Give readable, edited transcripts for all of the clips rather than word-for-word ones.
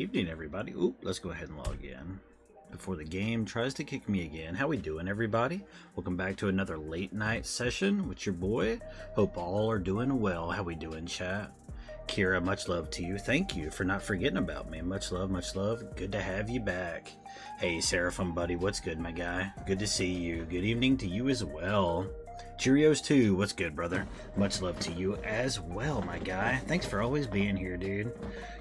evening, everybody. Ooh, let's go ahead and log in before the game tries to kick me again. How we doing, everybody? Welcome back to another late night session with your boy. Hope all are doing well. How we doing, chat? Kira, much love to you. Thank you for not forgetting about me. Much love, much love. Good to have you back. Hey, Seraphim buddy, what's good, my guy? Good to see you. Good evening to you as well. Cheerios too. What's good, brother? Much love to you as well, my guy. Thanks for always being here, dude.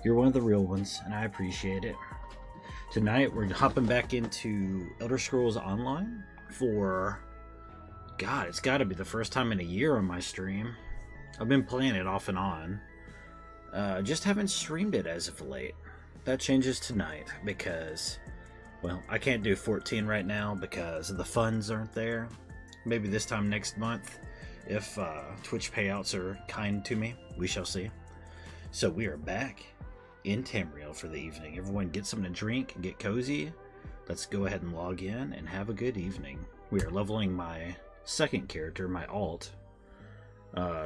You're one of the real ones, and I appreciate it. Tonight, we're hopping back into Elder Scrolls Online for... God, it's got to be the first time in a year on my stream. I've been playing it off and on. Just haven't streamed it as of late. That changes tonight because, well, I can't do 14 right now because the funds aren't there. Maybe this time next month, if Twitch payouts are kind to me, we shall see. So we are back in Tamriel for the evening. Everyone get something to drink and get cozy. Let's go ahead and log in and have a good evening. We are leveling my second character, my alt.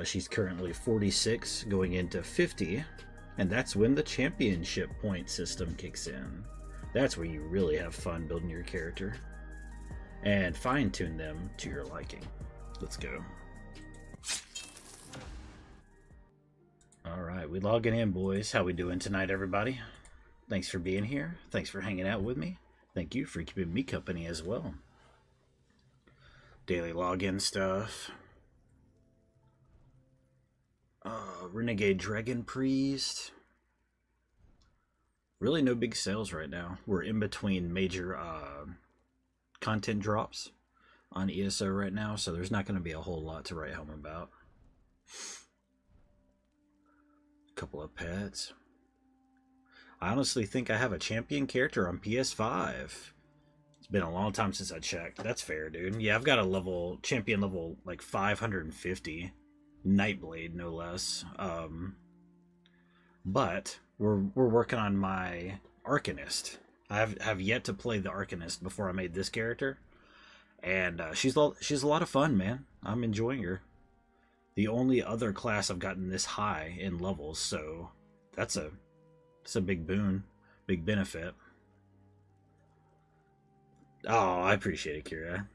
She's currently 46, going into 50, and that's when the championship point system kicks in. That's where you really have fun building your character and fine-tune them to your liking. Let's go. Alright, we logging in, boys. How we doing tonight, everybody? Thanks for being here. Thanks for hanging out with me. Thank you for keeping me company as well. Daily login stuff. Renegade Dragon Priest. Really no big sales right now. We're in between major content drops on ESO right now, so there's not going to be a whole lot to write home about. A couple of pets. I honestly think I have a champion character on PS5. It's been a long time since I checked. That's fair, dude. Yeah, I've got a champion level like 550. Nightblade, no less. But we're working on my Arcanist. I have yet to play the Arcanist before I made this character, and she's a lot of fun, man. I'm enjoying her. The only other class I've gotten this high in levels, so that's a big boon, big benefit. Oh, I appreciate it, Kira.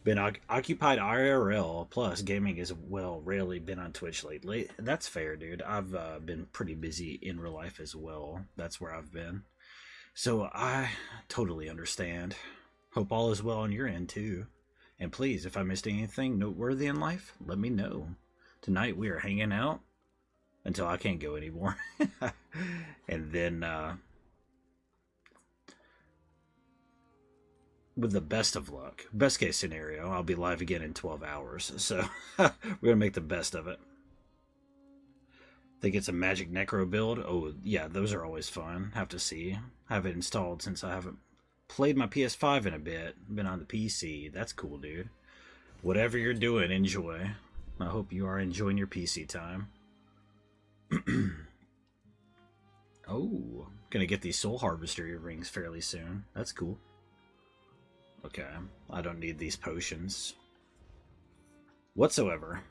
Been occupied IRL, plus gaming as well. Rarely been on Twitch lately. That's fair, dude. I've been pretty busy in real life as well. That's where I've been. So I totally understand. Hope all is well on your end too. And please, if I missed anything noteworthy in life, let me know. Tonight we are hanging out until I can't go anymore. And then with the best of luck, best case scenario, I'll be live again in 12 hours. So we're gonna make the best of it. Think it's a magic necro build. Oh yeah, those are always fun. Have to see. I have it installed since I haven't played my PS5 in a bit. Been on the PC. That's cool, dude. Whatever you're doing, enjoy. I hope you are enjoying your PC time. Oh, gonna get these Soul Harvester earrings fairly soon. That's cool. Okay, I don't need these potions whatsoever.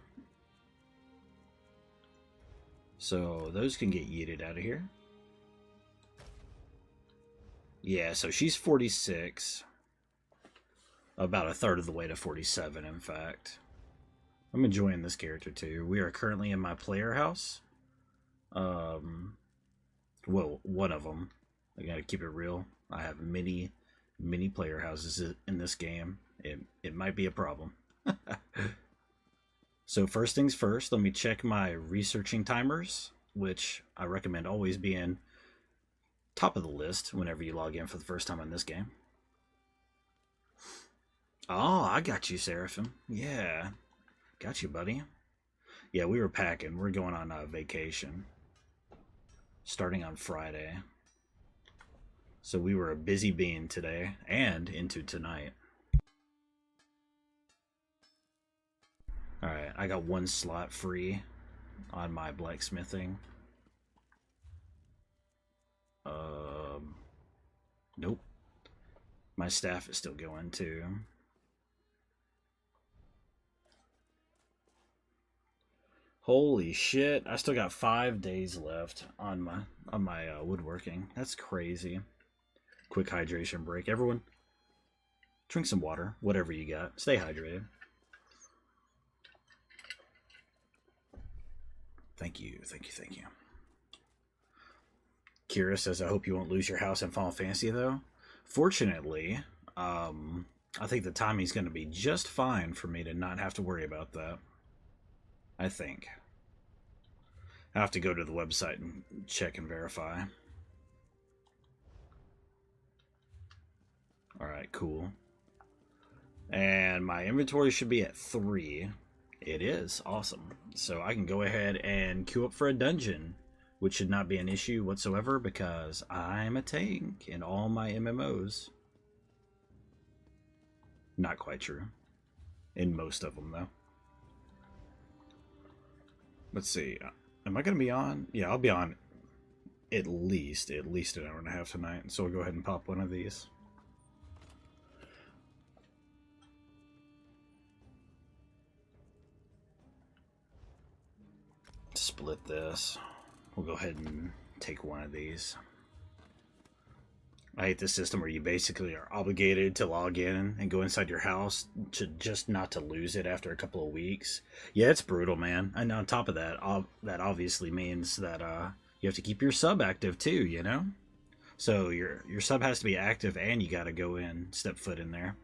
So those can get yeeted out of here. Yeah, so she's 46. About a third of the way to 47, in fact. I'm enjoying this character too. We are currently in my player house. Well, one of them. I gotta keep it real. I have many player houses in this game. It might be a problem. So first things first, let me check my researching timers, which I recommend always being top of the list whenever you log in for the first time on this game. Oh, I got you, Seraphim. Yeah, got you, buddy. Yeah, we were packing. We're going on a vacation starting on Friday. So we were a busy being today and into tonight. Alright, I got one slot free on my blacksmithing. Nope. My staff is still going too. Holy shit! I still got 5 days left on my woodworking. That's crazy. Quick hydration break. Everyone, drink some water. Whatever you got. Stay hydrated. Thank you, thank you, thank you. Kira says, I hope you won't lose your house in Final Fantasy, though. Fortunately, I think the timing's going to be just fine for me to not have to worry about that. I think. I have to go to the website and check and verify. Alright, cool. And my inventory should be at 3. It is. Awesome. So I can go ahead and queue up for a dungeon, which should not be an issue whatsoever because I'm a tank in all my MMOs. Not quite true. In most of them, though. Let's see. Am I going to be on? Yeah, I'll be on at least an hour and a half tonight. So we'll go ahead and pop one of these. Split this. We'll go ahead and take one of these. I hate this system where you basically are obligated to log in and go inside your house to just not to lose it after a couple of weeks. Yeah, it's brutal, man. And on top of that, that obviously means that you have to keep your sub active too, you know? So your sub has to be active and you got to go in, step foot in there.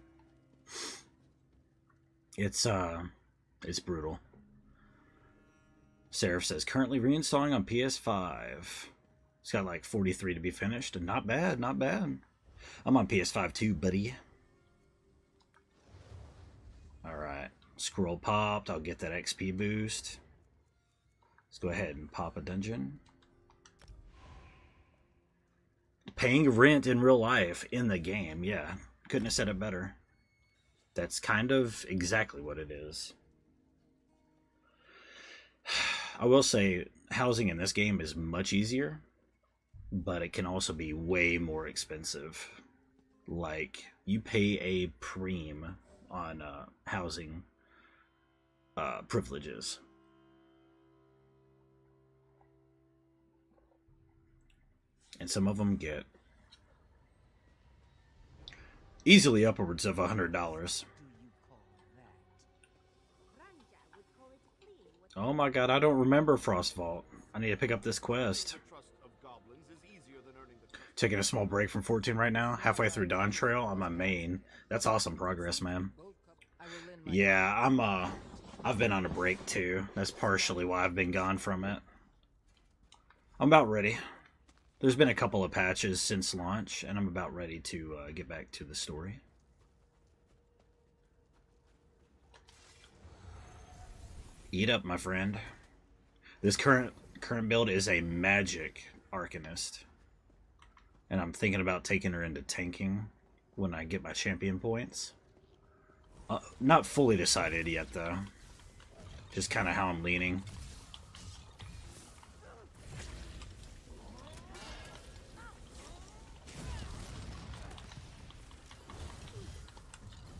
It's brutal. Seraph says, currently reinstalling on PS5. It's got like 43 to be finished. Not bad, not bad. I'm on PS5 too, buddy. Alright. Scroll popped. I'll get that XP boost. Let's go ahead and pop a dungeon. Paying rent in real life in the game. Yeah. Couldn't have said it better. That's kind of exactly what it is. I will say, housing in this game is much easier, but it can also be way more expensive. Like, you pay a preem on housing privileges. And some of them get easily upwards of $100. Oh my god, I don't remember Frostvault. I need to pick up this quest. Taking a small break from 14 right now. Halfway through Dawn Trail on my main. That's awesome progress, man. Yeah, I've been on a break too. That's partially why I've been gone from it. I'm about ready. There's been a couple of patches since launch, and I'm about ready to get back to the story. Eat up, my friend. This current build is a magic Arcanist. And I'm thinking about taking her into tanking when I get my champion points. Not fully decided yet, though. Just kind of how I'm leaning.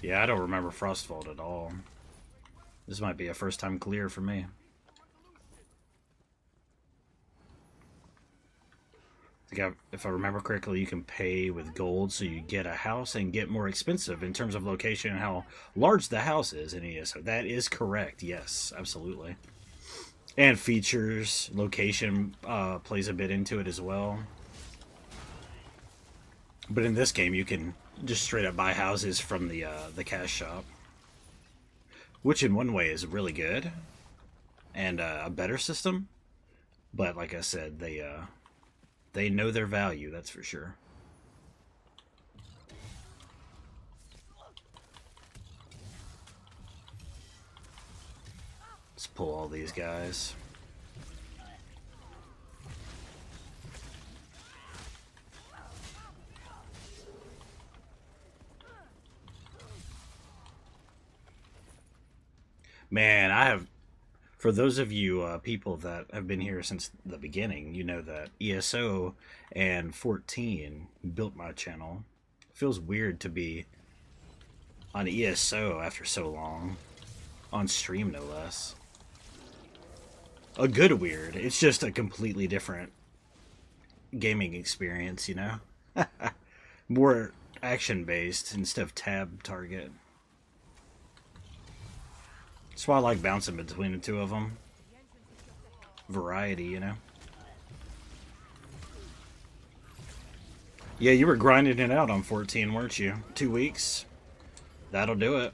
Yeah, I don't remember Frostvault at all. This might be a first time clear for me. I think if I remember correctly, you can pay with gold, so you get a house and get more expensive in terms of location and how large the house is in ESO. That is correct, yes, absolutely. And features, location plays a bit into it as well. But in this game, you can just straight up buy houses from the cash shop. Which in one way is really good and a better system, but like I said, they know their value, that's for sure. Let's pull all these guys. Man, I have, for those of you people that have been here since the beginning, you know that ESO and 14 built my channel. It feels weird to be on ESO after so long. On stream, no less. a good weird. It's just a completely different gaming experience, you know? More action-based instead of tab target. That's why I like bouncing between the two of them. Variety, you know? Yeah, you were grinding it out on 14, weren't you? 2 weeks? That'll do it.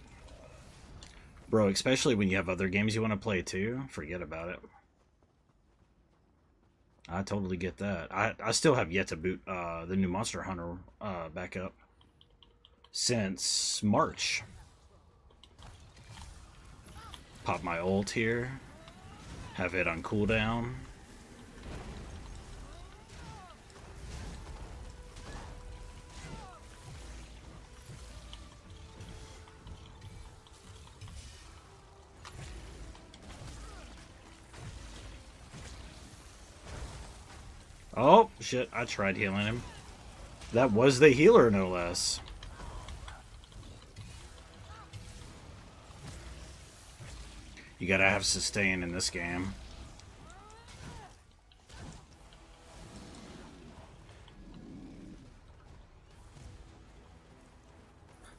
Bro, especially when you have other games you want to play too, forget about it. I totally get that. I still have yet to boot the new Monster Hunter back up since March. Pop my ult here. Have it on cooldown. Oh, shit, I tried healing him. That was the healer, no less. You gotta have sustain in this game.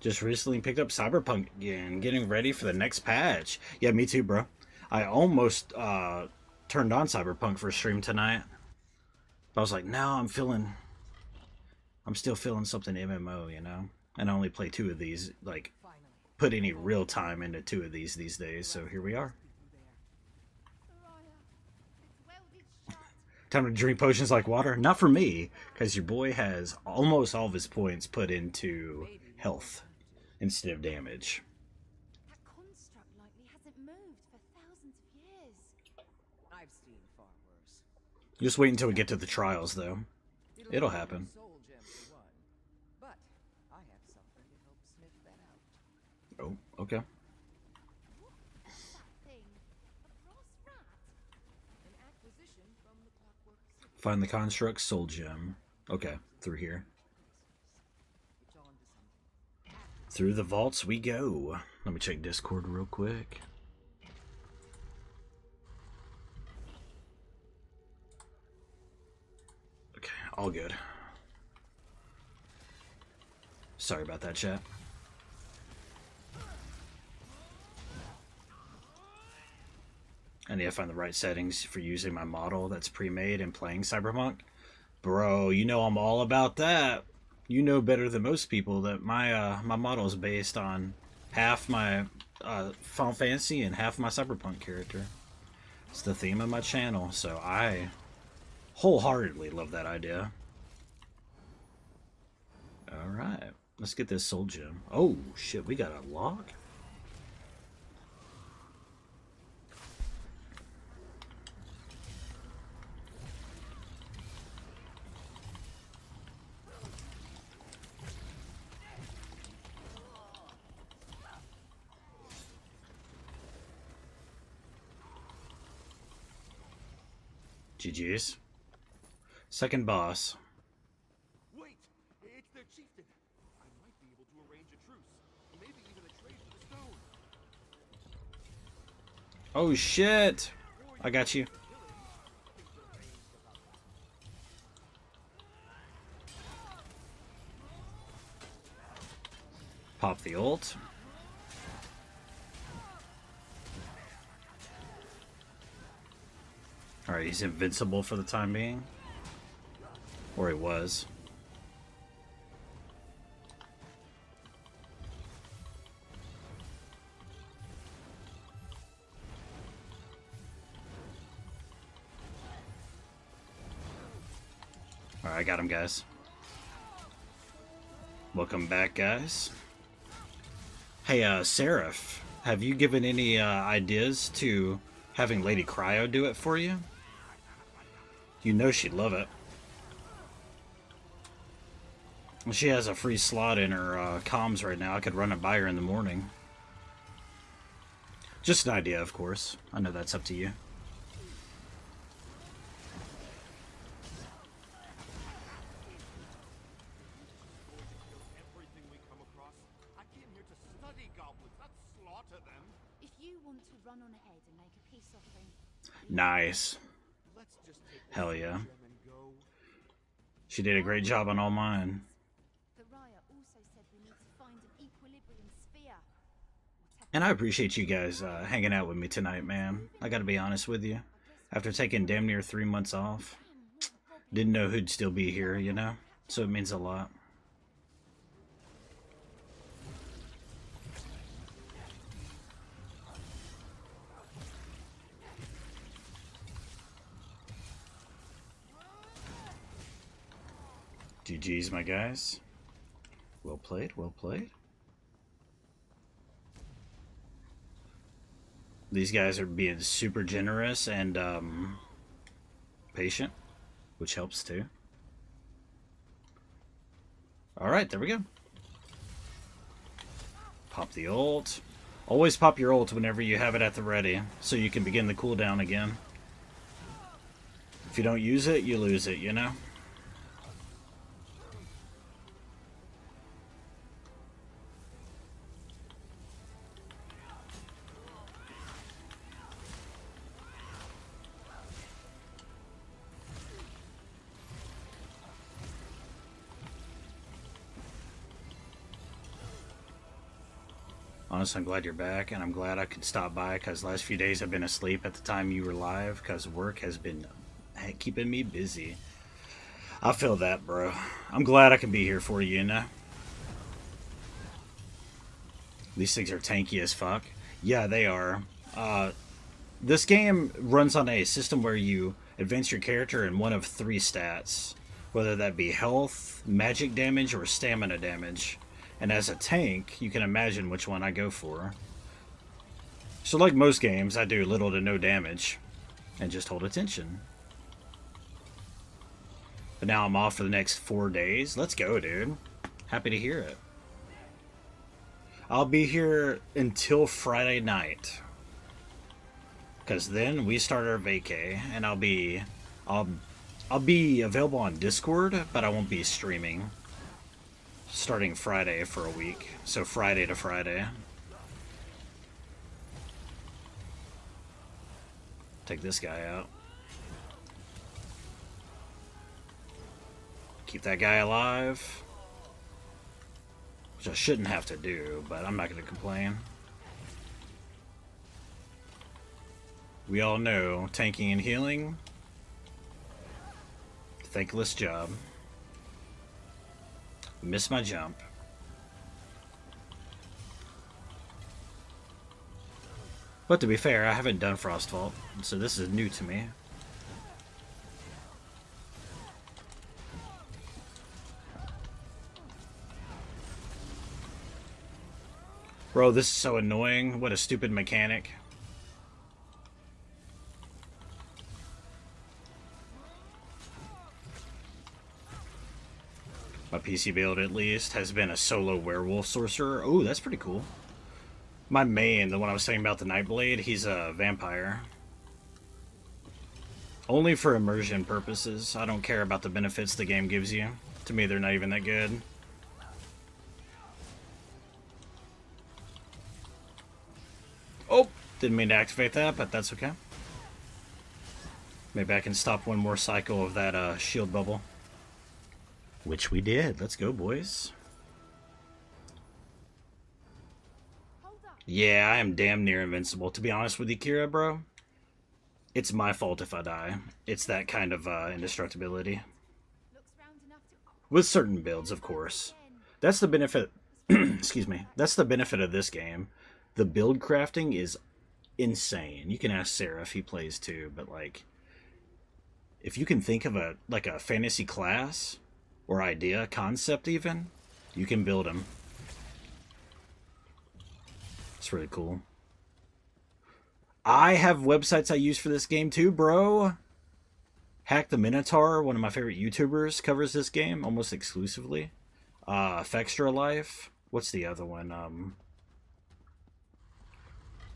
Just recently picked up Cyberpunk again, getting ready for the next patch. Yeah, me too, bro. I almost turned on Cyberpunk for stream tonight. But I was like, no, I'm still feeling something MMO, you know? And I only play 2 of these, like, put any real time into 2 of these days, so here we are. Time to drink potions like water? Not for me, because your boy has almost all of his points put into health instead of damage. That construct likely hasn't moved for thousands of years. I've seen far worse. Just wait until we get to the trials, though. It'll happen. But I have something to help sniff that out. Oh, okay. What's that thing? A brass rat? An acquisition from the Clockwork City. Find the construct soul gem. Okay, through here. It's on to something. Through the vaults we go. Let me check Discord real quick. Okay, all good. Sorry about that, chat. I need to find the right settings for using my model that's pre-made and playing Cyberpunk. Bro, you know I'm all about that. You know better than most people that my my model is based on half my Final Fantasy and half my Cyberpunk character. It's the theme of my channel, so I wholeheartedly love that idea. Alright, let's get this soul gem. Oh shit, we got a lock? GG's. Second boss. Wait! It's their chieftain! I might be able to arrange a truce. Maybe even a trade for the stone. Oh shit! I got you. Pop the ult. Alright, he's invincible for the time being. Or he was. Alright, I got him, guys. Welcome back, guys. Hey, Seraph, have you given any ideas to having Lady Cryo do it for you? You know she'd love it. She has a free slot in her comms right now. I could run it by her in the morning. Just an idea, of course. I know that's up to you. Everything we come across. I came here to study goblins, not slaughter them. If you want to run on ahead and make a peace offering, Nice. Let's just take this Hell yeah. gem and go. She did a great job on all mine. The Raya also said we need to find an equilibrium sphere. And I appreciate you guys hanging out with me tonight, man. I gotta be honest with you. After taking damn near 3 months off, didn't know who'd still be here, you know? So it means a lot. GG's, my guys. Well played, well played. These guys are being super generous and patient, which helps too. Alright, there we go. Pop the ult. Always pop your ult whenever you have it at the ready, so you can begin the cooldown again. If you don't use it, you lose it, you know? Honestly, I'm glad you're back, and I'm glad I could stop by, because last few days I've been asleep at the time you were live, because work has been keeping me busy. I feel that, bro. I'm glad I can be here for you, you know? These things are tanky as fuck. Yeah, they are. This game runs on a system where you advance your character in one of 3 stats, whether that be health, magic damage, or stamina damage. And as a tank, you can imagine which one I go for. So like most games, I do little to no damage and just hold attention. But now I'm off for the next 4 days. Let's go, dude. Happy to hear it. I'll be here until Friday night, because then we start our vacay, and I'll be available on Discord, but I won't be streaming. Starting Friday for a week, so Friday to Friday. Take this guy out. Keep that guy alive. Which I shouldn't have to do, but I'm not going to complain. We all know tanking and healing, thankless job. Missed my jump. But to be fair, I haven't done Frostvault, so this is new to me. Bro, this is so annoying. What a stupid mechanic. My PC build, at least, has been a solo werewolf sorcerer. Oh, that's pretty cool. My main, the one I was talking about, the Nightblade, he's a vampire. Only for immersion purposes. I don't care about the benefits the game gives you. To me, they're not even that good. Oh, didn't mean to activate that, but that's okay. Maybe I can stop one more cycle of that shield bubble. Which we did. Let's go, boys. Yeah, I am damn near invincible. To be honest with you, Kira, bro, it's my fault if I die. It's that kind of indestructibility. With certain builds, of course. That's the benefit... excuse me. That's the benefit of this game. The build crafting is insane. You can ask Sarah if he plays too, but like... if you can think of a fantasy class... or idea, concept even, you can build them. It's really cool. I have websites I use for this game too, bro. Hack the Minotaur, one of my favorite YouTubers, covers this game almost exclusively. Fextra Life. What's the other one?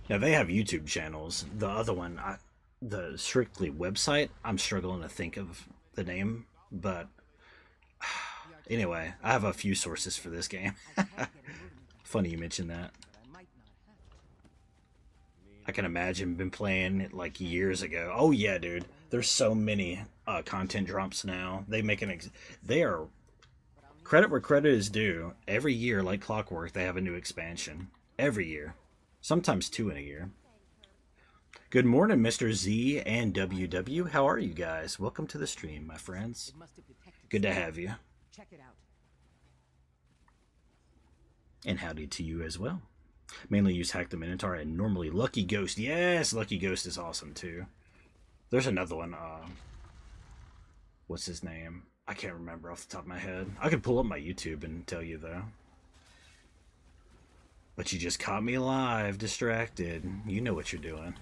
Now they have YouTube channels. The other one, the strictly website, I'm struggling to think of the name, but anyway, I have a few sources for this game. Funny you mentioned that. But I might not have to. I mean, I can imagine been playing it like years ago. Oh yeah, dude. There's so many content drops now. They make they are credit where credit is due. Every year, like clockwork, they have a new expansion. Every year. Sometimes two in a year. Good morning, Mr. Z and WW. How are you guys? Welcome to the stream, my friends. Good to have you. Check it out. And howdy to you as well. Mainly use Hack the Minotaur and normally Lucky Ghost. Yes, Lucky Ghost is awesome too. There's another one. What's his name? I can't remember off the top of my head. I could pull up my YouTube and tell you though. But you just caught me live, distracted. You know what you're doing.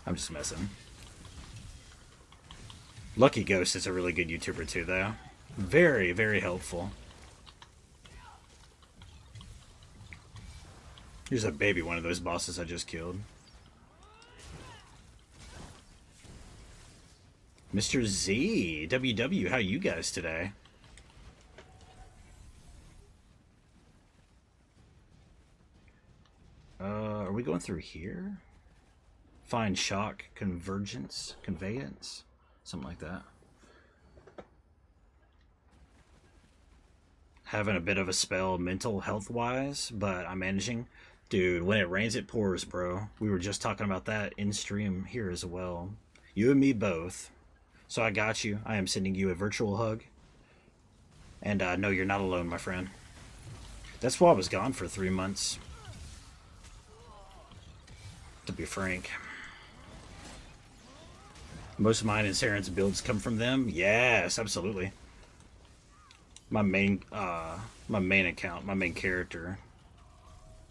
I'm just messing. Lucky Ghost is a really good YouTuber too though. Very, very helpful. Here's a baby one of those bosses I just killed. Mr. Z, WW, how you guys today? Are we going through here? Find shock, convergence, conveyance, something like that. Having a bit of a spell mental health wise, but I'm managing. Dude, when it rains, it pours, bro. We were just talking about that in stream here as well. You and me both. So I got you. I am sending you a virtual hug. And no, you're not alone, my friend. That's why I was gone for 3 months. To be frank. Most of mine and Saren's builds come from them. Yes, absolutely. My main account, my main character,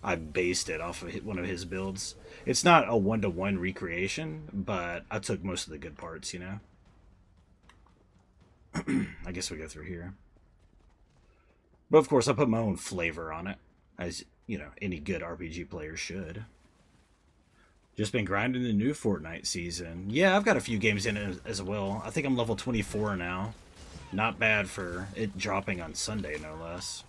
I based it off of one of his builds. It's not a one-to-one recreation, but I took most of the good parts, you know? I guess we go through here. But of course, I put my own flavor on it, as, you know, any good RPG player should. Just been grinding the new Fortnite season. Yeah, I've got a few games in it as well. I think I'm level 24 now. Not bad for it dropping on Sunday, no less.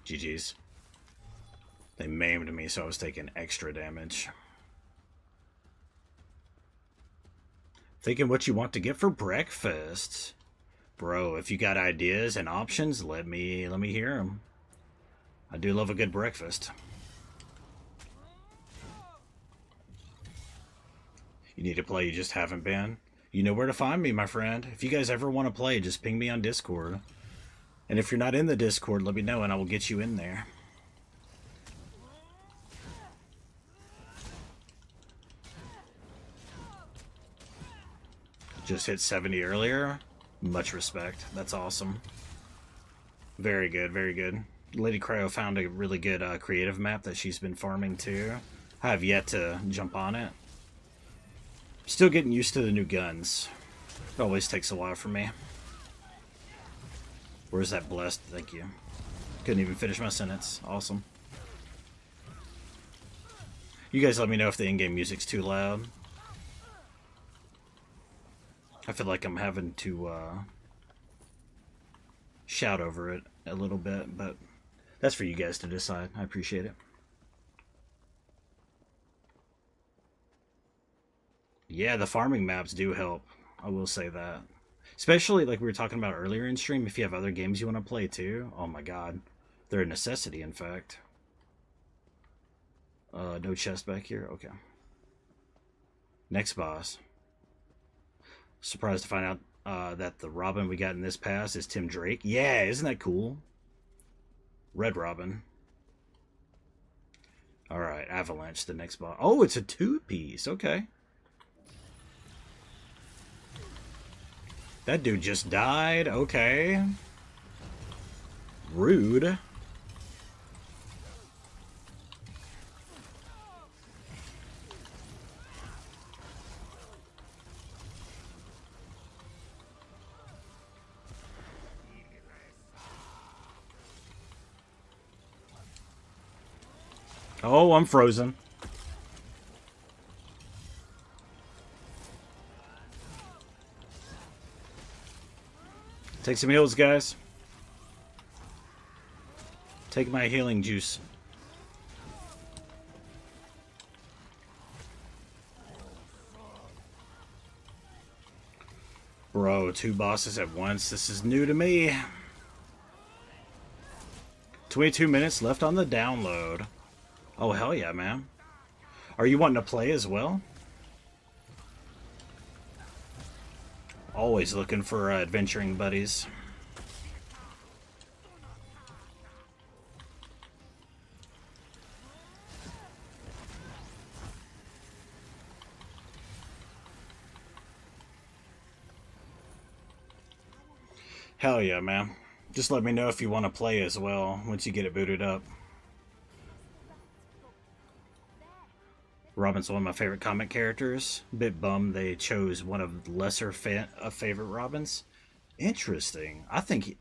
GG's. They maimed me, so I was taking extra damage. Thinking what you want to get for breakfast. Bro, if you got ideas and options, let me hear them. I do love a good breakfast. You need to play, you just haven't been? You know where to find me, my friend. If you guys ever want to play, just ping me on Discord. And if you're not in the Discord, let me know and I will get you in there. Just hit 70 earlier. Much respect. That's awesome. Very good, very good. Lady Cryo found a really good creative map that she's been farming too. I have yet to jump on it. Still getting used to the new guns. It always takes a while for me. Where's that blessed? Thank you. Couldn't even finish my sentence. Awesome. You guys let me know if the in-game music's too loud. I feel like I'm having to shout over it a little bit, but that's for you guys to decide. I appreciate it. Yeah, the farming maps do help. I will say that. Especially like we were talking about earlier in stream, if you have other games you want to play too. Oh my god. They're a necessity, in fact. No chest back here? Okay. Next boss. Surprised to find out that the Robin we got in this pass is Tim Drake. Yeah, isn't that cool? Red Robin. Alright, Avalanche, the next boss. Oh, it's a two-piece. Okay. That dude just died. Okay. Rude. Oh, I'm frozen. Take some heals, guys. Take my healing juice. Bro, 2 bosses at once. This is new to me. 22 minutes left on the download. Oh, hell yeah, man. Are you wanting to play as well? Always looking for adventuring buddies. Hell yeah, man. Just let me know if you want to play as well once you get it booted up. Robin's one of my favorite comic characters. Bit bummed they chose one of the lesser favorite Robins. Interesting. I think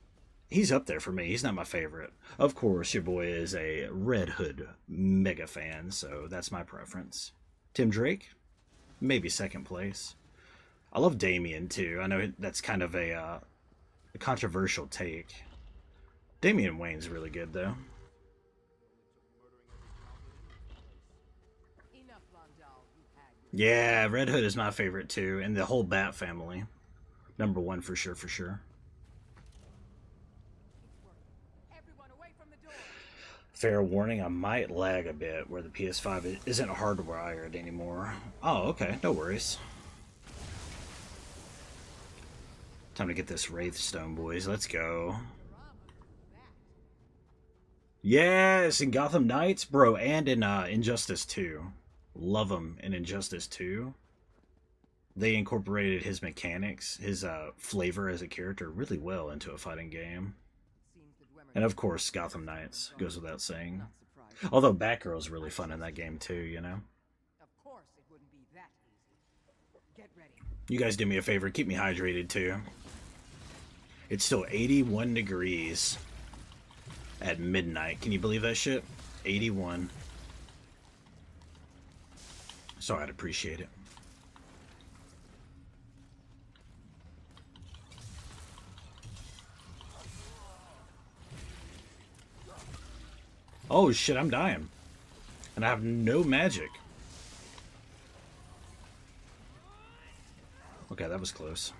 he's up there for me. He's not my favorite. Of course, your boy is a Red Hood mega fan, so that's my preference. Tim Drake? Maybe second place. I love Damien too. I know that's kind of a controversial take. Damian Wayne's really good though. Yeah, Red Hood is my favorite too, and the whole Bat family. Number one for sure, for sure. Fair warning, I might lag a bit where the PS5 isn't hardwired anymore. Oh, okay, no worries. Time to get this Wraithstone, boys. Let's go. Yes, in Gotham Knights, bro, and in Injustice 2. Love him in Injustice 2. They incorporated his mechanics, his flavor as a character really well into a fighting game. And of course, Gotham Knights goes without saying. Although Batgirl's really fun in that game too, you know? You guys do me a favor, keep me hydrated too. It's still 81 degrees at midnight. Can you believe that shit? 81. So I'd appreciate it. Oh shit, I'm dying. And I have no magic. Okay, that was close.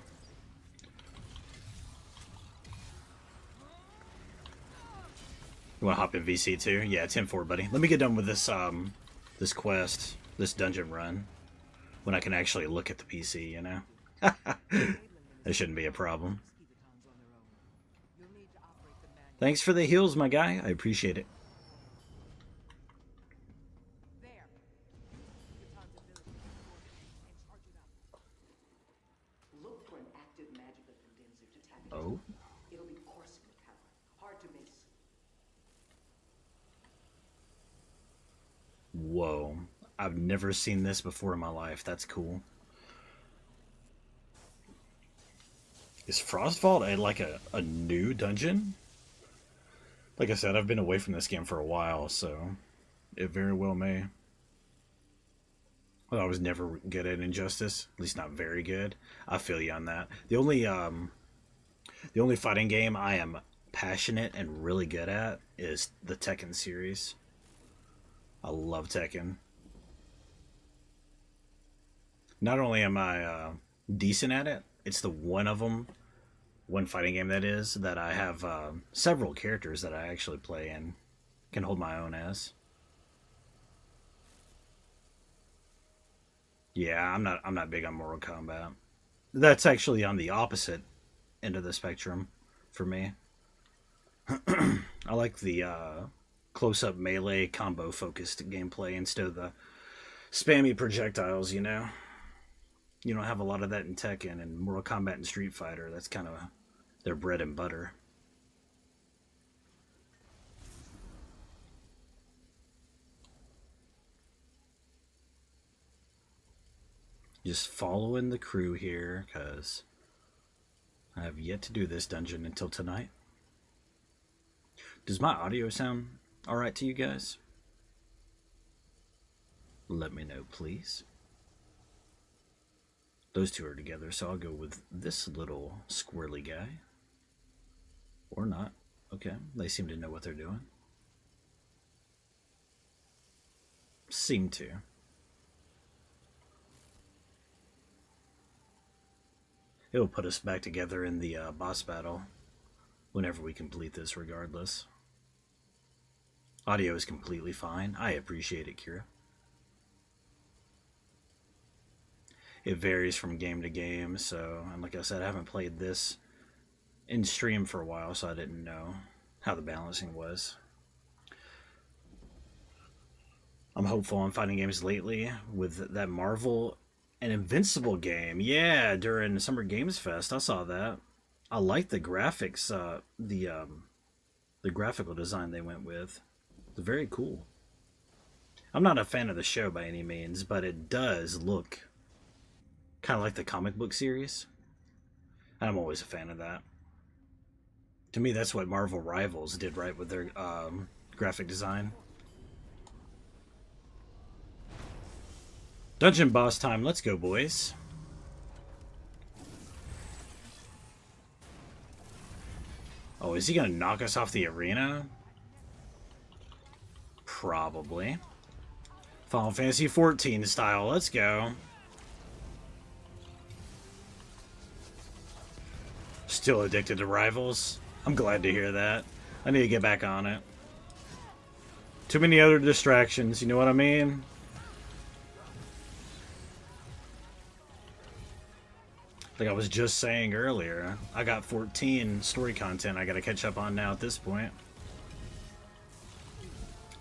You want to hop in VC too? Yeah, 10-4, buddy. Let me get done with this this quest, this dungeon run, when I can actually look at the PC, you know? That shouldn't be a problem. Thanks for the heals, my guy. I appreciate it. Oh. Whoa. I've never seen this before in my life. That's cool. Is Frostvault like a new dungeon? Like I said, I've been away from this game for a while, so it very well may. Well, I was never good at Injustice, at least not very good. I feel you on that. The only fighting game I am passionate and really good at is the Tekken series. I love Tekken. Not only am I decent at it, it's the one fighting game that is, that I have several characters that I actually play and can hold my own as. Yeah, I'm not big on Mortal Kombat. That's actually on the opposite end of the spectrum for me. I like the close-up melee combo-focused gameplay instead of the spammy projectiles, you know? You don't have a lot of that in Tekken and Mortal Kombat and Street Fighter. That's kind of their bread and butter. Just following the crew here, because I have yet to do this dungeon until tonight. Does my audio sound alright to you guys? Let me know, please. Those two are together, so I'll go with this little squirrely guy. Or not. Okay, they seem to know what they're doing. Seem to. It'll put us back together in the boss battle whenever we complete this, regardless. Audio is completely fine. I appreciate it, Kira. It varies from game to game, so, and like I said, I haven't played this in stream for a while, so I didn't know how the balancing was. I'm hopeful on finding games lately with that Marvel and Invincible game. Yeah, during Summer Games Fest, I saw that. I like the graphics, the graphical design they went with. It's very cool. I'm not a fan of the show by any means, but it does look kind of like the comic book series. I'm always a fan of that. To me, that's what Marvel Rivals did right with their graphic design. Dungeon boss time. Let's go, boys. Oh, is he going to knock us off the arena? Probably. Final Fantasy 14 style. Let's go. Still addicted to Rivals. I'm glad to hear that. I need to get back on it. Too many other distractions, you know what I mean? Like I was just saying earlier, I got 14 story content I gotta catch up on now at this point.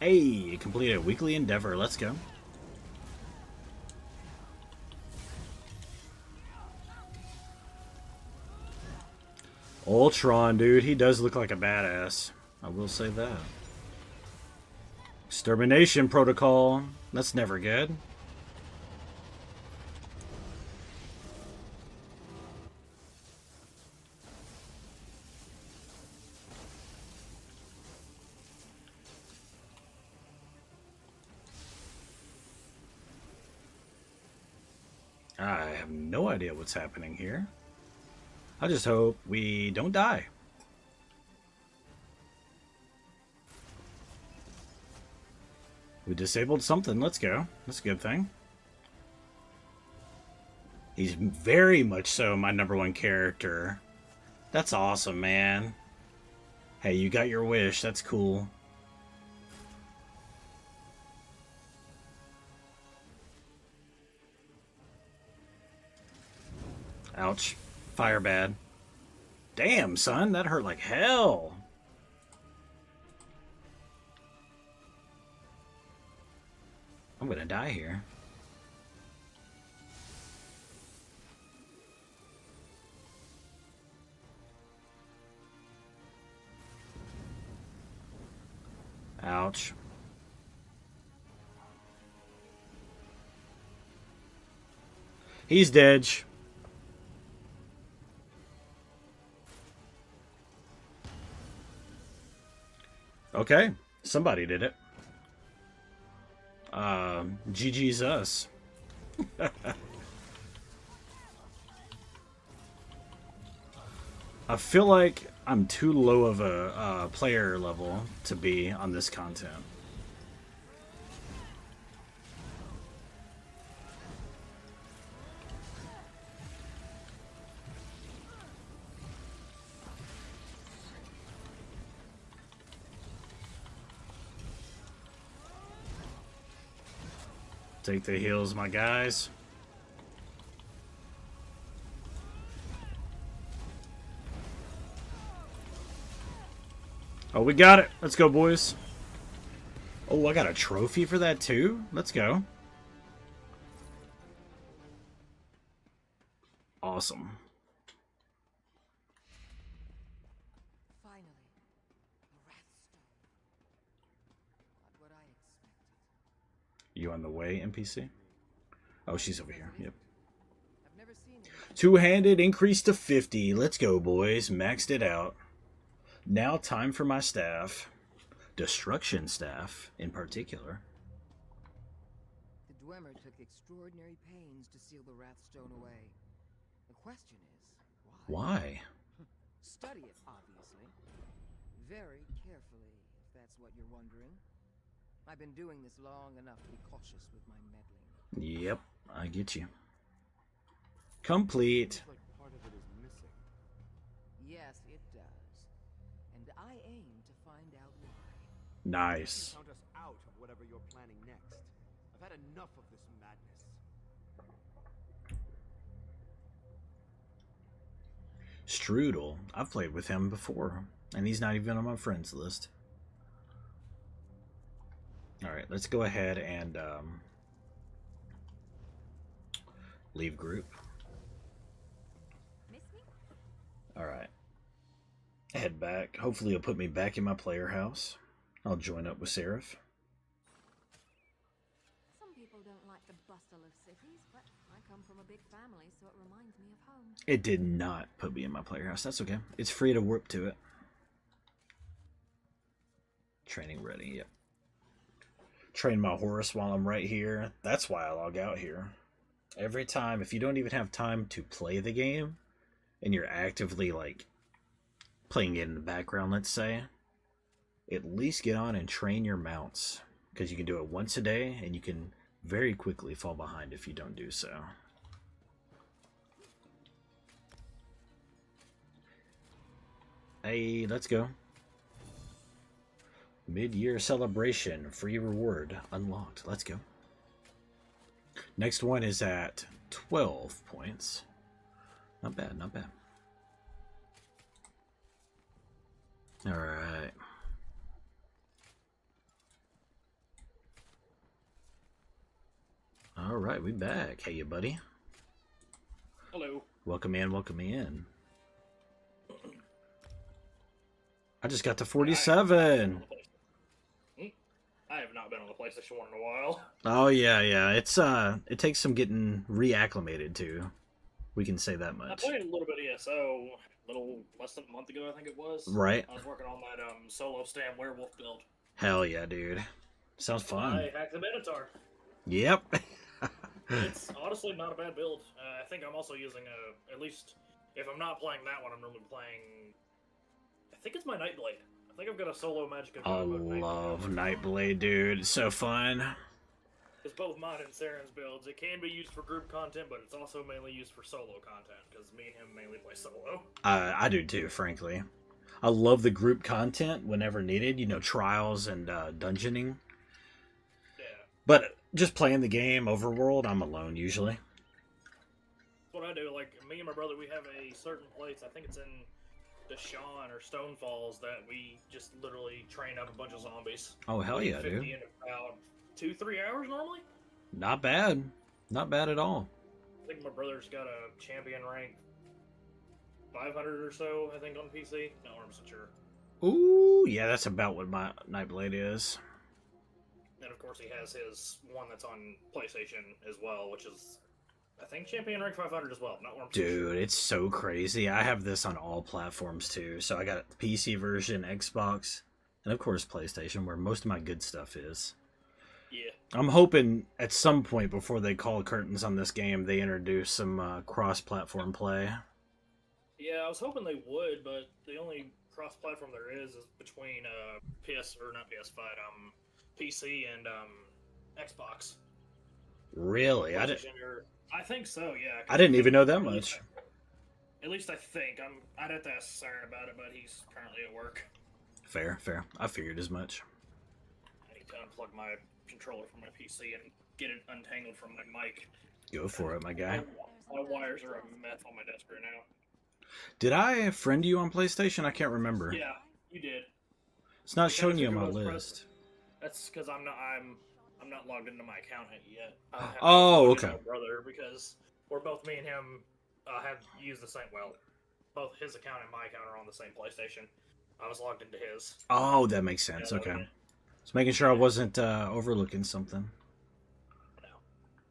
Hey, completed a weekly endeavor. Let's go. Ultron, dude, he does look like a badass. I will say that. Extermination protocol. That's never good. I have no idea what's happening here. I just hope we don't die. We disabled something. Let's go. That's a good thing. He's very much so my #1 character. That's awesome, man. Hey, you got your wish. That's cool. Ouch. Fire bad. Damn, son. That hurt like hell. I'm gonna die here. Ouch. He's dead. Okay, somebody did it. GG's us. I feel like I'm too low of a player level to be on this content. Take the heals, my guys. Oh, we got it. Let's go, boys. Oh, I got a trophy for that, too? Let's go. Awesome. Finally, a Wrathstone. Not what I expected. You on the way, NPC? Oh, she's over here. Yep. I've never seen it. Two-handed increase to 50. Let's go, boys. Maxed it out. Now time for my staff. Destruction staff, in particular. The Dwemer took extraordinary pains to seal the Wrathstone away. The question is, why? Why? study it, obviously. Very carefully, if that's what you're wondering. I've been doing this long enough to be cautious with my meddling. Yep, I get you. Complete. Seems like part of it is missing. Yes, it does. And I aim to find out why. Nice. Count us out of whatever you're planning next. I've had enough of this madness. Strudel. I've played with him before, and he's not even on my friends list. Alright, let's go ahead and leave group. Miss me? Alright. Head back. Hopefully it'll put me back in my player house. I'll join up with Seraph. Some people don't like the bustle of cities, but I come from a big family, so it reminds me of home. It did not put me in my player house. That's okay. It's free to warp to it. Training ready, yep. Train my horse while I'm right here. That's why I log out here. Every time, if you don't even have time to play the game, and you're actively, like, playing it in the background, let's say, at least get on and train your mounts. Because you can do it once a day, and you can very quickly fall behind if you don't do so. Hey, let's go. Mid-year celebration, free reward unlocked. Let's go. Next one is at 12 points. Not bad, not bad. Alright. Alright, we back. Hey, you buddy. Hello. Welcome in, welcome in. I just got to 47. I have not been on the PlayStation 1 in a while. Oh yeah, yeah. It's it takes some getting reacclimated to. We can say that much. I played a little bit of ESO a little less than a month ago, I think it was. Right. I was working on that solo stand werewolf build. Hell yeah, dude. Sounds fun. I hacked the Minotaur. Yep. It's honestly not a bad build. I think I'm also using at least if I'm not playing that one, I'm normally playing. I think it's my Nightblade. I think I've got a solo magic. I love Nightblade, dude. It's so fun. It's both mine and Saren's builds. It can be used for group content, but it's also mainly used for solo content, because me and him mainly play solo. I do too, frankly. I love the group content whenever needed, you know, trials and dungeoning. Yeah. But just playing the game, overworld, I'm alone usually. That's what I do. Like, me and my brother, we have a certain place, I think it's in Deshaun or Stone Falls, that we just literally train up a bunch of zombies. Oh, hell yeah, 50 dude. in about 2-3 hours normally? Not bad. Not bad at all. I think my brother's got a champion rank 500 or so, I think, on PC. No, I'm not sure. Ooh, yeah, that's about what my Nightblade is. And of course, he has his one that's on PlayStation as well, which is, I think, champion rank 500 as well. Not one. Dude, it's so crazy. I have this on all platforms too. So I got the PC version, Xbox, and of course PlayStation, where most of my good stuff is. Yeah. I'm hoping at some point before they call curtains on this game, they introduce some cross-platform play. Yeah, I was hoping they would, but the only cross-platform there is between PC and Xbox. Really? I think so. Yeah. I didn't even know that much. At least I think. I'd have to ask Saren about it, but he's currently at work. Fair, fair. I figured as much. I need to unplug my controller from my PC and get it untangled from my mic. Go for it, my guy. My wires are a mess on my desk right now. Did I friend you on PlayStation? I can't remember. Yeah, you did. It's not showing you on my list. That's because I'm not logged into my account yet. Oh, okay. My brother, because both me and him have used the same. Well, both his account and my account are on the same PlayStation. I was logged into his. Oh, that makes sense. Okay. Just making sure I wasn't overlooking something.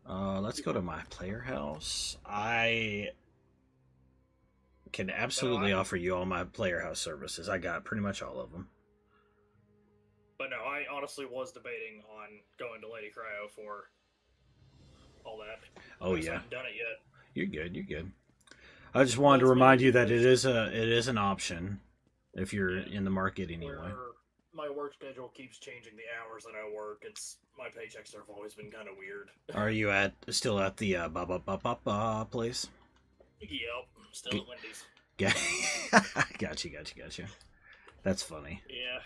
No. Let's go to my player house. I can absolutely offer you all my player house services. I got pretty much all of them. But no, I honestly was debating on going to Lady Cryo for all that. Oh, I just yeah. haven't done it yet. You're good, you're good. I just wanted to That's remind mainly you that because it is an option if you're in the market anyway. where my work schedule keeps changing the hours that I work. It's my paychecks have always been kind of weird. Are you still at the place? Yep, still at Wendy's. Gotcha. That's funny. Yeah,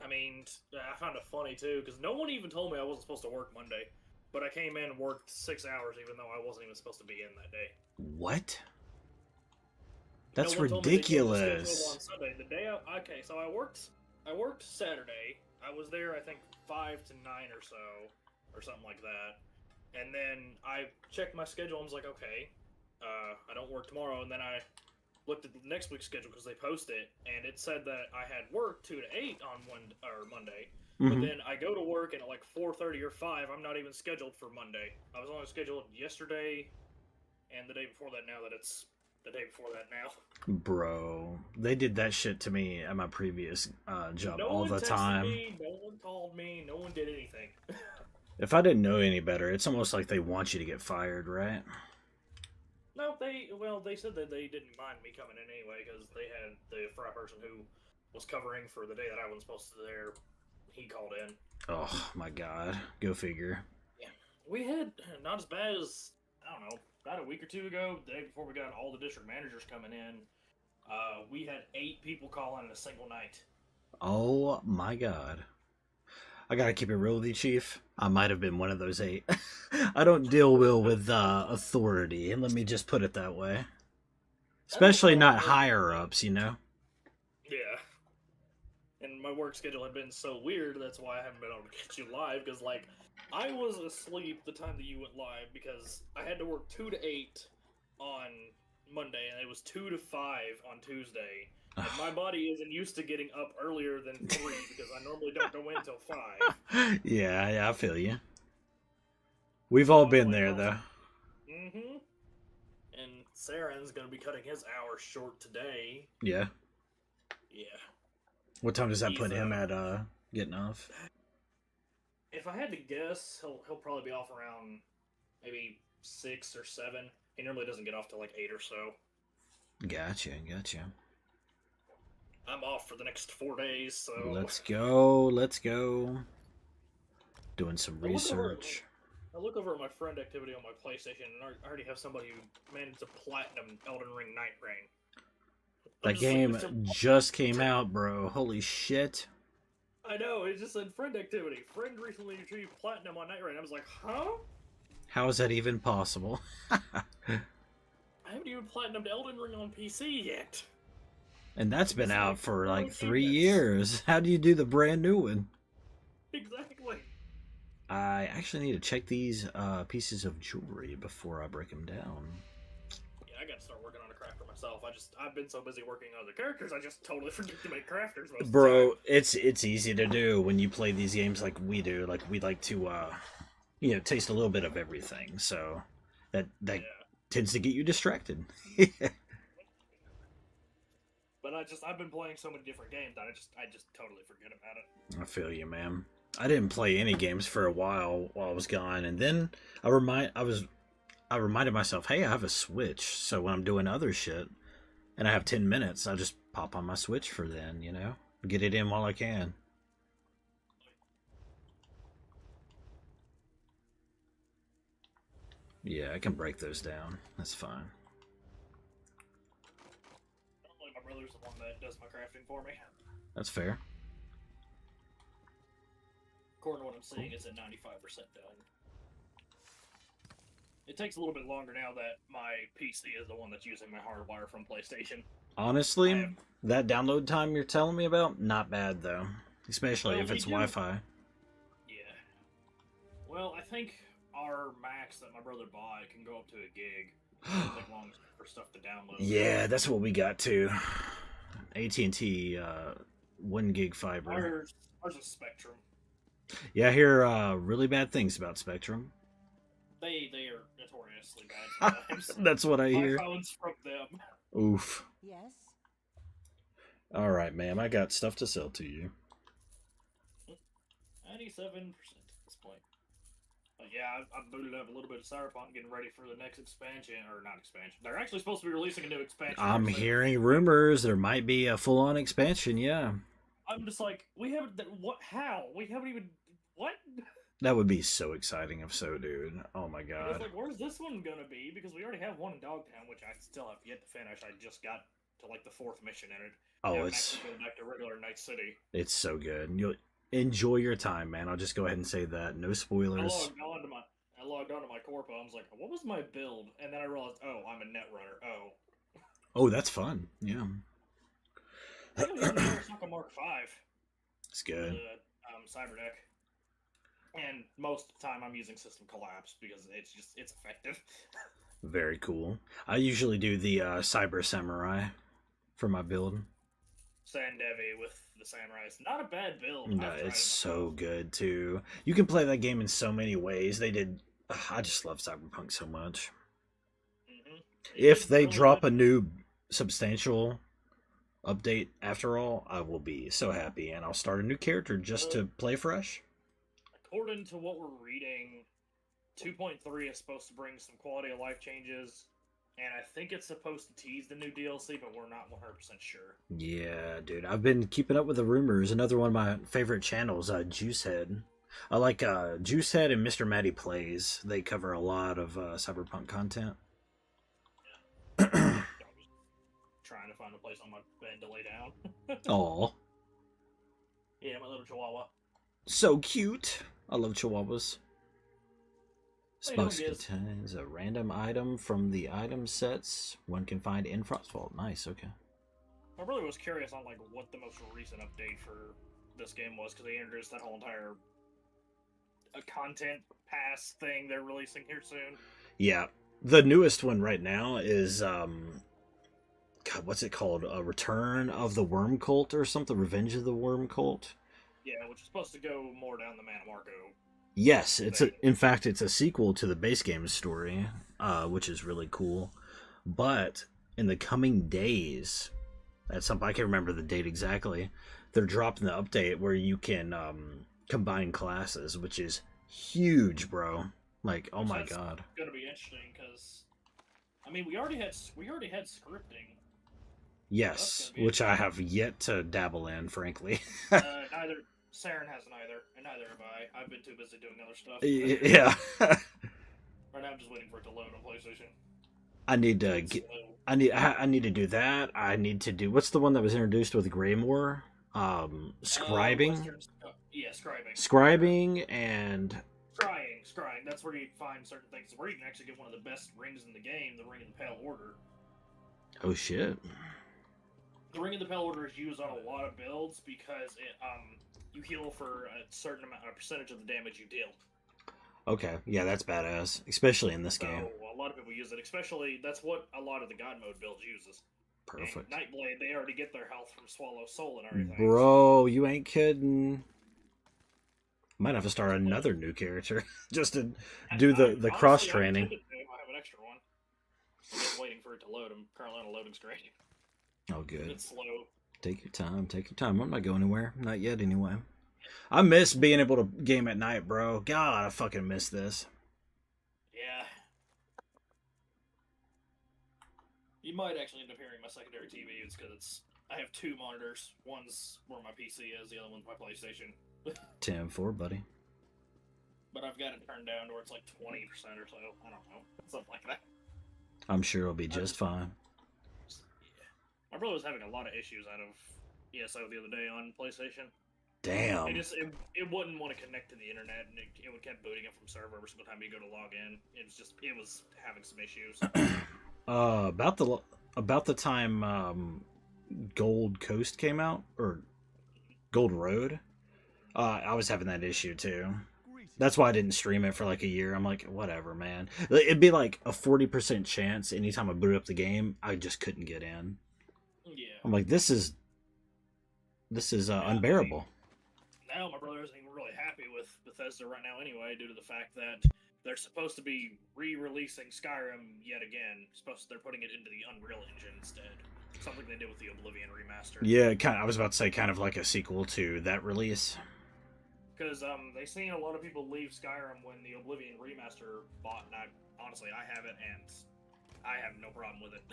I mean, I found it funny too because no one even told me I wasn't supposed to work Monday, but I came in and worked 6 hours even though I wasn't even supposed to be in that day. What? That's No one told me they changed the ridiculous. schedule on Sunday. The day okay, so I worked Saturday. I was there I think 5 to 9 or so, or something like that. And then I checked my schedule and was like, okay, I don't work tomorrow. And then I looked at the next week's schedule because they post it, and it said that I had work 2 to 8 on Monday. But then I go to work and at like 4:30 or 5, I'm not even scheduled for Monday. I was only scheduled yesterday and the day before that. Now that it's the day before that now. Bro, they did that shit to me at my previous job No all one the texted time. me, no one called me, no one did anything. If I didn't know any better, it's almost like they want you to get fired, right? No, they said that they didn't mind me coming in anyway because they had the fry person who was covering for the day that I wasn't supposed to be there. He called in. Oh my god, go figure. Yeah, we had not as bad as I don't know, about a week or two ago, the day before we got all the district managers coming in. We had 8 people call in a single night. Oh my god. I gotta keep it real with you, Chief. I might have been one of those 8. I don't deal well with authority, and let me just put it that way. Especially not higher ups, you know? Yeah. And my work schedule had been so weird, that's why I haven't been able to get you live, because, like, I was asleep the time that you went live, because I had to work 2 to 8 on Monday, and it was 2 to 5 on Tuesday. And my body isn't used to getting up earlier than 3, because I normally don't go in until 5. Yeah, I feel you. We've all been there, though. Mm-hmm. And Saren's gonna be cutting his hours short today. Yeah. Yeah. What time does that put him at getting off? If I had to guess, he'll probably be off around maybe 6 or 7. He normally doesn't get off till like 8 or so. Gotcha. I'm off for the next 4 days, so Let's go. Doing some I research. look over at my friend activity on my PlayStation, and I already have somebody who managed to platinum Elden Ring Night Rain. That game just came out, bro. Holy shit. I know, it just said friend activity. Friend recently achieved platinum on Night Rain. I was like, huh? How is that even possible? I haven't even platinumed Elden Ring on PC yet. And that's been out for like 3 goodness. years. How do you do the brand new one? Exactly. I actually need to check these pieces of jewelry before I break them down. Yeah, I gotta start working on a crafter myself. I've been so busy working on other characters, I just totally forget to make crafters most of the Bro, time. it's easy to do when you play these games like we do. Like we like to taste a little bit of everything. So that Yeah. tends to get you distracted. But I've been playing so many different games that I just totally forget about it. I feel you, man. I didn't play any games for a while I was gone, and then I reminded myself, hey, I have a Switch, so when I'm doing other shit and I have 10 minutes, I just pop on my Switch for then, get it in while I can. Yeah, I can break those down. That's fine. Normally my brother's the one that does my crafting for me. That's fair. According to what I'm seeing, it's at 95% done. It takes a little bit longer now that my PC is the one that's using my hardwire from PlayStation. Honestly, that download time you're telling me about, not bad though. Especially Well, if it's Wi-Fi. Yeah. Well, I think our max that my brother bought can go up to a gig. It doesn't take long for stuff to download. Yeah, that's what we got too. AT&T 1 gig fiber. Ours is Spectrum. Yeah, I hear really bad things about Spectrum. They are notoriously bad sometimes. That's what I hear. My phone's from them. Oof. Yes? All right, ma'am. I got stuff to sell to you. 97% at this point. Oh But yeah, I booted up a little bit of Cyberpunk, getting ready for the next expansion, or not expansion. They're actually supposed to be releasing a new expansion. I'm here soon. hearing rumors there might be a full-on expansion. Yeah, I'm just like, we haven't. What? How? We haven't even. What? that would be so exciting if so, dude. Oh my It's god. like, where's this one gonna be? Because we already have one in Dogtown, which I still have yet to finish. I just got to like the 4th mission in it. Oh, Now I'm it's actually going back to regular Night City. so good. You'll enjoy your time, man. I'll just go ahead and say that. No spoilers. I logged onto my Corpo. I was like, what was my build? And then I realized, oh, I'm a Netrunner. Oh. Oh, that's fun. Yeah, I think I'm using the Arasaka Mark V. it's good. The Cyber deck. And most of the time I'm using System Collapse because it's effective. Very cool. I usually do the Cyber Samurai for my build. Sandevi with the Samurai. It's not a bad build. No, I've tried it's it so myself. good too. You can play that game in so many ways. They did. I just love Cyberpunk so much. Mhm. If It's they really drop good. a new substantial update after all, I will be so happy, and I'll start a new character just to play fresh. According to what we're reading, 2.3 is supposed to bring some quality of life changes, and I think it's supposed to tease the new DLC, but we're not 100% sure. Yeah, dude, I've been keeping up with the rumors. Another one of my favorite channels, Juicehead. I like Juicehead and Mr. Matty Plays. They cover a lot of Cyberpunk content. I'm just trying to find a place on my bed to lay down. Aw, Yeah, my little chihuahua. so cute. I love chihuahuas. How you doing, Spucks Giz? contains a random item from the item sets one can find in Frostvault. Nice, okay. I really was curious on like what the most recent update for this game was because they introduced that whole entire content pass thing they're releasing here soon. Yeah, the newest one right now is God, what's it called? A Return of the Worm Cult or something? Revenge of the Worm Cult? Yeah, which is supposed to go more down the Manamarco. Yes, in fact it's a sequel to the base game story, which is really cool. But in the coming days, at some I can't remember the date exactly, they're dropping the update where you can combine classes, which is huge, bro. Like, oh my That's god. gonna be interesting because, I mean, we already had scripting. Yes, gonna be which I have yet to dabble in, frankly. Neither Saren has neither, and neither have I. I've been too busy doing other stuff. Yeah. Right now, I'm just waiting for it to load on PlayStation. I need to It's get. slow. I need to do that. I need to do what's the one that was introduced with Greymore? Scribing, Yeah, scribing. scribing, and Scrying. That's where you find certain things. Where you can actually get one of the best rings in the game, the Ring of the Pale Order. oh shit. The Ring of the Pale Order is used on a lot of builds because you heal for a certain amount, a percentage of the damage you deal. Okay, yeah, that's badass, especially in this So game. a lot of people use it, especially that's what a lot of the God mode builds uses. Perfect, And Nightblade, they already get their health from Swallow Soul and everything. bro. You ain't kidding. Might have to start another new character just to do the Honestly, cross I training. intended to. I have an extra one. I'm just waiting for it to load. I'm currently on a loading screen. Oh, good. It's slow. Take your time. Take your time. I'm not going anywhere. Not yet, anyway. I miss being able to game at night, bro. God, I fucking miss this. Yeah. You might actually end up hearing my secondary TV. It's because I have two monitors. One's where my PC is. The other one's my PlayStation. 10-4, buddy. But I've got it turned down to where it's like 20% or so. I don't know. Something like that. I'm sure it'll be just fine. Yeah. My brother was having a lot of issues out of ESO the other day on PlayStation. Damn. It wouldn't want to connect to the internet, and it would kept booting it from server every single time you go to log in. It was having some issues. About the time Gold Coast came out, or Gold Road, I was having that issue too. That's why I didn't stream it for like a year. I'm like, whatever, man. It'd be like a 40% chance anytime I boot up the game, I just couldn't get in. Yeah. I'm like, this is unbearable. Now my brother isn't even really happy with Bethesda right now anyway, due to the fact that they're supposed to be re-releasing Skyrim yet again. They're putting it into the Unreal Engine instead. Something they did with the Oblivion remaster. Yeah, I was about to say kind of like a sequel to that release. Because they seen a lot of people leave Skyrim when the Oblivion remaster bought, and honestly I have it, and I have no problem with it.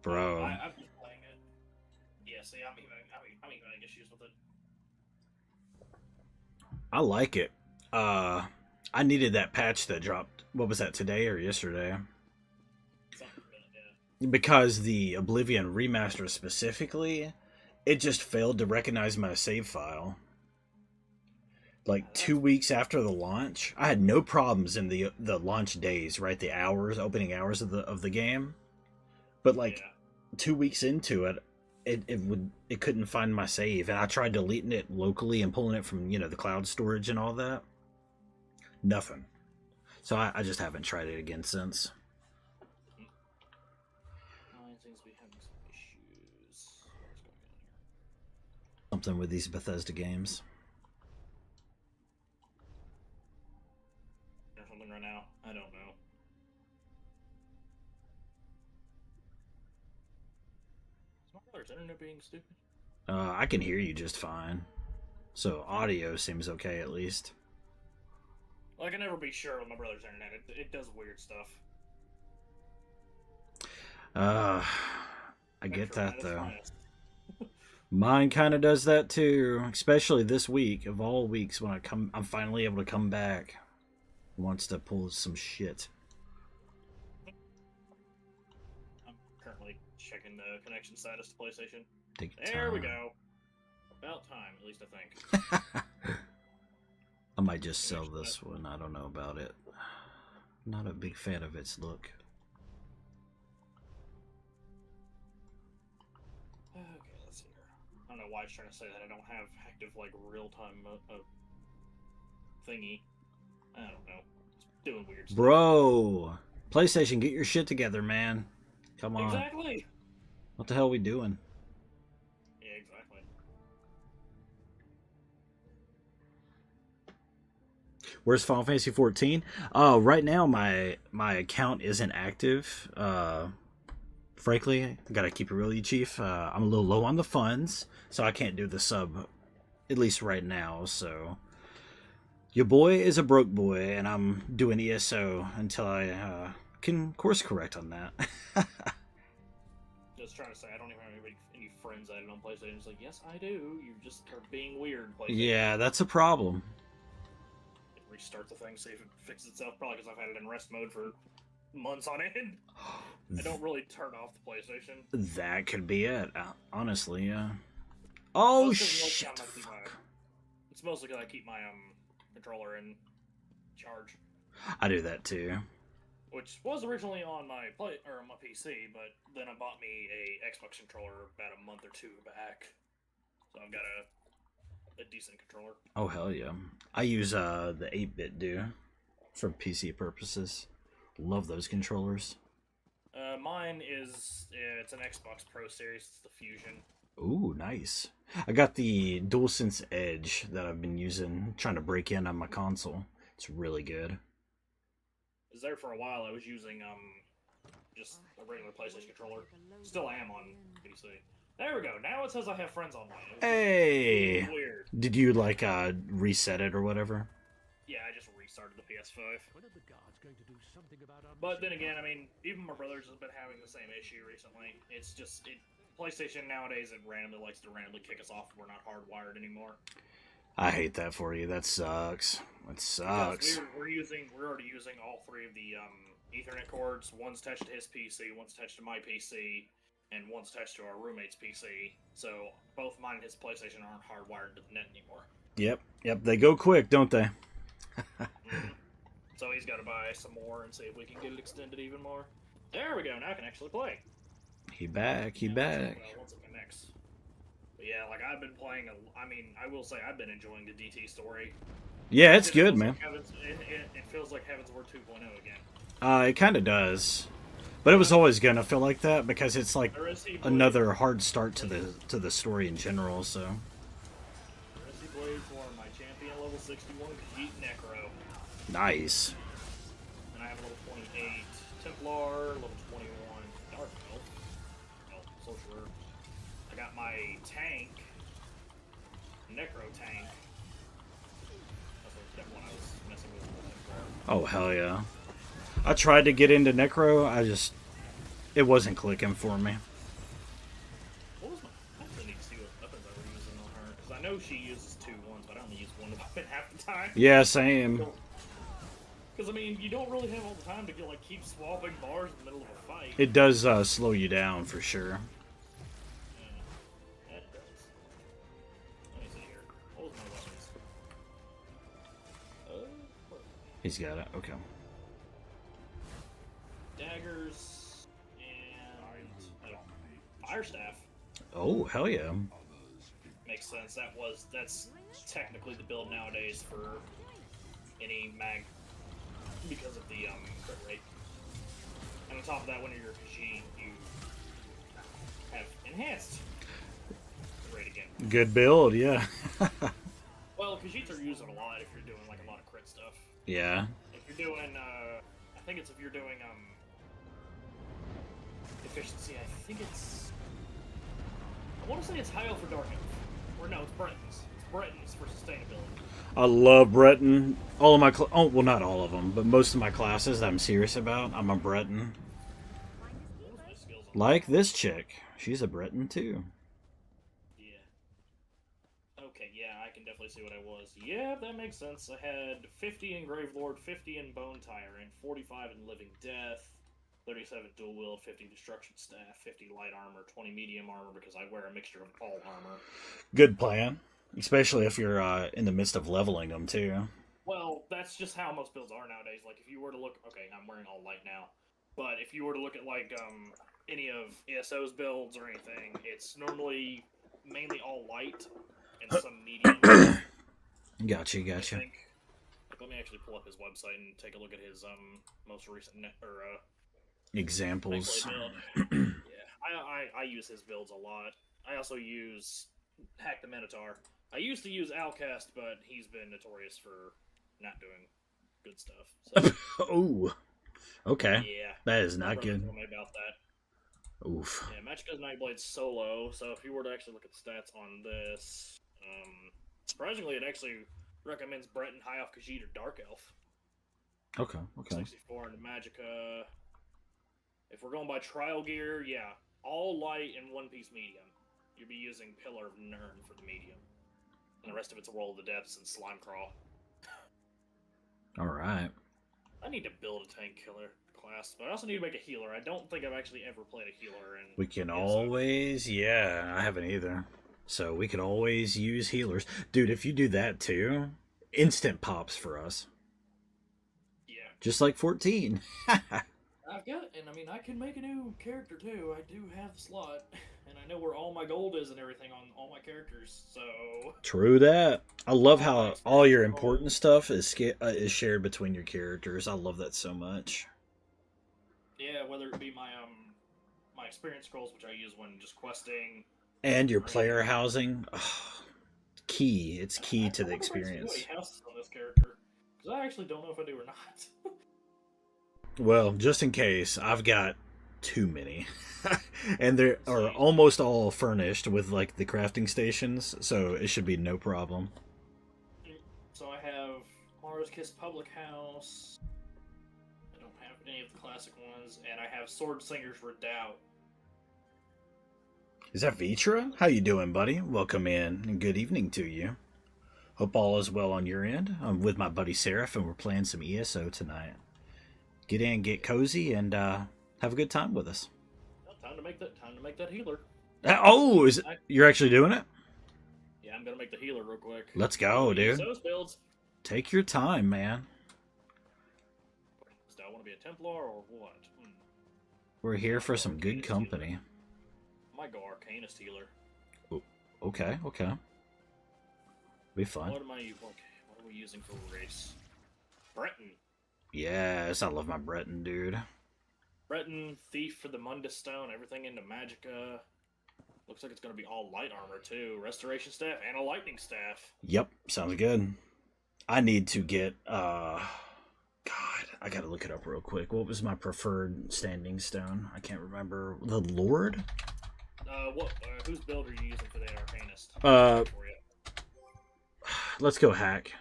Bro. I'm just playing it. Yeah, see, I'm even having issues with it. I like it. I needed that patch that dropped. What was that, today or yesterday? Something for a minute, yeah. Because the Oblivion remaster specifically, it just failed to recognize my save file. Like 2 weeks after the launch, I had no problems in the launch days, right? The hours, opening hours of the game. But like 2 weeks into it, it couldn't find my save, and I tried deleting it locally and pulling it from the cloud storage and all that. Nothing. So I just haven't tried it again since. Mine seems to be having some issues. What's going on here? Something with these Bethesda games. There's something right now. I don't know. Is my brother's internet being stupid? I can hear you just fine. So audio seems okay at least. Well, I can never be sure with my brother's internet. It does weird stuff. I get that though. Finest. Mine kind of does that too, especially this week of all weeks when I'm finally able to come back. Wants to pull some shit. I'm currently checking the connection status to PlayStation. Take your There we time. go. About time, at least I think. I might just sell this one. I don't know about it. Not a big fan of its look. Okay, let's see here. I don't know why it's trying to say that I don't have active, like, real-time thingy. I don't know. It's doing weird stuff. Bro! PlayStation, get your shit together, man. Come on. Exactly! What the hell are we doing? Yeah, exactly. Where's Final Fantasy 14? Right now my account isn't active. Frankly, I gotta keep it really, Chief. I'm a little low on the funds, so I can't do the sub, at least right now. So your boy is a broke boy, and I'm doing ESO until I can course correct on that. Just trying to say, I don't even have any friends added on PlayStation. It's like, yes, I do. You just are being weird. PlayStation. Yeah, that's a problem. Restart the thing, see if it fixes itself. Probably because I've had it in rest mode for months on end. I don't really turn off the PlayStation. That could be it. Honestly, yeah. Oh Mostly shit! It's mostly because I keep my controller in charge, I do that too. which was originally on my my PC, but then I bought me a Xbox controller about a month or two back, so I've got a decent controller. Oh hell yeah! I use the 8-bit do for PC purposes. Love those controllers. Mine is it's an Xbox Pro Series. It's the Fusion. Ooh, nice. I got the DualSense Edge that I've been using, trying to break in on my console. It's really good. I was there for a while. I was using just a regular PlayStation controller. Still am on PC. There we go. Now it says I have friends online. Hey! Weird. Did you like reset it or whatever? Yeah, I just restarted the PS5. But then again, I mean, even my brothers has been having the same issue recently. It's just PlayStation nowadays, it randomly likes to kick us off. We're not hardwired anymore. I hate that for you. That sucks. That sucks. We're already using all three of the Ethernet cords. One's attached to his PC, one's attached to my PC, and one's attached to our roommate's PC. So both mine and his PlayStation aren't hardwired to the net anymore. Yep. They go quick, don't they? So he's got to buy some more and see if we can get it extended even more. There we go. Now I can actually play. He back. Once it connects. But yeah, like I've been playing. I will say I've been enjoying the DT story. Yeah, it's good, man. It feels like Heaven's Ward 2.0 again. It kind of does, but it was always gonna feel like that because it's like another hard start to the story in general. So. Rusty Blade for my champion level 61 Khajiit Necro. Nice. And I have a level 28 Templar, level 21 Dark Elf, Sorcerer. I got my tank, Necro Tank. That's what one I was messing with. Oh, hell yeah. I tried to get into Necro, it wasn't clicking for me. What was my... I actually need to see what weapons I were using on her. Because I know she uses 2 ones, but I only use 1 weapon half the time. Yeah, same. Because, I mean, you don't really have all the time to get, like, keep swapping bars in the middle of a fight. It does slow you down, for sure. Yeah, it does. Let me see here. What was my weapons? He's got it, okay. Daggers and fire staff. Oh, hell yeah. Makes sense. That's technically the build nowadays for any mag because of the crit rate. And on top of that, when you're Khajiit, you have enhanced the rate again. Good build, yeah. Well, Khajiits are used a lot if you're doing like a lot of crit stuff. Yeah. If you're doing, I think it's if you're doing efficiency. I think it's. I want to say it's High Elf for Dark Elf. Or no, it's Bretons. It's Bretons for sustainability. I love Breton. All of my well, not all of them, but most of my classes that I'm serious about, I'm a Breton. What was my skills on Like this chick. She's a Breton too. Yeah. Okay, yeah, I can definitely see what I was. Yeah, that makes sense. I had 50 in Grave Lord, 50 in Bone Tyrant, 45 in Living Death, 37 Dual Wield, 50 Destruction Staff, 50 Light Armor, 20 Medium Armor because I wear a mixture of all armor. Good plan. Especially if you're in the midst of leveling them too. Well, that's just how most builds are nowadays. Like, if you were to look... Okay, I'm wearing all light now. But if you were to look at, like, any of ESO's builds or anything, it's normally mainly all light and some medium. Gotcha. I think, let me actually pull up his website and take a look at his most recent Examples. build. Yeah, I use his builds a lot. I also use Hack the Minotaur. I used to use Alcast, but he's been notorious for not doing good stuff. So, Oh, okay. yeah, That is not good. Told me about that. Oof. Yeah, Magicka's Nightblade solo. So if you were to actually look at the stats on this, surprisingly, it actually recommends Breton, High Elf, Khajiit, or Dark Elf. Okay. 64 into Magicka. If we're going by trial gear, yeah, all light and 1-piece medium. You'd be using Pillar of Nirn for the medium. And the rest of it's a Roll of the Depths and Slime Crawl. Alright. I need to build a tank killer class, but I also need to make a healer. I don't think I've actually ever played a healer. We can always... Yeah, I haven't either. So we could always use healers. Dude, if you do that too, instant pops for us. Yeah. Just like 14. I've got it, and I mean, I can make a new character too. I do have the slot, and I know where all my gold is and everything on all my characters, so... True that. I love how all your important stuff is shared between your characters. I love that so much. Yeah, whether it be my my experience scrolls, which I use when just questing... And your player housing. Oh, key. It's key to the I experience. wonder if I actually do any houses on this character, because I actually don't know if I do or not. Well, just in case, I've got too many. And they are almost all furnished with, like, the crafting stations, so it should be no problem. So I have Mara's Kiss Public House. I don't have any of the classic ones, and I have Sword Singer's Redoubt. Is that Vitra? How you doing, buddy? Welcome in, and good evening to you. Hope all is well on your end. I'm with my buddy Seraph, and we're playing some ESO tonight. Get in, get cozy, and have a good time with us. Time to make that healer. Oh, you're actually doing it? Yeah, I'm gonna make the healer real quick. Let's go, dude. Those builds. Take your time, man. Do I want to be a Templar or what? We're here for some good company. I might go Arcanist healer. Okay. Be fun. What are we using for race? Breton. Yes, I love my Breton, dude. Breton, Thief for the Mundus Stone, everything into Magicka. Looks like it's going to be all light armor, too. Restoration Staff and a Lightning Staff. Yep, sounds good. I need to get, God, I gotta look it up real quick. What was my preferred standing stone? I can't remember. The Lord? Whose build are you using for the Arcanist? Let's go hack.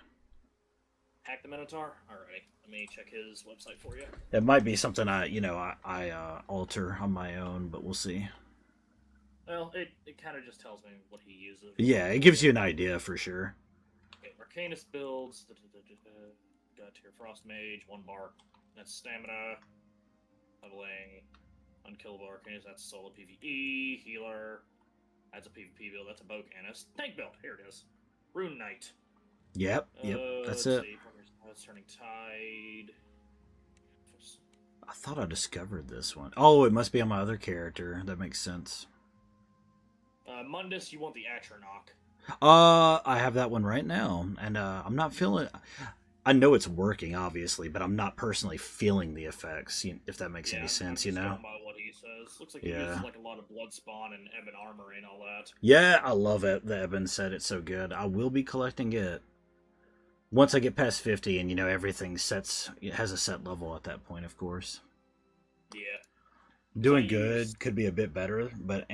Hack the Minotaur? Alrighty. Let me check his website for you. It might be something I alter on my own, but we'll see. Well, it kind of just tells me what he uses. Yeah, it gives you an idea for sure. Okay, Arcanist builds. Got here Frost Mage, 1 bar. That's stamina. Leveling. Unkillable Arcanist, that's solo PvE. Healer. That's a PvP build. That's a Bocanist. Tank build. Here it is. Rune Knight. Yep, that's let's it. See. Turning Tide. I thought I discovered this one. Oh, it must be on my other character. That makes sense. Mundus, you want the Atronach. I have that one right now, and I'm not feeling. I know it's working, obviously, but I'm not personally feeling the effects. If that makes any sense, you know. By what he says, looks like he uses like a lot of blood spawn and Ebon armor and all that. Yeah, I love it. The Ebon said it's so good. I will be collecting it once I get past 50, and everything has a set level at that point, of course. Yeah. Doing good, could be a bit better, but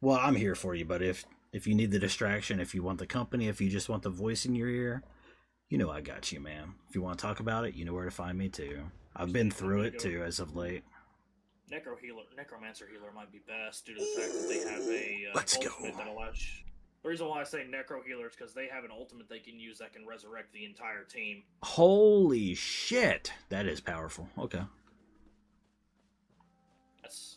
Well, I'm here for you, but if you need the distraction, if you want the company, if you just want the voice in your ear, I got you, man. If you want to talk about it, you know where to find me too. I've been through it too as of late. Necromancer healer might be best due to the fact that they have a Let's ultimate go. that allows. The reason why I say Necro healer is because they have an ultimate they can use that can resurrect the entire team. Holy shit, that is powerful. Okay.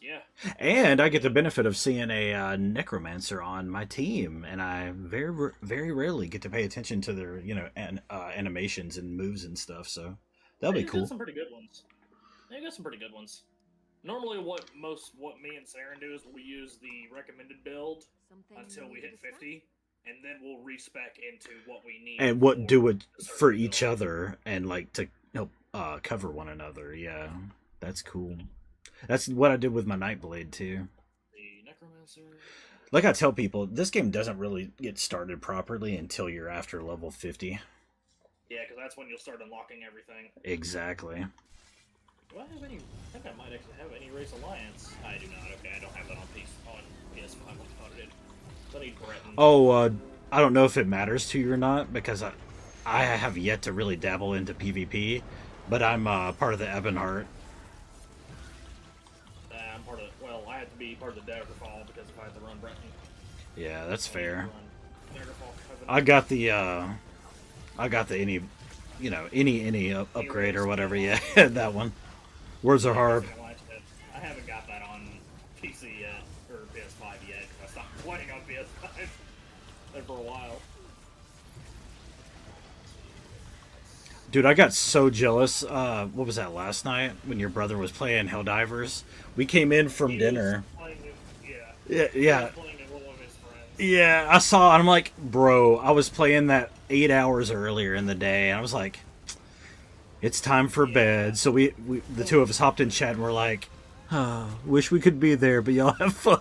Yeah. And I get the benefit of seeing a necromancer on my team, and I very, very rarely get to pay attention to their, animations and moves and stuff. So that'll be cool. Got some pretty good ones. They got some pretty good ones. Normally, what me and Saren do is we use the recommended build until we hit 50, and then we'll respec into what we need. And what do it for each other, and like to help cover one another. Yeah, that's cool. That's what I did with my Nightblade too. The Necromancer. Like I tell people, this game doesn't really get started properly until you're after level 50. Yeah, because that's when you'll start unlocking everything. Exactly. Do I have any? I think I might actually have any Race Alliance. I do not. Okay, I don't have that on PS5. I thought it did. So I need Breton. Oh, I don't know if it matters to you or not, because I have yet to really dabble into PvP, but I'm part of the Ebonheart. I'm part of. Well, I have to be part of the Daggerfall because if I have to run Breton. Yeah, that's fair. Daggerfall I got the any upgrade or whatever. Yeah, that one. Words are hard. I haven't got that on PC yet, or PS5 yet, because I stopped playing on PS5 for a while. Dude, I got so jealous. What was that, last night when your brother was playing Helldivers? We came in from dinner. Yeah. Yeah, I saw, and I'm like, bro, I was playing that 8 hours earlier in the day, and I was like, it's time for bed. So we the two of us hopped in chat, and we're like, oh, wish we could be there, but y'all have fun.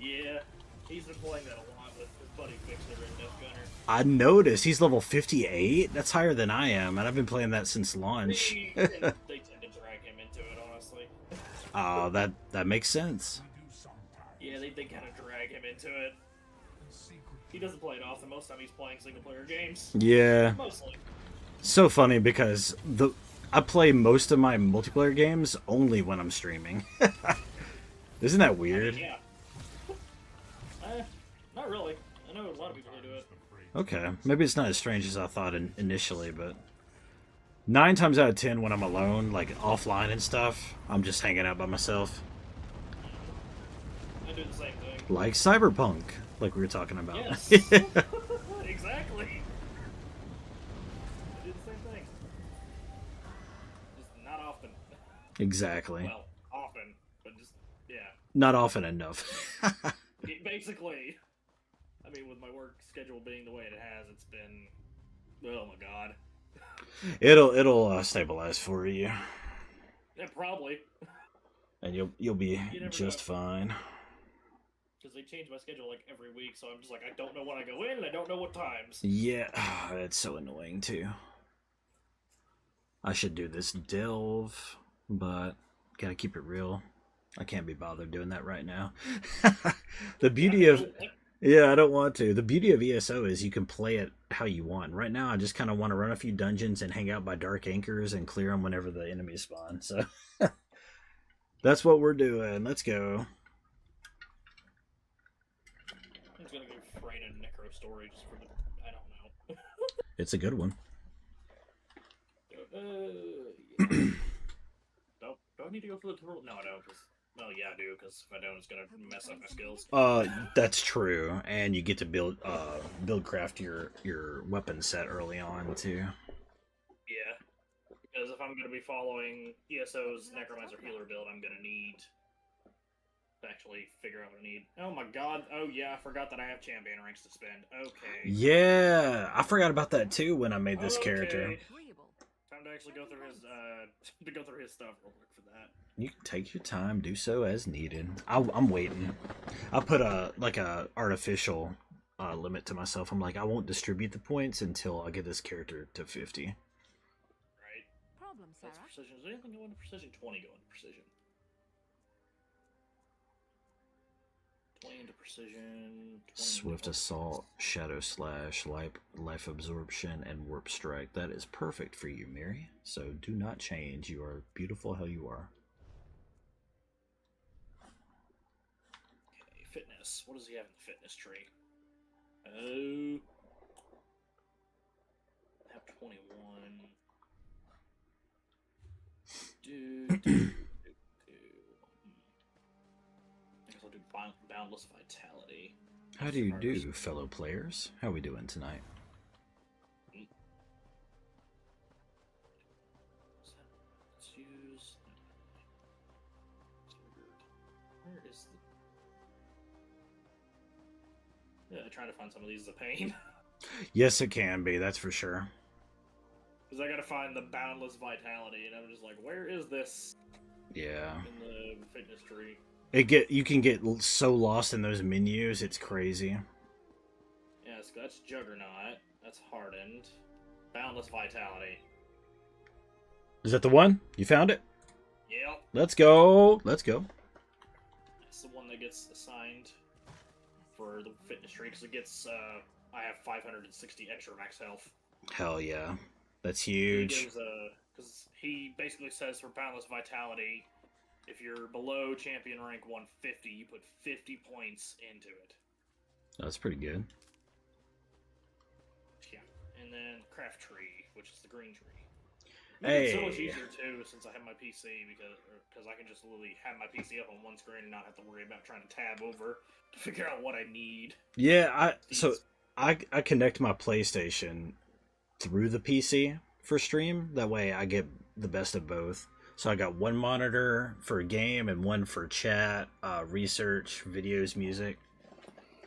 Yeah, he's been playing that a lot with his buddy Fixer and Death Gunner. I noticed he's level 58. That's higher than I am, and I've been playing that since launch. They tend to drag him into it, honestly. Oh, that makes sense. Yeah, they kind of drag him into it. He doesn't play it often. Most of the time he's playing single-player games. Yeah. Mostly. So funny because I play most of my multiplayer games only when I'm streaming. Isn't that weird? Yeah. Not really. I know a lot of people who do it. Okay, maybe it's not as strange as I thought initially, but 9 times out of 10 when I'm alone, like offline and stuff, I'm just hanging out by myself. I do the same thing. Like Cyberpunk, like we were talking about. Yes. Exactly. I do the same thing. Just not often. Exactly. Well, often, but just, yeah. Not often enough. Basically. I mean, with my work schedule being the way it has, it's been, oh my god. It'll stabilize for you. Yeah, probably. And you'll be just know. Fine. Because they change my schedule like every week, so I'm just like, I don't know when I go in, and I don't know what times. Yeah, that's so annoying too. I should do this delve, but gotta keep it real. I can't be bothered doing that right now. The beauty of Yeah, I don't want to. The beauty of ESO is you can play it how you want. Right now, I just kind of want to run a few dungeons and hang out by dark anchors and clear them whenever the enemies spawn. So that's what we're doing. Let's go. I'm just gonna give Frayne a necro story just for the. I don't know. It's a good one. Yeah. Do I need to go for the tutorial? No, I don't. Well, yeah, I do, because if I don't, it's gonna mess up my skills. That's true, and you get to build craft your weapon set early on too. Yeah, because if I'm gonna be following ESO's Necromancer Healer build, I'm gonna need to actually figure out what I need. Oh my god! Oh yeah, I forgot that I have champion ranks to spend. Okay. Yeah, I forgot about that too when I made this character. Agreeable. Time to actually go through his stuff real quick for that. You can take your time, do so as needed. I'm waiting. I put a artificial limit to myself. I'm like, I won't distribute the points until I get this character to 50. Right. Problem, Sarah. That's precision. Does anything go into precision? 20 go into precision. 20 into precision. 20 Swift into assault, shadow slash, life absorption, and warp strike. That is perfect for you, Mary. So do not change. You are beautiful how you are. Okay, fitness. What does he have in the fitness tree? Oh. I have 21. I guess I'll do Boundless Vitality. How do you do, fellow players? How we doing tonight? Let's use. Where is the? Yeah, trying to find some of these is a pain. Yes, it can be. That's for sure. Because I gotta find the Boundless Vitality, and I'm just like, where is this Yeah. in the fitness tree? You can get so lost in those menus. It's crazy. Yes, that's Juggernaut. That's Hardened. Boundless Vitality. Is that the one? You found it? Yep. Let's go. Let's go. That's the one that gets assigned for the fitness tree, because it gets, I have 560 extra max health. Hell yeah. That's huge. Because he basically says for Boundless Vitality, if you're below champion rank 150, you put 50 points into it. That's pretty good. Yeah. And then Craft Tree, which is the green tree. Hey. It's so much easier too since I have my PC because I can just literally have my PC up on one screen and not have to worry about trying to tab over to figure out what I need. Yeah, I connect my PlayStation through the PC for stream. That way I get the best of both. So I got one monitor for a game and one for chat, research, videos, music.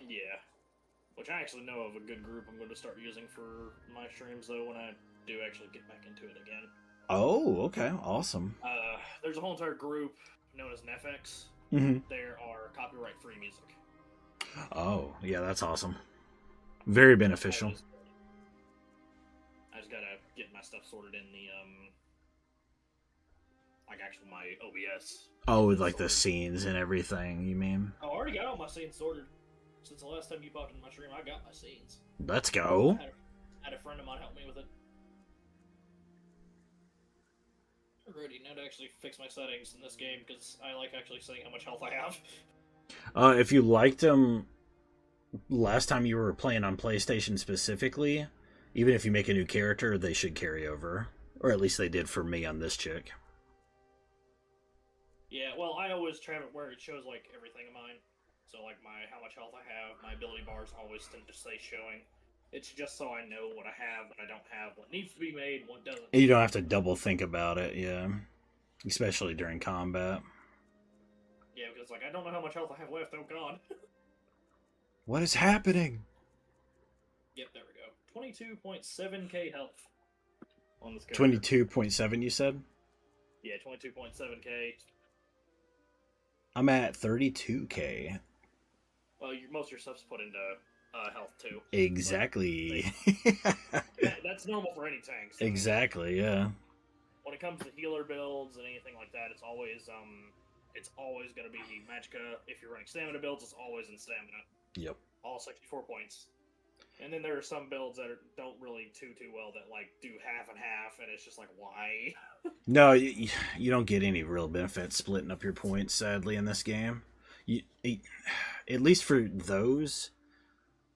Yeah. Which I actually know of a good group I'm going to start using for my streams, though, when I do actually get back into it again. Oh, okay. Awesome. There's a whole entire group known as Nefx. Mm-hmm. There are copyright-free music. Oh, yeah, that's awesome. Very beneficial. I just gotta get my stuff sorted in the, like, actually my OBS. Oh, with like the scenes and everything, you mean? I already got all my scenes sorted. Since the last time you popped in my stream, I got my scenes. Let's go. I had a friend of mine help me with it. Alrighty, now to actually fix my settings in this game, because I like actually seeing how much health I have. If you liked them last time you were playing on PlayStation specifically, even if you make a new character, they should carry over. Or at least they did for me on this chick. Yeah, well, I always have it where it shows, like, everything of mine. So, like, how much health I have, my ability bars always tend to stay showing. It's just so I know what I have, what I don't have, what needs to be made, what doesn't. You don't have to double think about it, yeah. Especially during combat. Yeah, because, like, I don't know how much health I have left, oh god. What is happening? Yep, there we go. 22.7k health on this character. 22.7, you said? Yeah, 22.7k. I'm at 32k. Well, most of your stuff's put into health, too. Exactly. That's normal for any tank. So Exactly, yeah. when it comes to healer builds and anything like that, it's always going to be magicka. If you're running stamina builds, it's always in stamina. Yep. all 64 points. And then there are some builds that don't really too well that like do half and half, and it's just like, why? No, you don't get any real benefit splitting up your points, sadly, in this game. At least for those,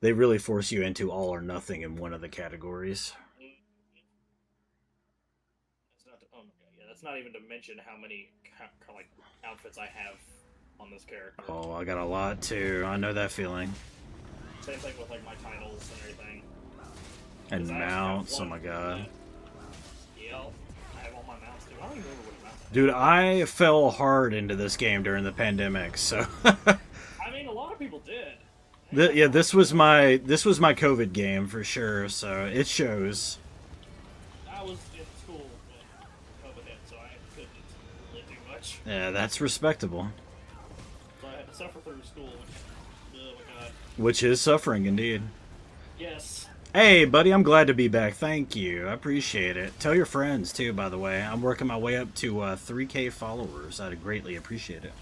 they really force you into all or nothing in one of the categories. That's not. Oh my god, yeah. That's not even to mention how many like outfits I have on this character. Oh, I got a lot too. I know that feeling. Same thing with like my titles and everything. And mounts. Oh my god. Yep. I have all my mounts too. I don't even remember what mounts. Dude, I fell hard into this game during the pandemic, so. I mean, a lot of people did. Yeah, this was my COVID game for sure, so it shows. I was in school when COVID hit, so I couldn't really do much. Yeah, that's respectable. So I had to suffer through school. Oh my god. Which is suffering indeed. Yes. Hey, buddy, I'm glad to be back. Thank you. I appreciate it. Tell your friends, too, by the way. I'm working my way up to 3K followers. I'd greatly appreciate it.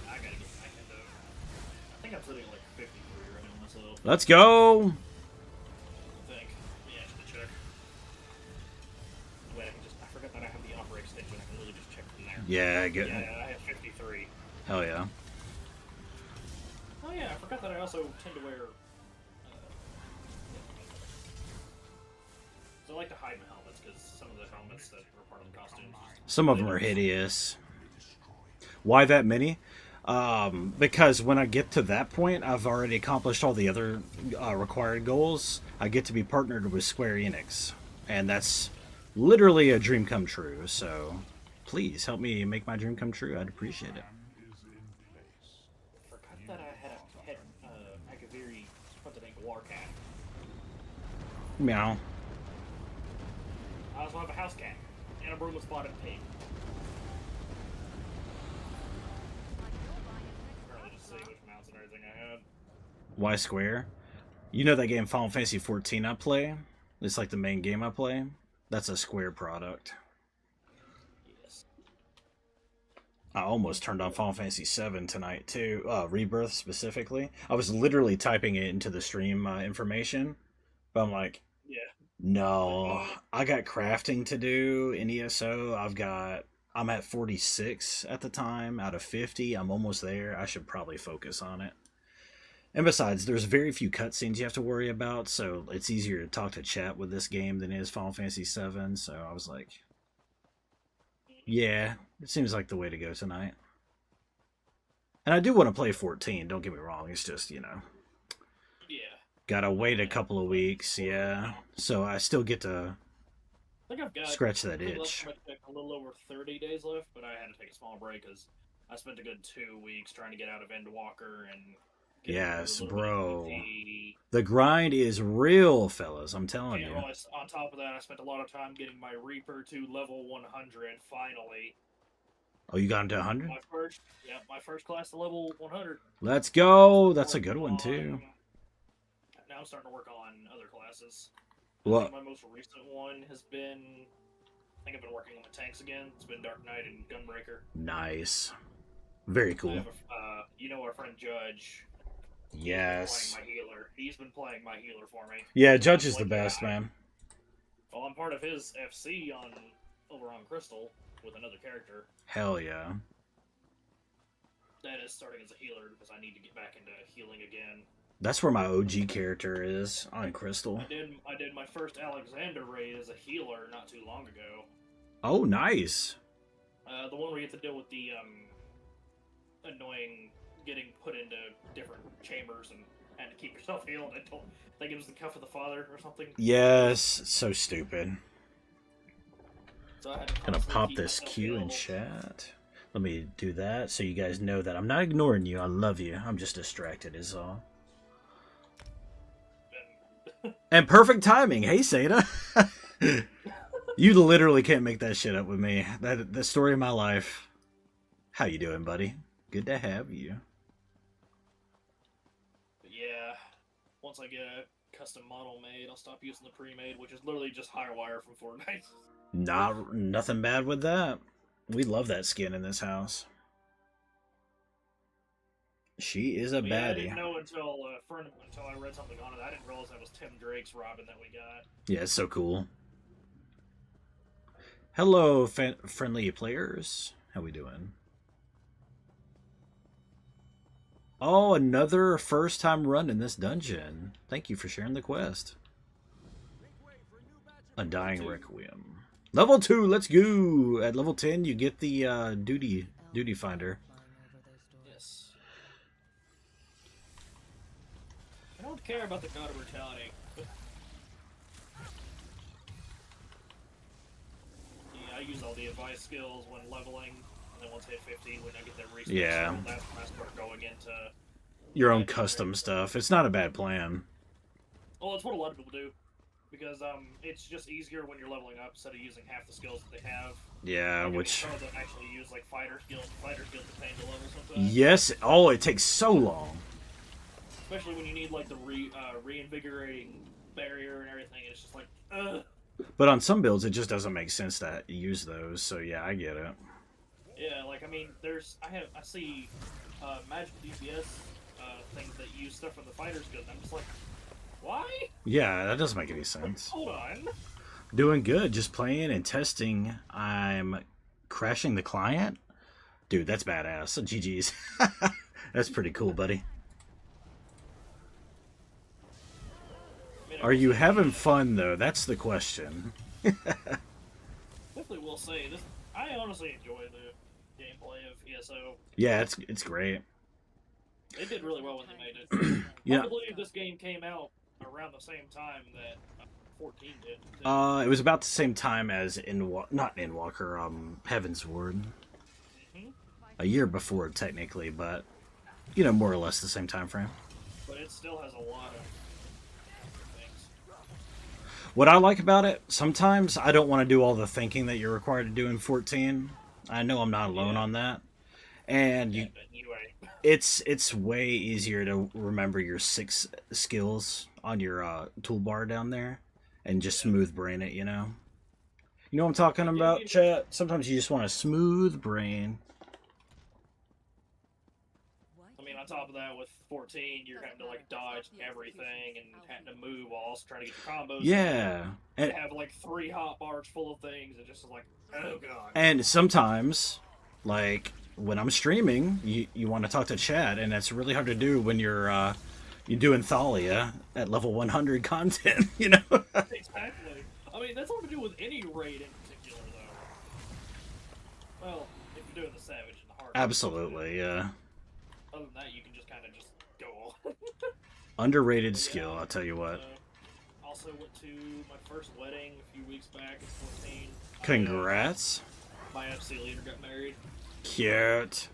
I gotta get back into. I think I'm sitting at like 53 right now myself. Let's go! I think. Yeah, I should check. Wait, I forgot that I have the opera extension. I can really just check from there. Yeah, good. Yeah, I have 53. Hell yeah. Oh yeah, I forgot that I also tend to wear. So I like to hide my helmets because some of the helmets that were part of the costumes. Some of them are hideous. Why that many? Because when I get to that point, I've already accomplished all the other required goals. I get to be partnered with Square Enix. And that's literally a dream come true. So please help me make my dream come true. I'd appreciate it. I forgot that I had like a very, what to think, war cat. Meow. I also have a house cat and a broom spotted pig. Apparently just see which mounts and everything I had. Why Square? You know that game Final Fantasy 14 I play? It's like the main game I play. That's a Square product. Yes. I almost turned on Final Fantasy 7 tonight too. Rebirth specifically. I was literally typing it into the stream information, but I'm like, Yeah. no, I got crafting to do in ESO. I'm at 46 at the time out of 50. I'm almost there. I should probably focus on it. And besides, there's very few cutscenes you have to worry about, so it's easier to talk to chat with this game than it is Final Fantasy 7. So I was like, yeah, it seems like the way to go tonight. And I do want to play 14, don't get me wrong. It's just, Yeah. gotta wait a couple of weeks, yeah. So I still get to I think I've got scratch that a itch. little over 30 days left, but I had to take a small break because I spent a good 2 weeks trying to get out of Endwalker and. Yes, a little bro. bit of PT. The grind is real, fellas. I'm telling And you. on top of that, I spent a lot of time getting my Reaper to level 100 finally. Oh, you got into 100? My first class to level 100. Let's go. That's a good one, too. Now I'm starting to work on other classes. Well, I think my most recent one has been. I think I've been working on the tanks again. It's been Dark Knight and Gunbreaker. nice. Very I cool. have our friend Judge. Yes. Playing my healer. He's been playing my healer for me. Yeah, Judge is the best, man. Well, I'm part of his FC over on Crystal with another character. Hell yeah. That is starting as a healer because I need to get back into healing again. That's where my OG character is on Crystal. I did my first Alexander raid as a healer not too long ago. Oh, nice. The one where you have to deal with the annoying getting put into different chambers and to keep yourself healed. I think it was the Cuff of the Father or something. Yes, so stupid. So I had to Gonna constantly pop keep this myself Q in healed. chat. Let me do that so you guys know that I'm not ignoring you. I love you. I'm just distracted is all. And perfect timing. Hey, Seda. You literally can't make that shit up with me. The story of my life. How you doing, buddy? Good to have you. But yeah, once I get a custom model made, I'll stop using the pre-made, which is literally just Hirewire from Fortnite. Nothing bad with that. We love that skin in this house. She is a Yeah, I didn't baddie. know until I read something on it. I didn't realize that was Tim Drake's Robin that we got. Yeah, it's so cool. Hello, friendly players. How we doing? Oh, another first time run in this dungeon. Thank you for sharing the quest. Undying Requiem. Level 2, let's go! At level 10, you get the duty finder. Yes. I don't care about the God of Brutality. Yeah, I use all the advice skills when leveling, and then once I hit 50, when I get that research Yeah. skill, that's when I start going into... Your own custom stuff. It's not a bad plan. Well, it's what a lot of people do. Because it's just easier when you're leveling up instead of using half the skills that they have. Yeah, Like, which... some of them actually use like fighter skills. Fighter skills to pain the level sometimes. Yes. Oh, it takes so long. Especially when you need like the reinvigorating barrier and everything. It's just like, ugh. But on some builds, it just doesn't make sense to use those. So yeah, I get it. Yeah, like I mean, I see magic DPS things that use stuff from the fighter skills. And I'm just like, why? Yeah, that doesn't make any sense. Hold on. Doing good, just playing and testing. I'm crashing the client. Dude, that's badass. GG's. That's pretty cool, buddy. I mean, Are you having fun, though? That's the question. Definitely will say this. I honestly enjoy the gameplay of ESO. Yeah, it's great. They did really well when they made it. Yeah. I believe this game came out around the same time that 14 did. It was about the same time as not Endwalker, Heaven's Ward. Mhm. A year before, technically, but you know, more or less the same time frame. But it still has a lot of things. What I like about it, sometimes I don't want to do all the thinking that you're required to do in 14. I know I'm not alone on that. And Yeah, but anyway. it's way easier to remember your 6 skills on your toolbar down there and just smooth brain it, you know? You know what I'm talking about, chat? Sometimes you just want a smooth brain. I mean, on top of that, with 14, you're having to like dodge everything and having to move while also trying to get your combos. Yeah. And And, have like 3 hot bars full of things. It just is like, oh god. and sometimes, like, when I'm streaming, you want to talk to chat, and that's really hard to do when you're doing Thalia at level 100 content, you know? Exactly. I mean, that's all to do with any raid in particular, though. Well, if you're doing the Savage and the Hard. Absolutely, yeah. Other than that, you can just kind of just go on. Underrated skill, I'll tell you what. Also went to my first wedding a few weeks back at 14. Congrats. My FC leader got married. Cute.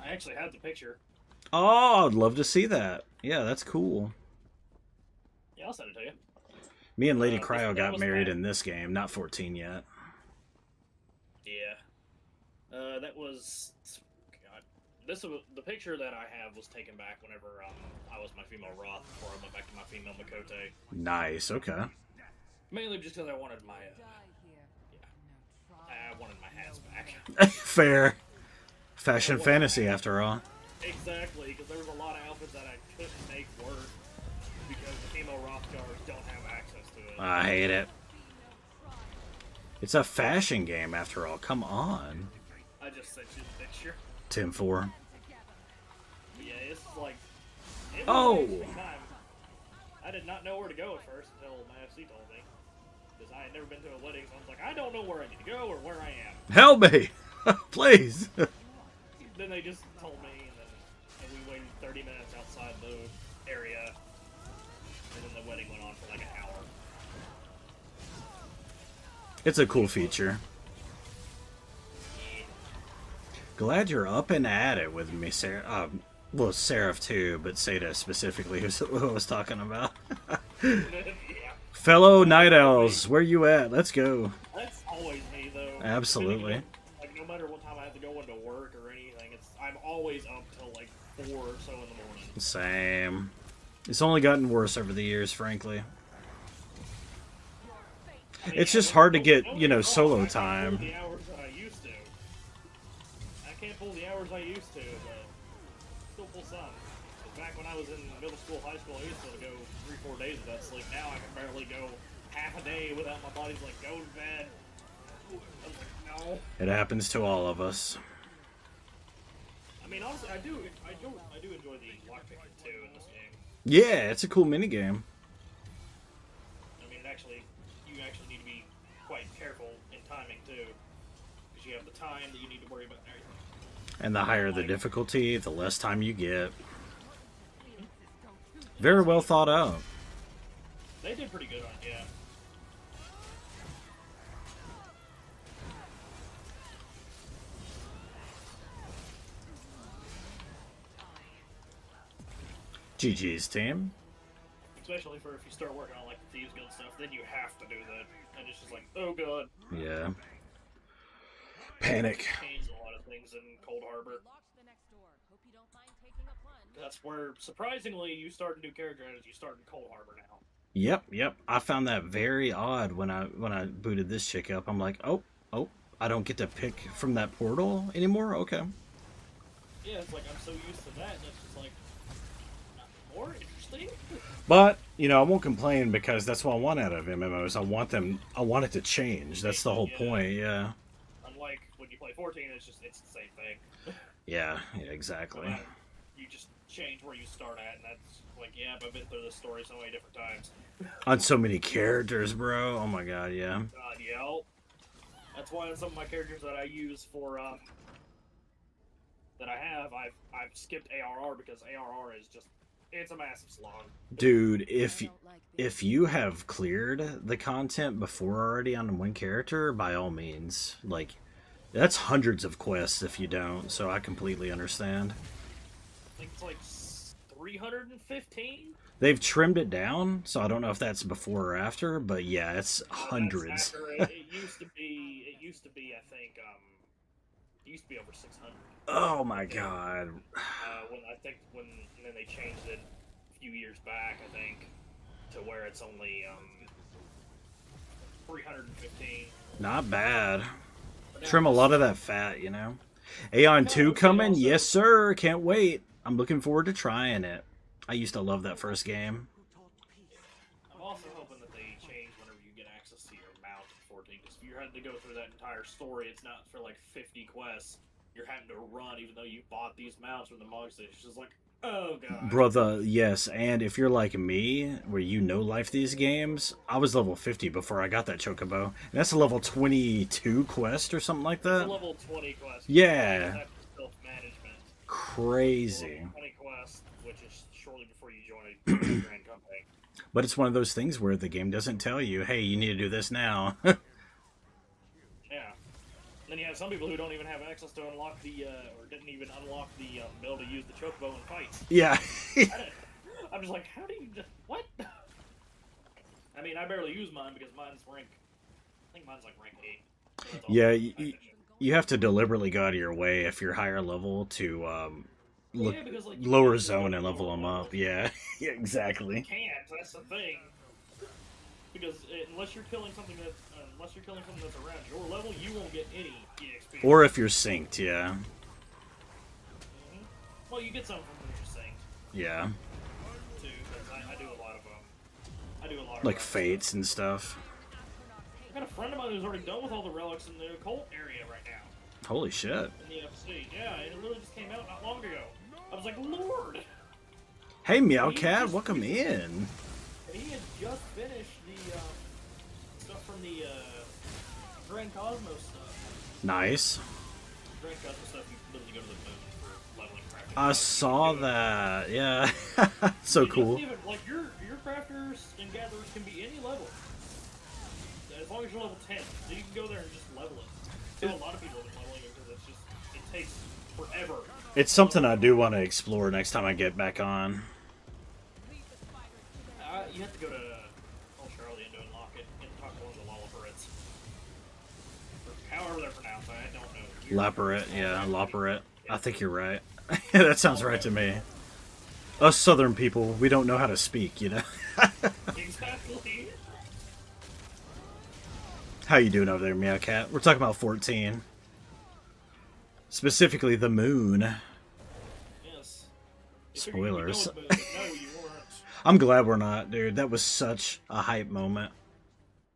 I actually had the picture. Oh, I'd love to see that. Yeah, that's cool. Yeah, I'll send it to you. Me and Lady That Cryo got was married back- in this game, not 14 yet. Yeah. That was... God. The picture that I have was taken back whenever I was my female Roth before I went back to my female Makote. Nice, okay. Mainly just because I wanted my... I wanted my hats back. Fair. Fashion fantasy, after all. Exactly, because there was a lot of outfits that I couldn't make work because the female Rothgars don't have access to it. I hate it. It's a fashion game, after all. Come on. I just sent you the picture. Tim 4. Yeah, it's like... It was Oh! an interesting time. I did not know where to go at first until my FC told me. Because I had never been to a wedding, so I was like, I don't know where I need to go or where I am. Help me! Please! Then they just told me, and we waited 30 minutes outside the area, and then the wedding went on for like an hour. It's a cool feature. Glad you're up and at it with me, Sarah. Well, Seraph too, but Seda specifically is who I was talking about. Yeah. Fellow Night Owls, where you at? Let's go. That's always me, though. Absolutely. Like, no matter what time I have to go into work or anything, I'm always up till like 4 or so in the morning. Same. It's only gotten worse over the years, frankly. I mean, It's just don't- hard to don't- get, don't you know, get me wrong, solo I can't time. pull the hours that I used to. I can't pull the hours I used to, but still full sun. But back when I was in middle school, high school, I used to go 3-4 days without sleep. Now I can barely go half a day without my body's like, go to bed. I was like, no. It happens to all of us. I mean, honestly, I do enjoy the lockpicking too in this game. Yeah, it's a cool minigame. I mean, you actually need to be quite careful in timing too, because you have the time that you need to worry about and everything. And the higher the difficulty, the less time you get. Very well thought out. They did pretty good on it, yeah. GG's, team. Especially for if you start working on like the Thieves Guild stuff, then you have to do that. And it's just like, oh god. Yeah. Panic. Changed a lot of things in Cold Harbor. That's where, surprisingly, you start a new character as you start in Cold Harbor now. Yep. I found that very odd when I booted this chick up. I'm like, oh, I don't get to pick from that portal anymore? Okay. Yeah, it's like I'm so used to that, and it's just like, not more interesting. But, you know, I won't complain because that's what I want out of MMOs. I want it to change. That's the whole point, yeah. Unlike when you play 14, it's the same thing. Yeah, exactly. You just change where you start at, and that's like, yeah, I've been through this story so many different times. On so many characters, bro. Oh my god, yeah. God, yeah. That's why some of my characters that I use for, that I have, I've skipped ARR because ARR is just, it's a massive slog. Dude, if you have cleared the content before already on one character, by all means, like, that's hundreds of quests if you don't, so I completely understand. I think it's like 315? They've trimmed it down, so I don't know if that's before or after, but yeah, it's hundreds. It used to be, I think, it used to be over 600. Oh my god. When then they changed it a few years back, I think, to where it's only 315. Not bad. Trim a lot of that fat, you know. Aeon 2 coming? Yes, sir. Can't wait. I'm looking forward to trying it. I used to love that first game. I'm also hoping that they change whenever you get access to your mount in 14, because if you had to go through that entire story, it's not for like 50 quests. You're having to run, even though you bought these mounts from the Mog Station. It's just like, oh god. Brother, yes, and if you're like me, where you life these games, I was level 50 before I got that Chocobo. And that's a level 22 quest or something like that? It's a level 20 quest. Yeah. Self-management. Crazy. Level 20 quest, which is shortly before you join a grand company. But it's one of those things where the game doesn't tell you, hey, you need to do this now. Yeah. Then you have some people who don't even have access to unlock the, or didn't even unlock the ability to use the Chocobo in fights. Yeah. I'm just like, how do you just, what? I mean, I barely use mine because mine's rank, I think mine's like rank 8. So Yeah, you have to deliberately go out of your way if you're higher level to because, like, lower zone and level them up. Yeah, yeah, You exactly. can't, that's the thing. Because unless you're killing something that's around your level, you won't get any EXP. Or if you're synced, yeah. Mm-hmm. Well, you get some from when you're synced, Yeah. too, because I do a lot of, Like fates and stuff. I got a friend of mine who's already done with all the relics in the occult area right now. Holy shit. In the FC. Yeah, and it really just came out not long ago. I was like, Lord! Hey, Meowcat, welcome in. And he had just finished the stuff from the Grand Cosmos stuff. Nice. Grand Cosmos stuff, you literally go to the moon for leveling crafting. I saw that. Yeah. So cool. Even, like, your crafters and gatherers can be any level. As long as you're level 10. So you can go there and just level it. A lot of people have been leveling it because it takes forever. It's something I do want to explore next time I get back on. You have to go to Old Charlie to unlock it and talk to one of the Lolliparates. However they're pronounced, I don't know. Laparet, yeah, Laparet. I think you're right. That sounds right to me. Us southern people, we don't know how to speak, you know? Exactly. How you doing over there, Meowcat? We're talking about 14. Specifically, the moon. Yes. figured you'd be done spoilers. with it, but no, you weren't. I'm glad we're not, dude. That was such a hype moment.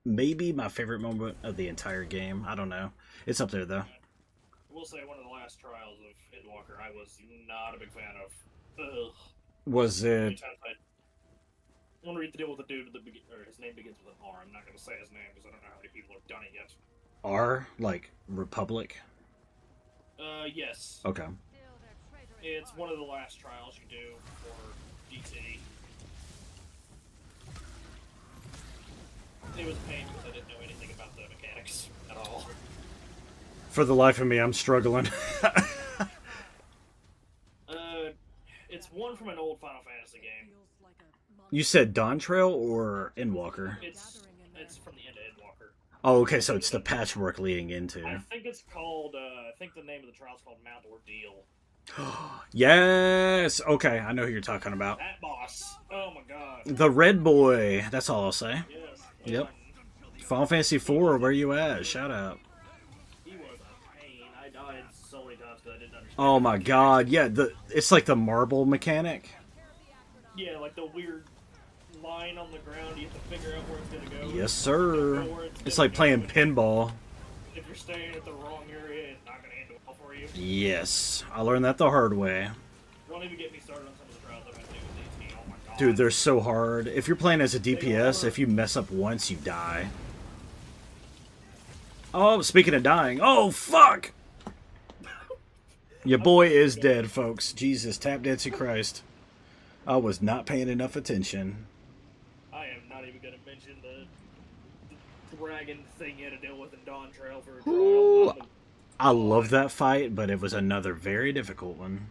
Maybe my favorite moment of the entire game. I don't know. It's up there though. I will say one of the last trials of Endwalker I was not a big fan of. Ugh. Was it? I want to read the deal with the dude at the beginning, or his name begins with an R. I'm not going to say his name because I don't know how many people have done it yet. R? Like Republic? Yes. Okay. It's one of the last trials you do for DT. It was a pain because I didn't know anything about the mechanics at all. For the life of me, I'm struggling. It's one from an old Final Fantasy game. You said Dawn Trail or Endwalker? It's from the end of Endwalker. Oh, okay, so it's the patchwork leading I into. think it's called, I think the name of the trial is called Mount Ordeal. Yes! Okay, I know who you're talking about. That boss. Oh my god. The Red Boy. That's all I'll say. Yes. Yep. Final Fantasy IV, where you at? Shout out. He was a pain. I died so many times because I didn't understand. Oh my god, yeah, it's like the marble mechanic. Yeah, like the weird line on the ground. You have to figure out where it's gonna go. Yes, sir. It's gonna like playing go. pinball. If you're staying at the wrong area, it's not gonna end well for you. Yes, I learned that the hard way. Don't even get me started on some of the trials I've had to do with DT. Oh my god. Dude, they're so hard. If you're playing as a DPS, if you mess up once, you die. Oh, speaking of dying. Oh, fuck! Your boy is dead, folks. Jesus, tap dancing Christ. I was not paying enough attention. I am not even gonna mention the dragon thing you had to deal with in Dawn Trail for a Ooh, trial. I love that fight, but it was another very difficult one.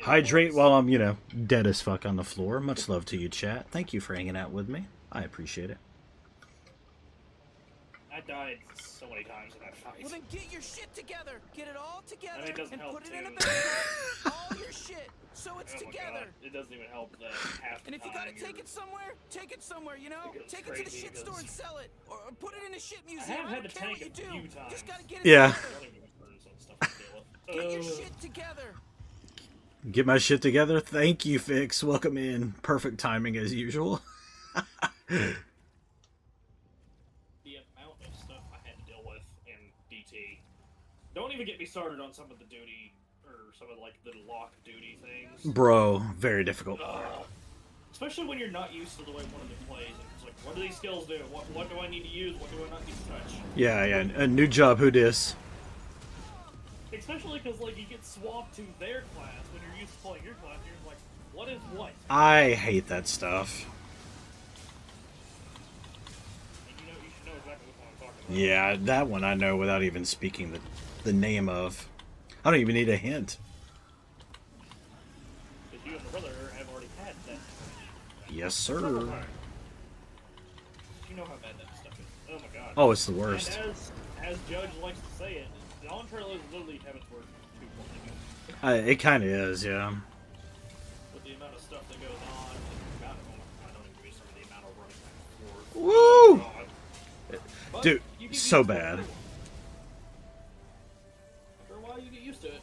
Hydrate while I'm, dead as fuck on the floor. Much love to you, chat. Thank you for hanging out with me. I appreciate it. I died so many times in that fight. Well, then get your shit together. Get it all together And it doesn't and help, put it in a too. bag. All your shit, so it's Oh my together. god, it doesn't even help that half the And if you gotta time take you're- it somewhere, you know? Because Take it to the crazy shit store and because- sell it. Or put it in a shit I museum. have I had don't to care tank what you a do. few You times. just gotta get it Yeah. together. I don't even remember some stuff to deal with. Get your shit together. Get my shit together. Thank you, Fix. Welcome in. Perfect timing as usual. The amount of stuff I had to deal with in DT. Don't even get me started on some of the duty, or some of like the lock duty things. Bro, very difficult. Especially when you're not used to the way one of them plays. And it's like, what do these skills do? What do I need to use? What do I not need to touch? Yeah, a new job, who dis? Especially because like you get swapped to their class when you're used to playing your class. And you're like, what is what? I hate that stuff. And you should know exactly what I'm talking about. Yeah, that one I know without even speaking the name of. I don't even need a hint. Because you and the brother have already had that. Yes, sir. several times. You know how bad that stuff is. Oh my god. Oh, it's the worst. And as Judge likes to say it, Dawn Trail is literally Heaven's Word 2.0. It kind of is, yeah. With the amount of stuff that goes on, and the amount of, I don't even research the amount of running back and forth. Woo! Oh, God. But Dude, you get so used to it bad. too. After a while, you get used to it.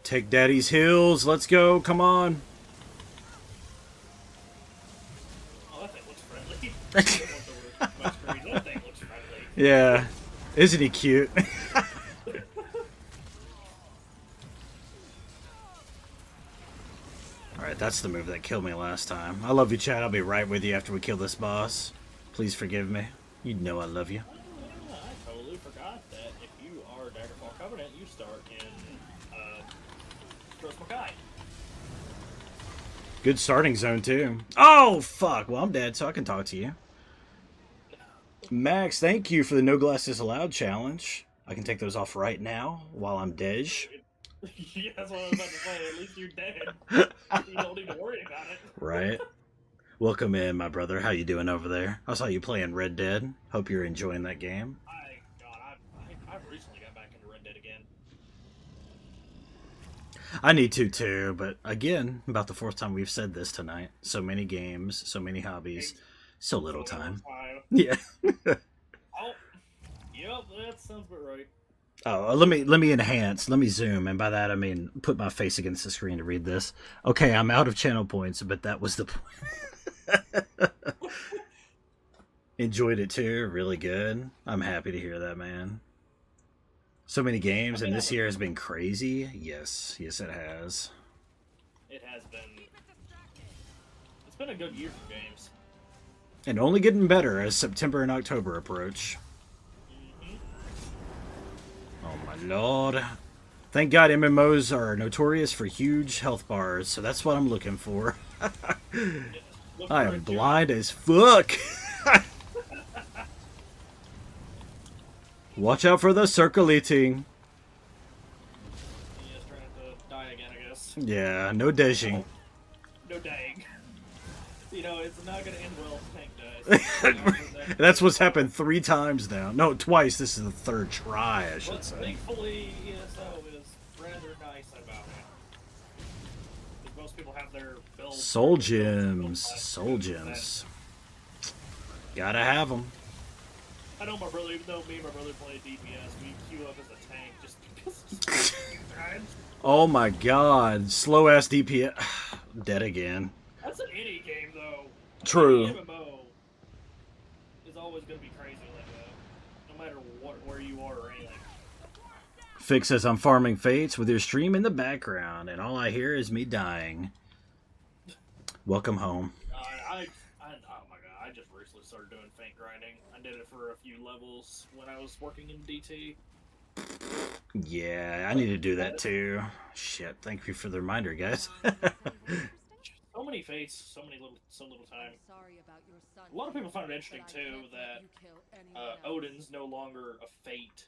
Take Daddy's heels. Let's go. Come on. Oh, that thing looks friendly. I don't want the word my screen. That thing looks friendly. Yeah. Isn't he cute? Alright, that's the move that killed me last time. I love you, Chad. I'll be right with you after we kill this boss. Please forgive me. You know I love you. I totally forgot that if you are Daggerfall Covenant, you start in Gross Mackay. Good starting zone, too. Oh, fuck. Well, I'm dead, so I can talk to you. Max, thank you for the No Glasses Allowed challenge. I can take those off right now while I'm dej. Yeah, that's what I was about to say. At least you're dead. You don't need to worry about it. Right? Welcome in, my brother. How you doing over there? I saw you playing Red Dead. Hope you're enjoying that game. I've recently got back into Red Dead again. I need to too, but again, about the fourth time we've said this tonight. So many games, so many hobbies, so little time. Yeah. Oh, yep, that sounds about right. Oh, let me enhance. Let me zoom, and by that I mean put my face against the screen to read this. Okay, I'm out of channel points, but that was the point. Enjoyed it too. Really good. I'm happy to hear that, man. So many games, and this year has been crazy. Yes, yes, it has. It has been. It's been a good year for games. And only getting better as September and October approach. Oh my lord. Thank God MMOs are notorious for huge health bars, so that's what I'm looking for. I am blind as fuck. Watch out for the circulating. He is trying to die again, I guess. Yeah, no dashing. No dang. You know, it's not gonna end well if Tank dies. That's what's happened 3 times now. No, twice. This is the 3rd try, I should But say. thankfully, ESO is rather nice about it. Because most people have their builds. Soul gems. Soul gems. Gotta have them. I know my brother, even though me and my brother play DPS, we queue up as a tank just because times. Oh my god. Slow ass DPS. Dead again. That's an any game, though. True. Any MMO is always going to be crazy like that. No matter where you are or anything. Fix says I'm farming fates with your stream in the background, and all I hear is me dying. Welcome home. Oh my god, I just recently started doing faint grinding. I did it for a few levels when I was working in DT. Yeah, I need to do that too. Shit, thank you for the reminder, guys. So many fates, so little time. Sorry about your son. A lot of people find it interesting But I too can't let that you kill anyone else. Odin's no longer a fate.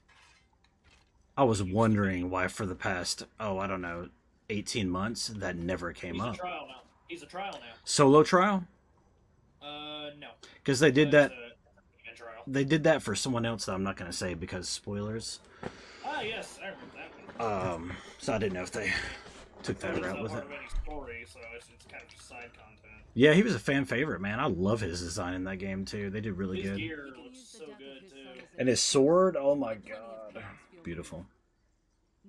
I was wondering why for the past, I don't know, 18 months, that never came He's up. a trial now. He's a trial now. Solo trial? No. Because they did that. It's a trial. They did that for someone else that I'm not going to say because spoilers. Ah, yes, I remember that one. So I didn't know if they took that It's route not with part it. of any story, so it's kind of just side content. Yeah, he was a fan favorite, man. I love his design in that game too. They did really His good. gear looks so good too. And his sword, oh my god, beautiful.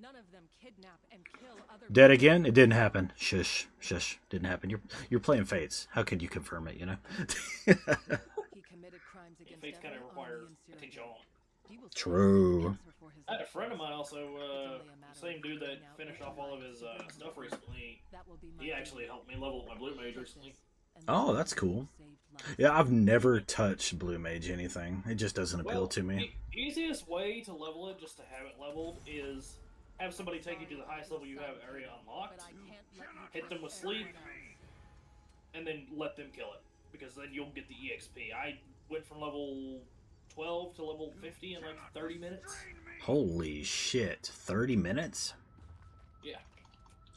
None of them kidnap and kill other Dead again? It didn't happen. Shush, shush, didn't happen. You're playing Fates. How could you confirm it? You know. He committed crimes against Fates kind of every require army in Syria. attention. He will True. answer for his I had a life. friend of mine also, It's only a matter same of dude that clearing out finished what off all of belongs his to the stuff Lord. recently. That will be my He actually duty. helped me level up my blue mage recently. And Oh, the that's Lord cool. saved lives. Yeah, I've never touched Blue Mage anything. It just doesn't appeal to me. The easiest way to level it, just to have it leveled, is have somebody take you to the highest level you have area unlocked, But I can't let you hit them with trust sleep, everyone else. and then let them kill it. Because then you'll get the EXP. I went from level 12 to level 50 in like 30 minutes. Holy shit, 30 minutes? Yeah.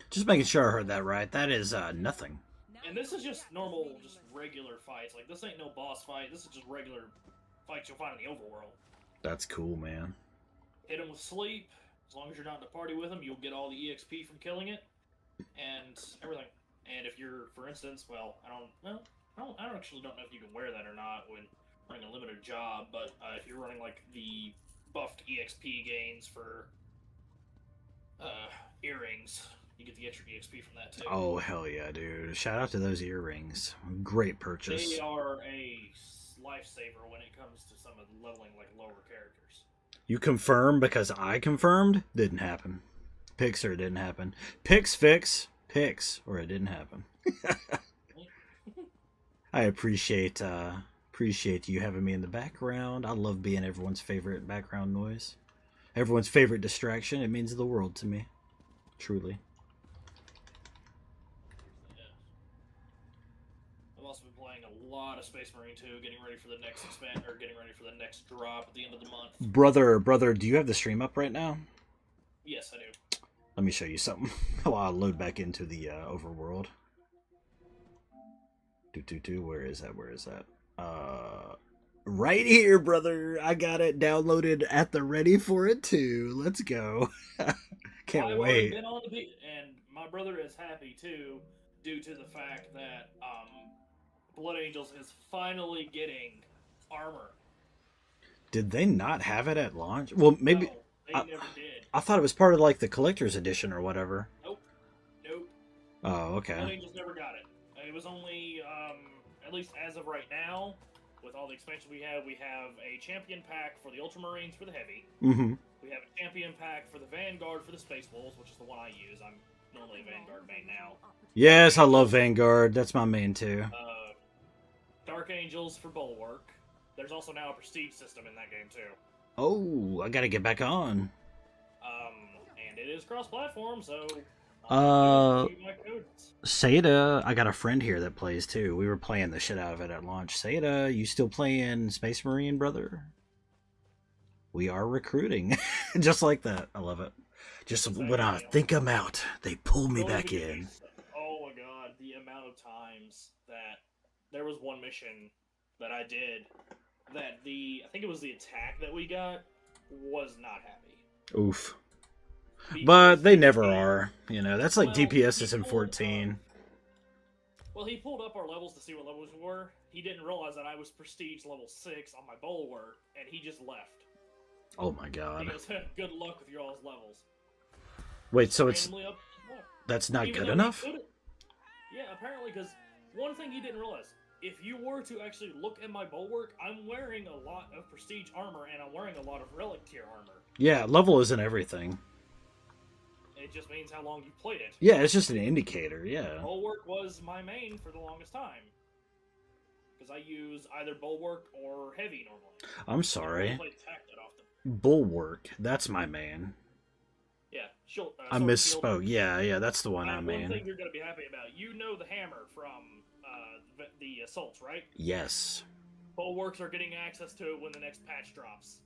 Just making sure I heard that right. That is nothing. And this is just normal, just regular fights. Like, this ain't no boss fight. This is just regular fights you'll find in the overworld. That's cool, man. Hit them with sleep. As long as you're not in a party with them, you'll get all the EXP from killing it. And everything. And if you're, for instance, I actually don't know if you can wear that or not when running a limited job, but if you're running, like, the buffed EXP gains for earrings, you get the extra EXP from that, too. Oh, hell yeah, dude. Shout out to those earrings. Great purchase. They are a lifesaver when it comes to some of leveling, like, lower characters. You confirm because I confirmed? Didn't happen. Pix or it didn't happen. Pix fix. Pix or it didn't happen. I appreciate you having me in the background. I love being everyone's favorite background noise. Everyone's favorite distraction. It means the world to me. Truly. Yeah. I've also been playing a lot of Space Marine 2, getting ready for the next getting ready for the next drop at the end of the month. Brother, do you have the stream up right now? Yes, I do. Let me show you something. While I load back into the overworld. Where is that? Right here, brother. I got it downloaded at the ready for it too. Let's go. Can't I've already wait. been on and my brother is happy too, due to the fact that Blood Angels is finally getting armor. Did they not have it at launch? Well, maybe. No, They never did. I thought it was part of like the collector's edition or whatever. Nope. Nope. Oh, okay. Blood Angels never got it. It was only, at least as of right now, with all the expansions we have a champion pack for the Ultramarines for the Heavy. Mm-hmm. We have a champion pack for the Vanguard for the Space Wolves, which is the one I use. I'm normally a Vanguard main now. Yes, I love Vanguard. That's my main too. Dark Angels for Bulwark. There's also now a prestige system in that game too. Oh, I gotta get back on. And it is cross-platform, so my codes. Seda, I got a friend here that plays too. We were playing the shit out of it at launch. Seda, you still playing Space Marine, brother? We are recruiting. Just like that. I love it. Just when I think I'm out, they pull me back in. Oh my god, the amount of times that there was one mission that I did that I think it was the attack that we got was not happy. Oof. Because But they never are. You know, that's like DPSs in 14. Well, he pulled up our levels to see what levels we were. He didn't realize that I was prestige level 6 on my Bulwark, and he just left. Oh my god. He goes, good luck with your all's levels. Wait, so that's not Even good though enough? Yeah, apparently, because one thing he didn't realize, if you were to actually look at my Bulwark, I'm wearing a lot of prestige armor, and I'm wearing a lot of relic tier armor. Yeah, level isn't everything. It just means how long you played it. Yeah, it's just an indicator, yeah. Bulwark was my main for the longest time. Because I use either Bulwark or Heavy normally. I'm sorry. I don't play attack that often. Bulwark, that's my main. Yeah, shield, I sword misspoke. shield. Yeah, that's the one I'm One in. thing you're going to be happy about. You know the hammer from the assaults, right? Yes. Bulwarks are getting access to it when the next patch drops.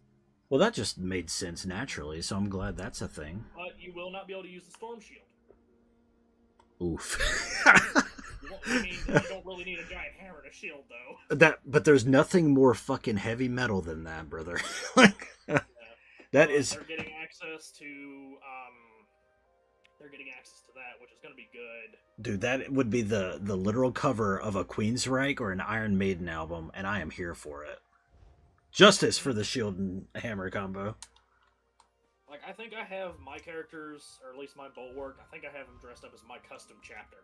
Well, that just made sense naturally, so I'm glad that's a thing. But you will not be able to use the storm shield. Oof. I mean, you don't really need a giant hammer to shield, though. But there's nothing more fucking heavy metal than that, brother. Like, that is. They're getting access to. They're getting access to that, which is going to be good. Dude, that would be the literal cover of a Queensryche or an Iron Maiden album, and I am here for it. Justice for the shield and hammer combo. Like, I think I have my characters, or at least my Bulwark, I think I have them dressed up as my custom chapter.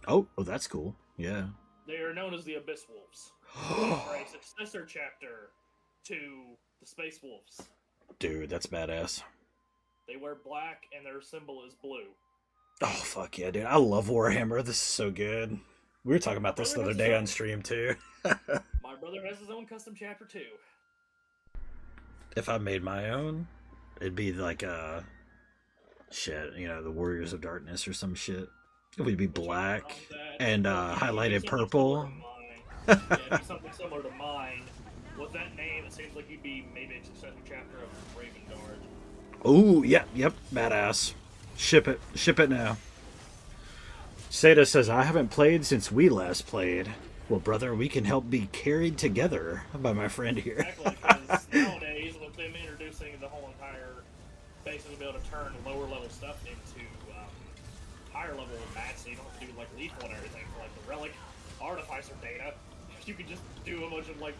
Oh, that's cool. Yeah. They are known as the Abyss Wolves. They're a successor chapter to the Space Wolves. Dude, that's badass. They wear black, and their symbol is blue. Oh, fuck yeah, dude. I love Warhammer. This is so good. We were talking about this the other day on stream, too. My brother has his own custom chapter, too. If I made my own, it'd be like, shit, you know, the Warriors of Darkness or some shit. It would be black and highlighted purple. Yeah, it'd be something similar to mine. With that name, it seems like you'd be maybe a successor chapter of Raven Guard. Oh, yep, badass. Ship it now. Seda says, I haven't played since we last played. Well, brother, we can help be carried together by my friend here. Exactly, because nowadays, with them introducing the whole entire, basically be able to turn lower level stuff into higher level mats, so you don't have to do like lethal and everything for like the relic artificer data. You can just do a bunch of like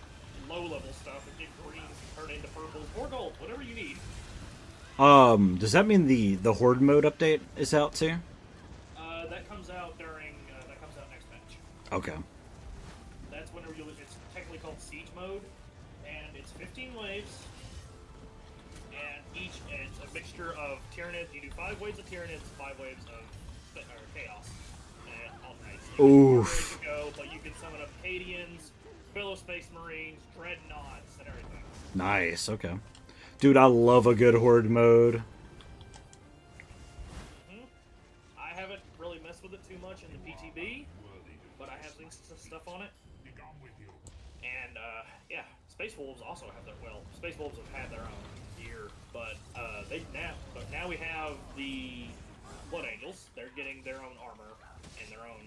low level stuff and get greens and turn into purples or gold, whatever you need. Does that mean the Horde mode update is out too? That comes out next patch. Okay. That's whenever it's technically called Siege mode, and it's 15 waves, and it's a mixture of Tyranids. You do 5 waves of Tyranids, 5 waves of Chaos, and alternates. Oof. You go, but you can summon up Cadians, fellow Space Marines, Dreadnoughts, and everything. Nice, okay. Dude, I love a good Horde mode. I haven't really messed with it too much in the PTB, but I have seen some stuff on it. And, yeah, Space Wolves also have Space Wolves have had their own gear, but, now we have the Blood Angels. They're getting their own armor and their own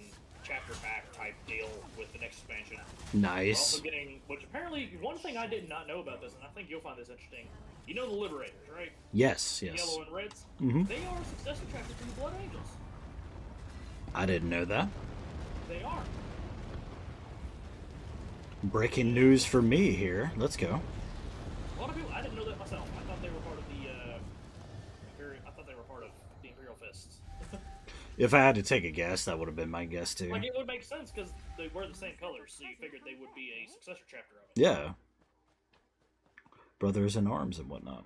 chapter pack type deal with the next expansion. Nice. Also getting, which apparently, one thing I did not know about this, and I think you'll find this interesting. You know the Liberators, right? Yes. Yellow and Reds? Mm-hmm. They are successor chapters to the Blood Angels. I didn't know that. They are. Breaking news for me here. Let's go. A lot of people, I didn't know that myself. I thought they were part of the fists. If I had to take a guess, that would have been my guess too. Like, it would make sense because they wear the same colors, so you figured they would be a successor chapter of it. Yeah. Brothers in arms and whatnot.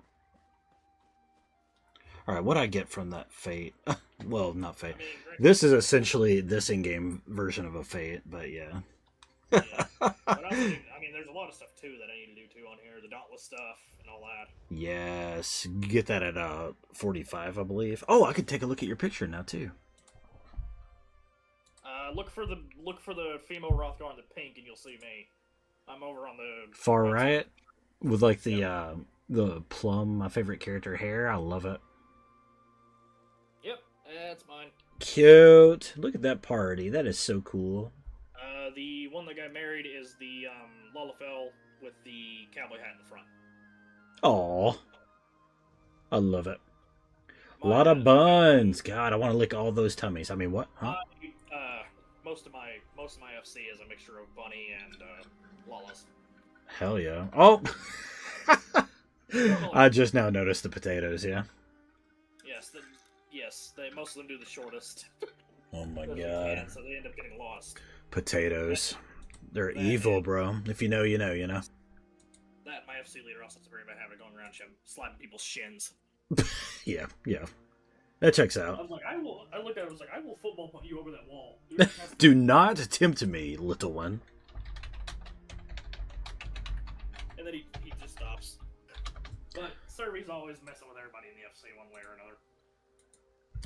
Alright, what I get from that Fate? Well, not Fate. I mean, This is essentially this in-game version of a Fate, but yeah. yeah. But I mean, there's a lot of stuff too that I need to do too on here. The Dauntless stuff and all that. Yes. You get that at 45, I believe. Oh, I could take a look at your picture now too. Look for the female Rothgar in the pink, and you'll see me. I'm over on the Far right right, side. with like the plum, my favorite character hair. I love it. Yep, that's mine. Cute. Look at that party. That is so cool. The one that got married is the Lalafell with the cowboy hat in the front. Aw. I love it. A lot of buns. God, I want to lick all those tummies. I mean, what? Huh? Most of my FC is a mixture of bunny and Lawless. Hell yeah. Oh! I just now noticed the potatoes, yeah. Yes, most of them do the shortest. Oh my Because they god. can, so they end up getting lost. Potatoes. They're That evil, is- bro. If you know, you know, you know. That my FC leader also has to worry about having going around slapping people's shins. Yeah, yeah. That checks I out. was like, I looked at it, I was like, I will football punt you over that wall. Dude, Do not tempt me, little one. and then he just stops. But Survey's always messing with everybody in the FC one way or another.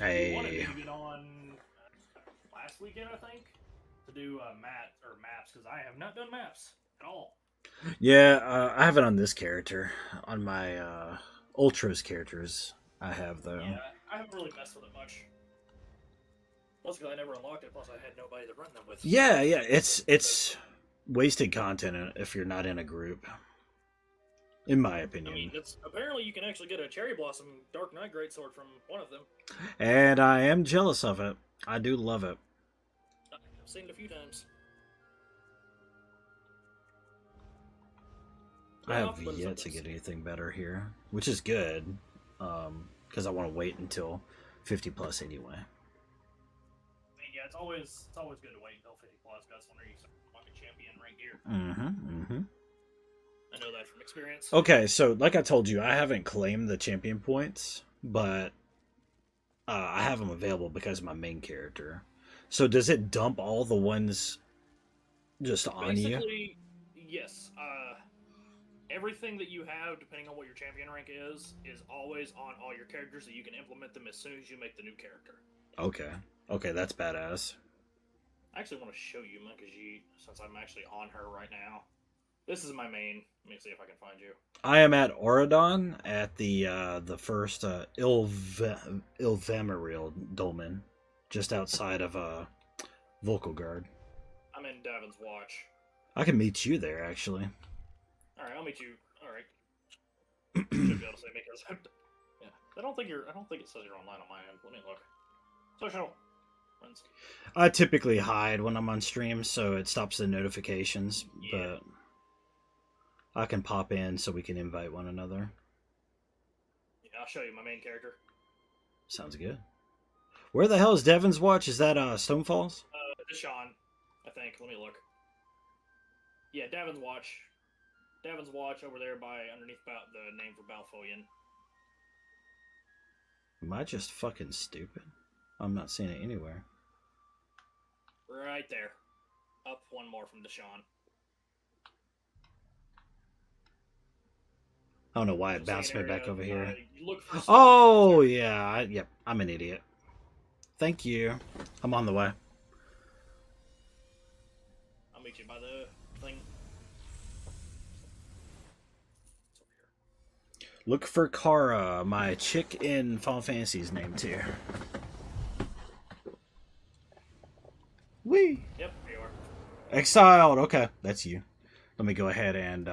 We wanted Hey. to get on last weekend, I think, to do maps, because I have not done maps at all. Yeah, I have it on this character. On my Ultras characters, I have though. Yeah, I haven't really messed with it much. Plus, because I never unlocked it, plus I had nobody to run them with. Yeah, yeah. It's wasted content if you're not in a group. In my I opinion. mean, apparently you can actually get a Cherry Blossom Dark Knight Greatsword from one of them. And I am jealous of it. I do love it. I've seen it a few times. I have yet to get anything better here, which is good, because I want to wait until 50 plus anyway. I mean, yeah, it's always good to wait until 50 plus. That's when you start fucking champion rank gear. I know that from experience. Okay, so like I told you, I haven't claimed the champion points, but I have them available because of my main character. So does it dump all the ones just on you? Basically, yes. Everything that you have, depending on what your champion rank is always on all your characters, so you can implement them as soon as you make the new character. Okay. Okay, that's badass. I actually want to show you my Khajiit, since I'm actually on her right now. This is my main. Let me see if I can find you. I am at Auradon at the first Ilvamariel Dolmen, just outside of Volkogard. I'm in Davin's Watch. I can meet you there, actually. Alright, I'll meet you. Alright. Should be able to say because yeah. I don't think it says you're online on my end. Let me look. Social. Friends. I typically hide when I'm on stream, so it stops the notifications, Yeah. but I can pop in so we can invite one another. Yeah, I'll show you my main character. Sounds good. Where the hell is Devin's Watch? Is that Stonefalls? Deshaun, I think. Let me look. Yeah, Davin's Watch. Davin's Watch over there by underneath the name for Balfoyan. Am I just fucking stupid? I'm not seeing it anywhere. Right there. Up one more from Deshaun. I don't know why it You'll bounced see me an back area, over here. you look for Oh, yeah. Yep, I'm an idiot. Thank you. I'm on the way. I'll meet you by the thing. It's over here. Look for Kara, my chick in Final Fantasy's name, too. Whee! Yep, here you are. Exiled! Okay, that's you. Let me go ahead and,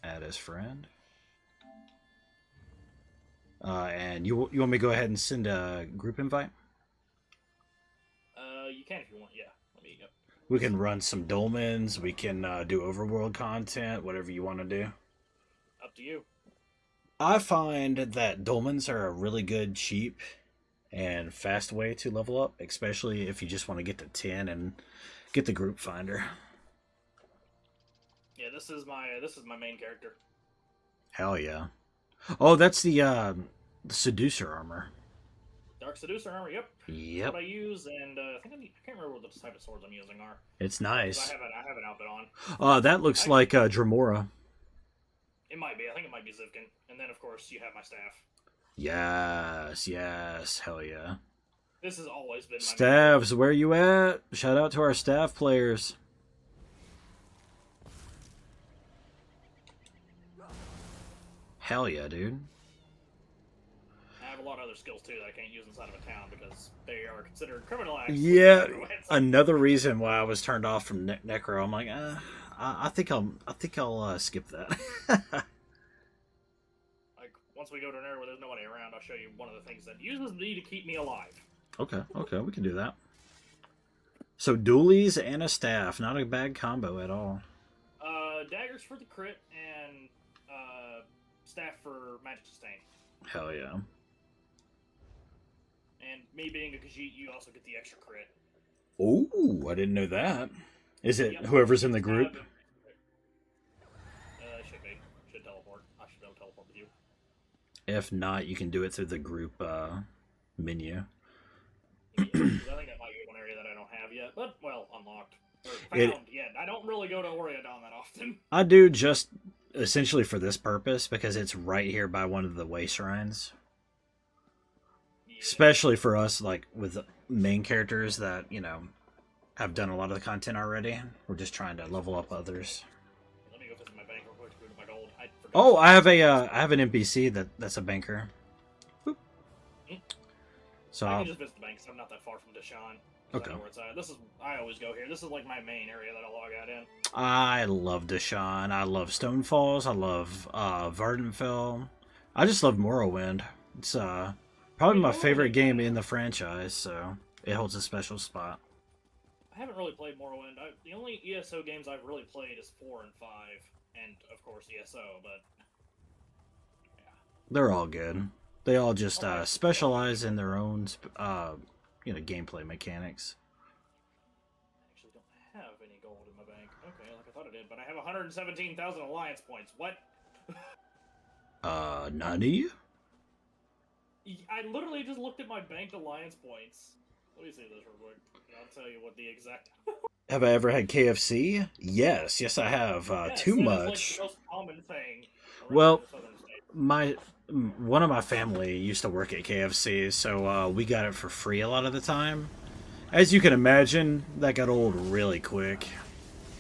add as friend. And you want me to go ahead and send a group invite? You can if you want, yeah. Let me, yep. We can run some dolmens, we can do overworld content, whatever you want to do. Up to you. I find that dolmens are a really good, cheap and fast way to level up, especially if you just want to get to 10 and get the group finder. Yeah, this is my main character. Hell yeah. Oh, that's the seducer armor. Dark Seducer armor. Yep. Yep. That's what I use, and I think I can't remember what the type of swords I'm using are. It's nice. I have an outfit on. That looks like Dramora. It might be. I think it might be Zivkin. And then, of course, you have my staff. Yes. Hell yeah. This has always been my Staffs, where you at? Shout out to our staff players. Hell yeah, dude. I have a lot of other skills too that I can't use inside of a town because they are considered criminal acts. Yeah, another reason why I was turned off from Necro. I'm like, I think I'll skip that. Like once we go to an area where there's nobody around, I'll show you one of the things that uses me to keep me alive. Okay, we can do that. So dualies and a staff, not a bad combo at all. Daggers for the crit and staff for magic sustain. Hell yeah. And me being a Khajiit, you also get the extra crit. Oh, I didn't know that. Is it Yep. whoever's in the group? Should be. Should teleport. I should be able to teleport with you. If not, you can do it through the group menu. Yeah, I think that might be one area that I don't have yet, but, well, unlocked. Or found yet. I don't really go to Oriadon that often. I do just essentially for this purpose because it's right here by one of the way shrines. Yeah. Especially for us, like with main characters that, have done a lot of the content already. We're just trying to level up others. Let me go visit my bank real quick to go to my gold. I forgot. Oh, I have an NPC that's a banker. Boop. So I I'll, can just visit the bank because I'm not that far from Deshaun. Okay. I know where it's at. I always go here. This is like my main area that I log out in. I love Deshaun. I love Stonefalls. I love Vardenfell. I just love Morrowind. It's probably my favorite game in the franchise, so it holds a special spot. I haven't really played Morrowind. The only ESO games I've really played is 4 and 5, and of course ESO. But yeah, They're all good. They all just specialize in their own, gameplay mechanics. I actually don't have any gold in my bank. Okay, like I thought I did, but I have 117,000 alliance points. What? Nani? I literally just looked at my banked alliance points. Let me see this real quick, and I'll tell you what the exact. Have I ever had KFC? Yes, I have. Yes, Too that much. is like the most common thing. around Well, the southern states. one of my family used to work at KFC, so we got it for free a lot of the time. As you can imagine, that got old really quick.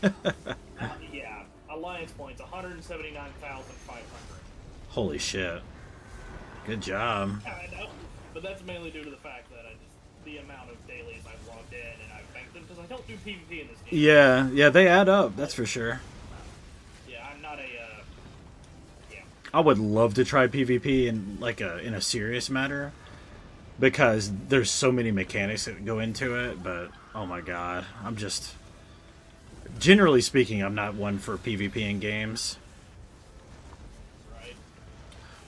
Yeah, alliance points 179,500. Holy shit. Good job. I know, but that's mainly due to the fact that the amount of dailies I've logged in and I've banked them because I don't do PvP in this game. Yeah, they add up, that's for sure. Yeah, I'm not a. I would love to try PvP in a serious matter because there's so many mechanics that go into it, but oh my god, I'm just generally speaking, I'm not one for PvP in games. Right.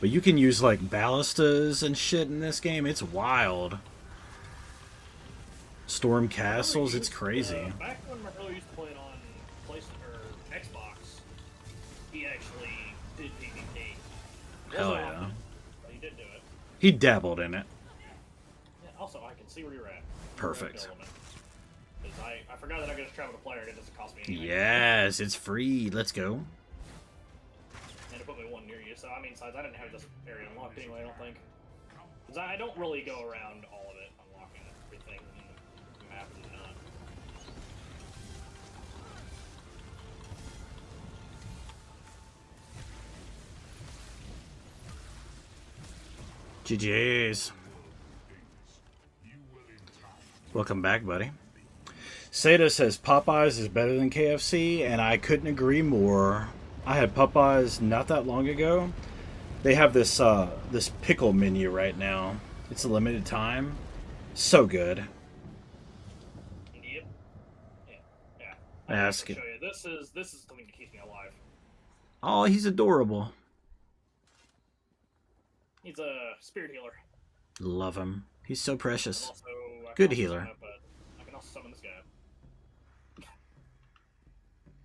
But you can use like ballistas and shit in this game. It's wild. Storm castles, it's crazy. Back when my brother used to play it on PlayStation or Xbox, he actually did PvP. Hell Wasn't yeah. often, but he did do it. He dabbled in it. Yeah, also, I can see where you're at. Perfect. Because I forgot that I could just travel to player and it doesn't cost me anything. Yes, it's free. Let's go. And to put me one near you, so I mean, besides, I didn't have this area unlocked anyway, I don't think. Because I don't really go around all of it, unlocking everything in the map and not. GG's. Welcome back, buddy. Seda says Popeyes is better than KFC, and I couldn't agree more. I had Popeyes not that long ago. They have this this pickle menu right now. It's a limited time. So good. Yep. Yeah. Ask I it. can show you. This is something that keeps me alive. Oh, he's adorable. He's a spirit healer. Love him. He's so precious. Also, I Good can also healer. summon I can also summon this guy.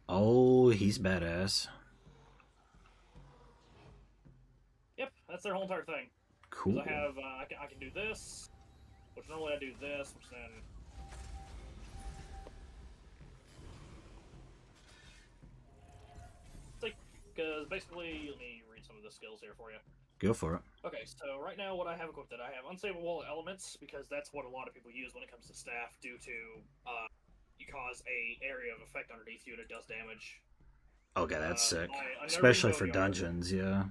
Oh, he's badass. Yep, that's their whole entire thing. Cool. 'Cause I have, I can do this, which normally I do this, which then... Because basically, let me read some of the skills here for you. Go for it. Okay, so right now what I have equipped, I have Unstable Wall Elements, because that's what a lot of people use when it comes to staff, due to, you cause a area of effect underneath you and it does damage. Okay, that's sick. my Especially for Boneyard. dungeons, yeah.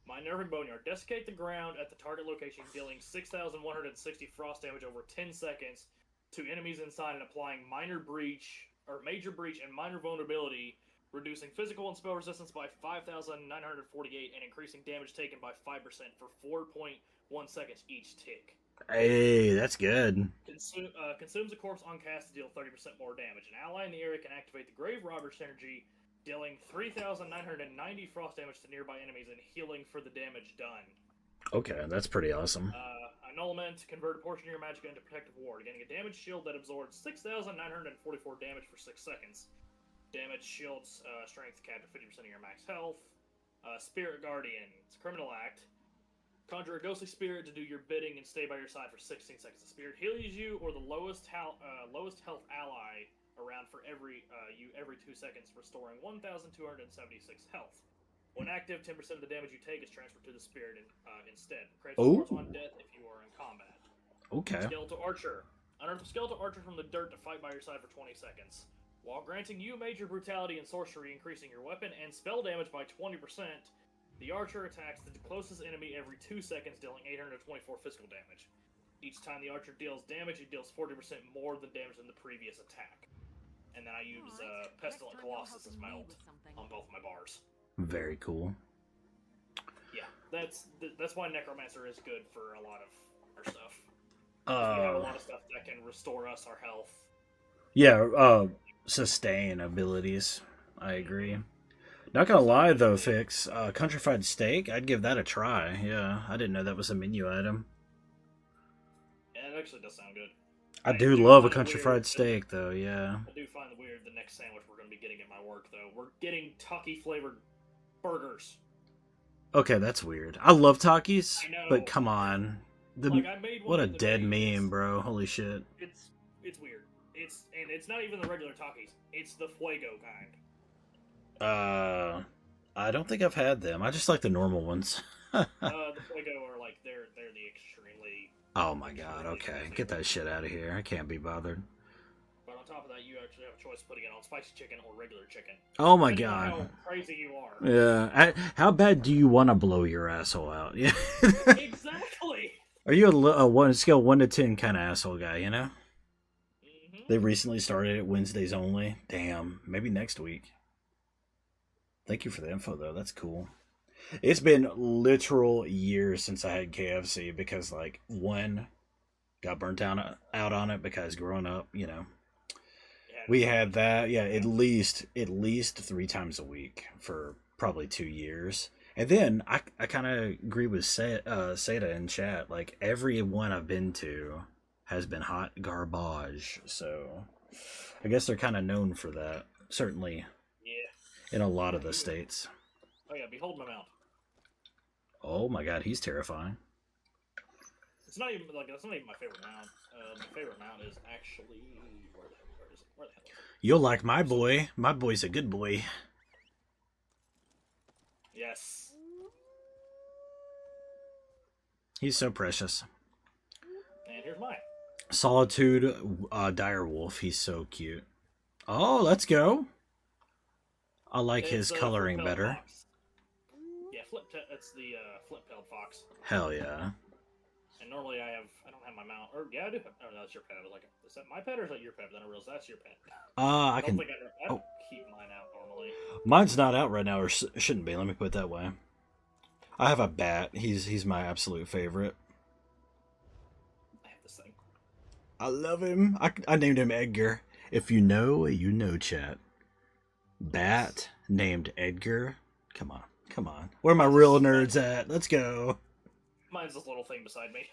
My Unnerving Boneyard. Desiccate the ground at the target location, dealing 6,160 frost damage over 10 seconds to enemies inside and applying Major Breach and Minor Vulnerability, reducing physical and spell resistance by 5,948 and increasing damage taken by 5% for 4.1 seconds each tick. Hey, that's good. Consumes a corpse on cast to deal 30% more damage. An ally in the area can activate the Grave Robber synergy, dealing 3,990 frost damage to nearby enemies and healing for the damage done. Okay, that's pretty awesome. Annulment, convert a portion of your magic into protective ward, getting a damage shield that absorbs 6,944 damage for 6 seconds. Damage shields strength capped at 50% of your max health. Spirit Guardian, it's a criminal act. Conjure a ghostly spirit to do your bidding and stay by your side for 16 seconds. The spirit heals you or the lowest health ally around for every 2 seconds, restoring 1,276 health. When active, 10% of the damage you take is transferred to the spirit instead. Creates rewards on death if you are in combat. Okay. Skeletal Archer. Unearth a Skeletal Archer from the dirt to fight by your side for 20 seconds. While granting you major brutality and sorcery, increasing your weapon and spell damage by 20%, the archer attacks the closest enemy every 2 seconds, dealing 824 physical damage. Each time the archer deals damage, it deals 40% more than damage than the previous attack. And then I use Pestilent Colossus as my ult on both my bars. Very cool. Yeah, that's why Necromancer is good for a lot of our stuff. We have a lot of stuff that can restore us our health. Yeah, sustain abilities. I agree. Not gonna lie though, Fix. Countrified steak, I'd give that a try. Yeah, I didn't know that was a menu item. Yeah, it actually does sound good. I do love a countrified steak though, yeah. I do find it weird the next sandwich we're going to be getting at my work though. We're getting Taki flavored burgers. Okay, that's weird. I love Takis, I know. but come on. Like, I made one What a the other dead day. meme, bro. Holy shit. It's weird. It's not even the regular Takis. It's the Fuego kind. I don't think I've had them. I just like the normal ones. The Fuego are like they're the extremely. Oh my god, okay. Get that shit out of here. I can't be bothered. But on top of that, you actually have a choice of putting it on spicy chicken or regular chicken. Oh my Depending on god. how crazy you are. Yeah. How bad do you want to blow your asshole out? Yeah. Exactly. Are you a scale 1 to 10 kind of asshole guy, you know? Mm-hmm. They recently started it Wednesdays only. Damn. Maybe next week. Thank you for the info, though. That's cool. It's been literal years since I had KFC because, like, one, got burnt out on it because growing up, you know, we had that, yeah, at least 3 times a week for probably 2 years. And then I kind of agree with Seda in chat. Like, every one I've been to has been hot garbage. So I guess they're kind of known for that. Certainly. Yeah. In a lot of the states. Oh yeah, behold my mount. Oh my god, he's terrifying. It's not even like that's not even my favorite mount. My favorite mount is actually where is it? Where the hell? You'll like my boy. My boy's a good boy. Yes. He's so precious. And here's mine. Solitude, Direwolf. He's so cute. Oh, let's go. I like his coloring better. Fox. Yeah, it's the flip-tailed fox. Hell yeah. And normally I don't have my mount. Or yeah, I do. Oh no, that's your pet. I was like, is that my pet or is that your pet? But then I realized that's your pet. I don't keep mine out normally. Mine's not out right now, or shouldn't be. Let me put it that way. I have a bat. He's my absolute favorite. I have this thing. I love him. I named him Edgar. If you know, you know, chat. Bat named Edgar. Come on. Where are my real nerds at? Let's go. Mine's this little thing beside me.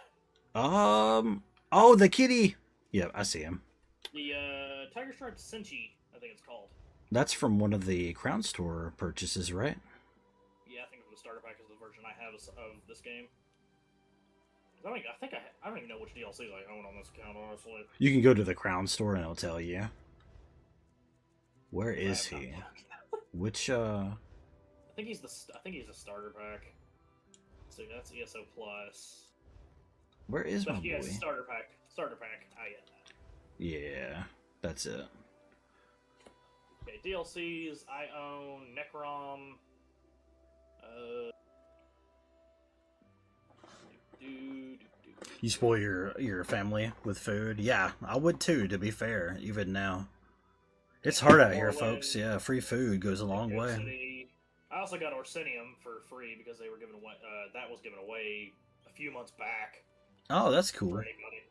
Oh, the kitty. Yep, I see him. The Tiger Stripe Senchi, I think it's called. That's from one of the Crown Store purchases, right? Yeah, I think the starter pack is the version I have of this game. I don't even know which DLCs I own on this account, honestly. You can go to the Crown Store and it'll tell you. Where is he? Which I think he's the starter pack. So that's ESO plus. Where is my Yeah, boy? starter pack. Starter pack. I get that. Yeah, that's it. Okay, DLCs. I own Necrom. You spoil your family with food? Yeah, I would too, to be fair, even now. It's hard out here, folks. Yeah, free food goes a long way. City. I also got Orsinium for free because they were giving away. That was given away a few months back. Oh, that's cool. For anybody.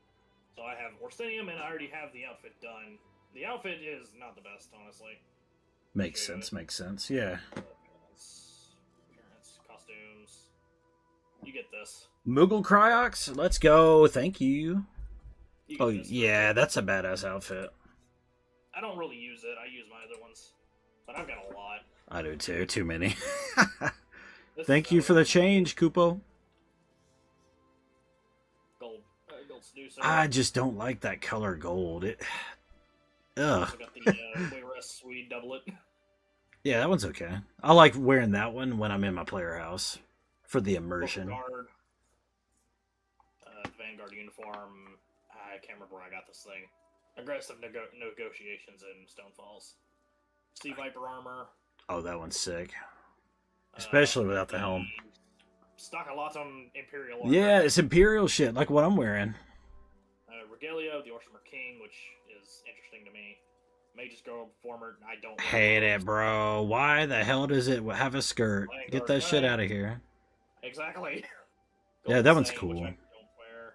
So I have Orsinium, and I already have the outfit done. The outfit is not the best, honestly. Makes sense. Makes sense. Yeah. Appearance, costumes. You get this. Moogle Cryox, let's go. Thank you. You get Oh this. yeah, that's a badass outfit. I don't really use it. I use my other ones, but I've got a lot. I do too. Too many. This Thank is, you for the change, Kupo. gold seducer. I just don't like that color gold. It. Ugh. Also got the Wayrest Swede doublet. Yeah, that one's okay. I like wearing that one when I'm in my player house for the immersion. Guard. Vanguard uniform. I can't remember where I got this thing. Aggressive negotiations in Stonefalls. Sea Viper armor. Oh, that one's sick. Especially without the helm. Stock a lot on Imperial armor. Yeah, it's Imperial shit, like what I'm wearing. Regalia of the Orsimer King, which is interesting to me. Mage's Girl former. I don't Hate it, bro. Why the hell does it have a skirt? Get that shit out of here. Exactly. Yeah, that one's Saying, cool. which I don't wear.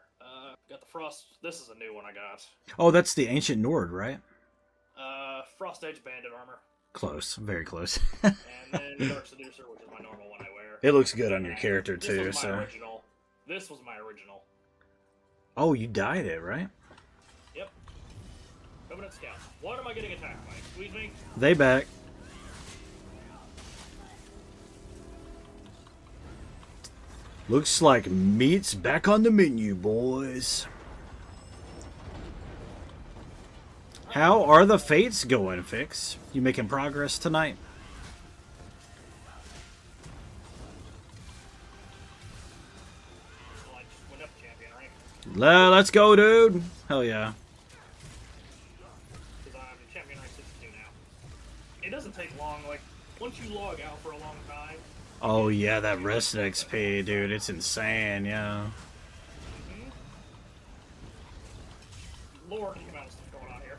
Got the Frost. This is a new one I got. Oh, that's the Ancient Nord, right? Frost Edge Bandit armor. Close. Very close. And then Dark Seducer, which is my normal one I wear. It looks good on your character, This too, was my so... original. This was my original. Oh, you dyed it, right? Yep. Covenant Scout. What am I getting attacked by? Squeeze me? They back. Looks like meat's back on the menu, boys. How are the fates going, Fix? You making progress tonight? Well, I just went up champion rank. Let's go, dude. Hell yeah. Because I'm champion rank 62 now. It doesn't take long. Like, once you log out for a long time. Oh yeah, that rest XP, dude. It's insane, yeah. Lord, the amount of stuff going on here.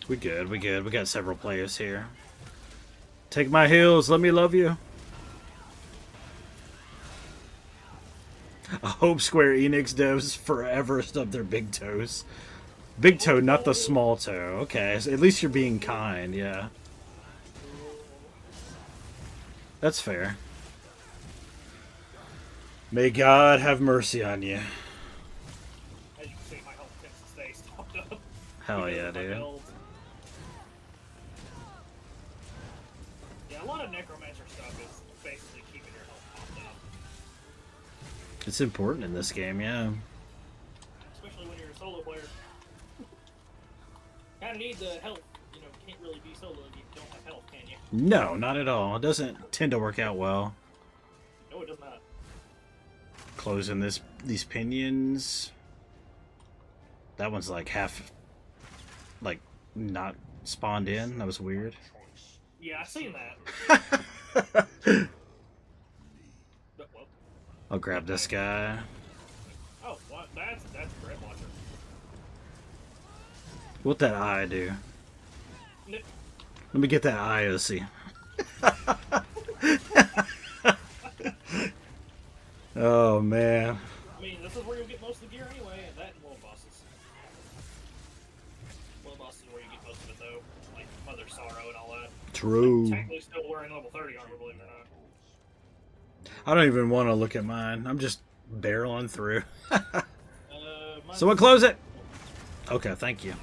We good, we good. We got several players here. Take my heals, let me love you. I hope Square Enix devs forever stub their big toes. Big toe, not the small toe. Okay, so at least you're being kind, yeah. That's fair. May God have mercy on you. As you can see, my health tends to stay stocked up. Hell because yeah, of my dude. build. Yeah, a lot of Necromancer stuff is basically keeping your health popped up. It's important in this game, yeah. Especially when you're a solo player. Kinda need the health. You know, can't really be solo if you don't have health, can you? No, not at all. It doesn't tend to work out well. No, it does not. Closing these pinions. That one's like half, like, not spawned in. That was weird. Yeah, I seen that. But, well, I'll grab this guy. oh, what? That's Bread Watcher. What that eye do? No, Let me get that eye, OC. Oh man. I mean, this is where you'll get most of the gear anyway, and that and world bosses. World bosses is where you get most of it, though. Like Mother Sorrow and all that. True. Technically still wearing level 30 armor, believe it or not. I don't even want to look at mine. I'm just barreling through. Mine's, Someone close it! Okay, thank you.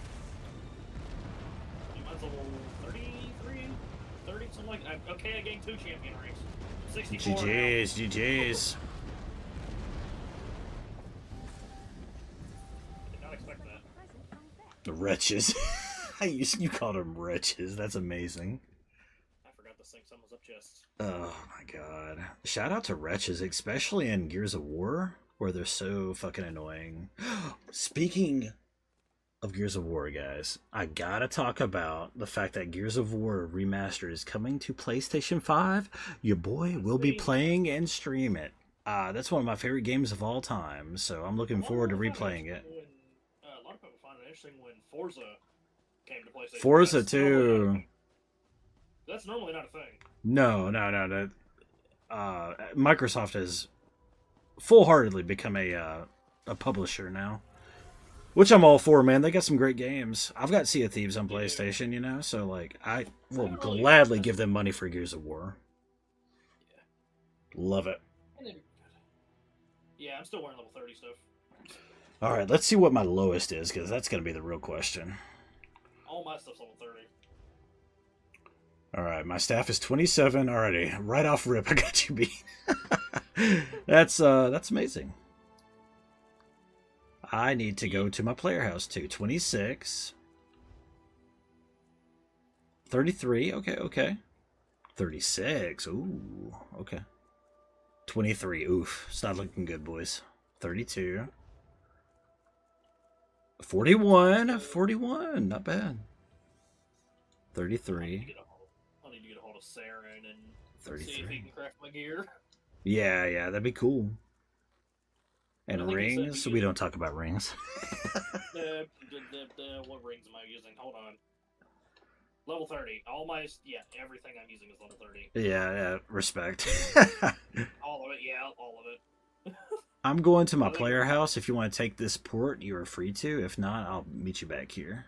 mine's level 33, 30, something like that. Okay, I gained 2 champion ranks. 64 now. GG's, GG's. Did not expect that. Present from Beck. The wretches. You called them wretches. That's amazing. I forgot this thing. Someone's up chest. Oh my god. Shout out to wretches, especially in Gears of War, where they're so fucking annoying. Speaking of Gears of War, guys, I gotta talk about the fact that Gears of War Remastered is coming to PlayStation 5. Your boy will be playing and stream it. That's one of my favorite games of all time, so I'm looking forward to replaying it. A lot of people find it interesting when Forza came to PlayStation. Forza That's normally not a too. thing. That's normally not a thing. No. Microsoft has full-heartedly become a publisher now, which I'm all for, man. They got some great games. I've got Sea of Thieves on PlayStation, you know, so like I will gladly give them money for Gears of War. Love it. Yeah, I'm still wearing level 30 stuff. All right, let's see what my lowest is, because that's going to be the real question. All my stuff's level 30. All right, my staff is 27 already. Right off rip, I got you beat. That's amazing. I need to go to my player house too. 26. 33. Okay. 36. Ooh, okay. 23. Oof. It's not looking good, boys. 32. 41. 41. Not bad. 33. I need to get a hold of Saren and 33. see if he can craft my gear. Yeah, that'd be cool. And I think he said rings? he We used- don't talk about rings. What rings am I using? Hold on. Level 30. Everything I'm using is level 30. Yeah, respect. All of it, yeah, all of it. I'm going to my player house. If you want to take this port, you are free to. If not, I'll meet you back here.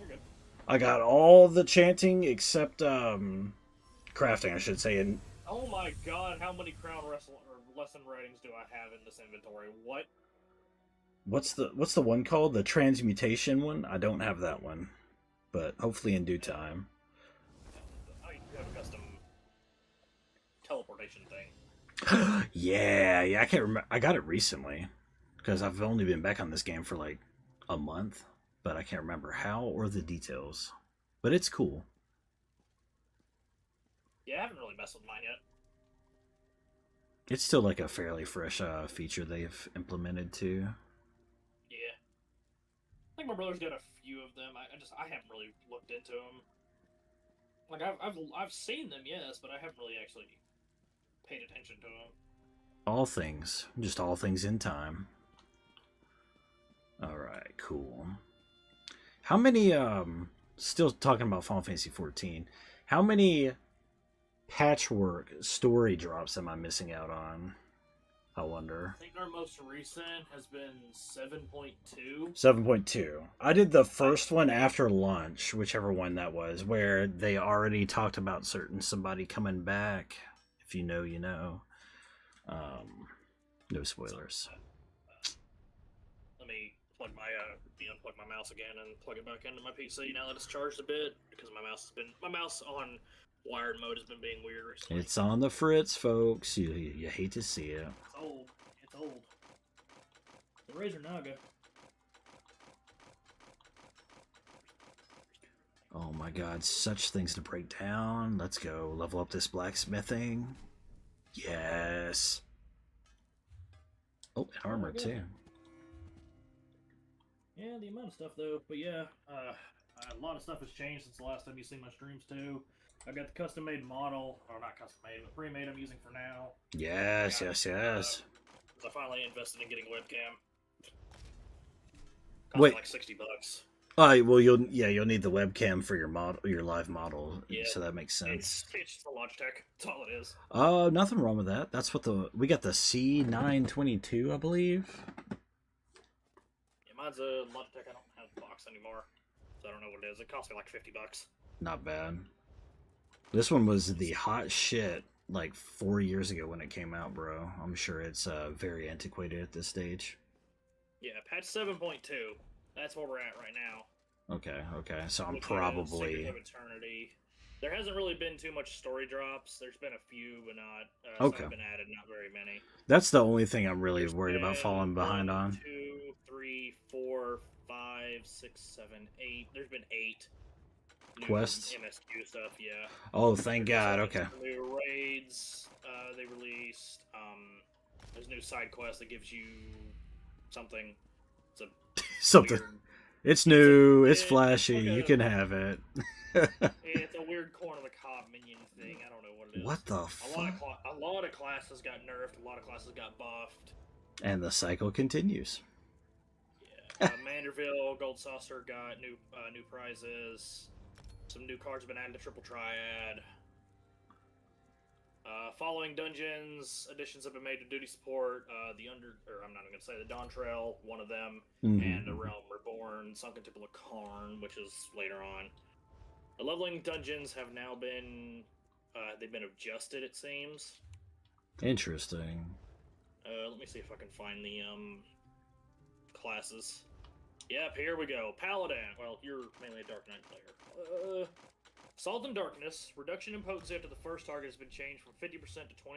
You're good. I got all the chanting except crafting, I should say. And Oh my god, how many Crown Wrestle or lesson ratings do I have in this inventory? What? what's the one called? The transmutation one? I don't have that one, but hopefully in due time. I have a custom teleportation thing. yeah, I can't remember. I got it recently because I've only been back on this game for like a month, but I can't remember how or the details. But it's cool. Yeah, I haven't really messed with mine yet. It's still like a fairly fresh feature they've implemented too. Yeah. I think my brother's got a few of them. I haven't really looked into them. Like I've seen them, yes, but I haven't really actually paid attention to them. All things in time. All right, cool. How many still talking about Final Fantasy 14. How many patchwork story drops am I missing out on? I wonder. I think our most recent has been 7.2. 7.2. I did the first one after lunch, whichever one that was, where they already talked about somebody coming back. If you know, you know. No spoilers. Let me plug unplug my mouse again and plug it back into my PC now that it's charged a bit, because my mouse on wired mode has been being weird recently. It's on the fritz, folks. You hate to see it. It's old. The Razor Naga. Oh my god, such things to break down. Let's go level up this blacksmithing. Yes. Oh, armor too. Yeah, the amount of stuff though, but yeah, a lot of stuff has changed since the last time you seen my streams too. I got the custom-made model, or not custom-made, but pre-made I'm using for now. Yes. Because I finally invested in getting a webcam. Cost Wait. like $60. Well, you'll need the webcam for your live model. Yeah. So that makes sense. It's just a Logitech. That's all it is. Nothing wrong with that. That's what we got the C922, I believe. Yeah, mine's a Logitech. I don't have the box anymore, so I don't know what it is. It cost me like $50. Not bad. This one was the hot shit like 4 years ago when it came out, bro. I'm sure it's very antiquated at this stage. Yeah, patch 7.2. That's where we're at right now. Okay, okay. So I'm Secrets probably... of Eternity. There hasn't really been too much story drops. There's been a few, but not. Okay. Some have been added, not very many. That's the only thing I'm really There's worried about falling behind on. 2, 3, 4, 5, 6, 7, 8. There's been 8 new Quests? MSQ stuff, yeah. Oh, thank God. Okay. New raids they released. There's a new side quest that gives you something. It's a Something. weird, It's new. It's it's flashy. like You a- can have it. it's a weird corner of the cob minion thing. I don't know what it is. What the A lot of classes got nerfed. A lot of classes got buffed. And the cycle continues. Yeah. Manderville, Gold Saucer got new prizes. Some new cards have been added to Triple Triad. Following dungeons, additions have been made to duty support. I'm not going to say the Dawn Trail, one of them, and the Realm Reborn, Sunken Temple of Karn, which is later on. The leveling dungeons have now been, they've been adjusted, it seems. Interesting. Let me see if I can find the classes. Yep, here we go. Paladin. Well, you're mainly a Dark Knight player. Assault and Darkness. Reduction in potency after the first target has been changed from 50% to 25%.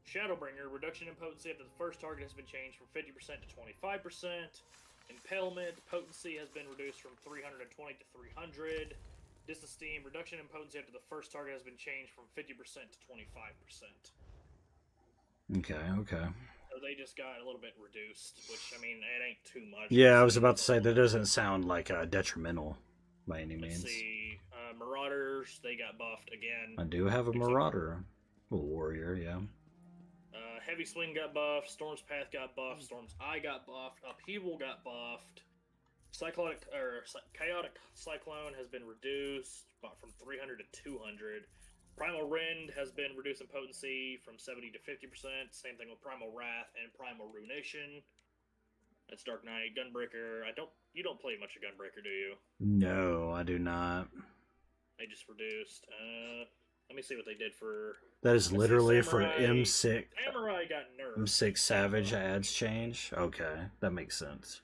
Shadowbringer. Reduction in potency after the first target has been changed from 50% to 25%. Impalement. Potency has been reduced from 320 to 300. Disesteem. Reduction in potency after the first target has been changed from 50% to 25%. Okay, okay. So they just got a little bit reduced, which, I mean, it ain't too much. Yeah, I was about to say, that doesn't sound like detrimental by any Let's means. see. Marauders, they got buffed again. I do have a Marauder. A warrior, yeah. Heavy Swing got buffed. Storm's Path got buffed. Storm's Eye got buffed. Upheaval got buffed. Chaotic Cyclone has been reduced from 300 to 200. Primal Rend has been reduced in potency from 70 to 50%. Same thing with Primal Wrath and Primal Ruination. That's Dark Knight. Gunbreaker. You don't play much of Gunbreaker, do you? No, I do not. They just reduced. Let me see what they did for. That is literally for Samurai. M6. Samurai got nerfed. M6 Savage adds change? Okay, that makes sense.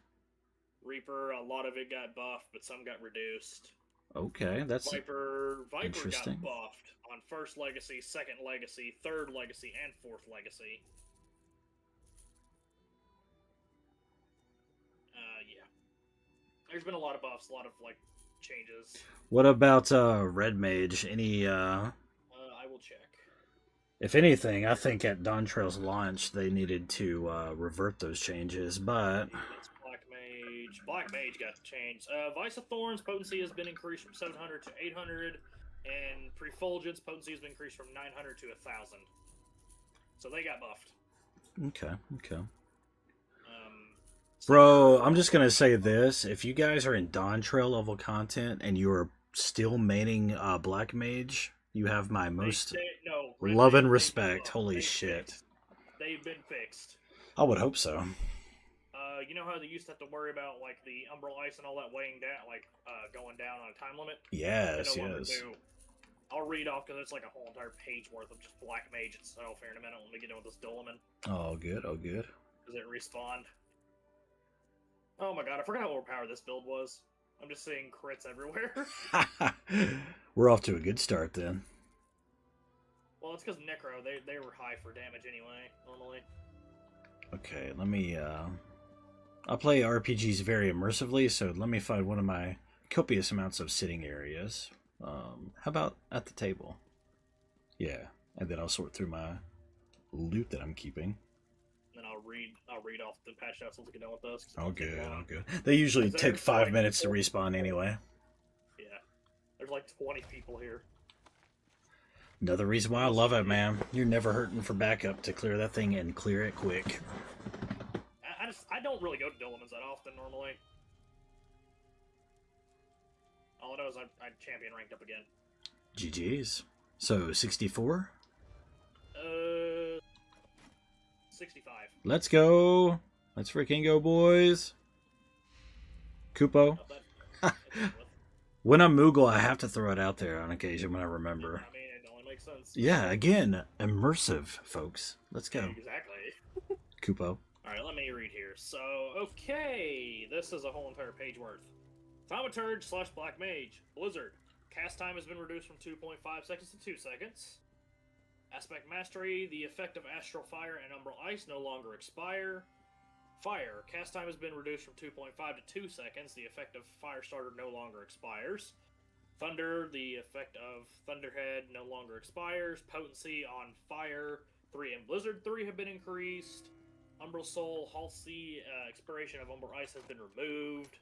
Reaper, a lot of it got buffed, but some got reduced. Okay, that's Viper interesting. got buffed on First Legacy, Second Legacy, Third Legacy, and Fourth Legacy. Yeah. There's been a lot of buffs, a lot of, changes. What about Red Mage? Any I will check. If anything, I think at Dawn Trail's launch they needed to revert those changes, but It's Black Mage. Black Mage got changed. Vice of Thorns potency has been increased from 700 to 800, and Prefulgence potency has been increased from 900 to 1,000. So they got buffed. okay. Bro, I'm just gonna say this: if you guys are in Dawn Trail level content and you are still maining Black Mage, you have my most love and respect. Holy shit! They've been fixed. I would hope so. You know how they used to have to worry about the Umbral Ice and all that weighing down, going down on a time limit? Yes, They no longer yes. do. I'll read off because it's like a whole entire page worth of just Black Mage itself here in a minute when we get in with this Dolaman. Oh, good. Oh, good. Does it respawned? Oh my god, I forgot how overpowered this build was. I'm just seeing crits everywhere. We're off to a good start then. Well, it's because Necro, they were high for damage anyway, normally. Okay, let me, I play RPGs very immersively, so let me find one of my copious amounts of sitting areas. How about at the table? Yeah, and then I'll sort through my loot that I'm keeping. Then I'll read off the patch notes once we get done with this. Oh, good, oh, good. They usually take 5 minutes to respawn anyway. Yeah. There's 20 people here. Another reason why I love it, man. You're never hurting for backup to clear that thing and clear it quick. I don't really go to Dolaman's that often normally. All I know is I champion ranked up again. GG's. So, 64? 65. Let's go. Let's freaking go, boys. Kupo. Not bad. When I'm Moogle, I have to throw it out there on occasion when I remember. I mean, it only makes sense. Yeah, again, immersive, folks. Let's go. Exactly. Kupo. Alright, let me read here. So, okay, this is a whole entire page worth. Thaumaturge / Black Mage. Blizzard. Cast time has been reduced from 2.5 seconds to 2 seconds. Aspect Mastery. The effect of Astral Fire and Umbral Ice no longer expire. Fire. Cast time has been reduced from 2.5 to 2 seconds. The effect of Firestarter no longer expires. Thunder. The effect of Thunderhead no longer expires. Potency on Fire 3 and Blizzard 3 have been increased. Umbral Soul, Halsey, expiration of Umbral Ice has been removed.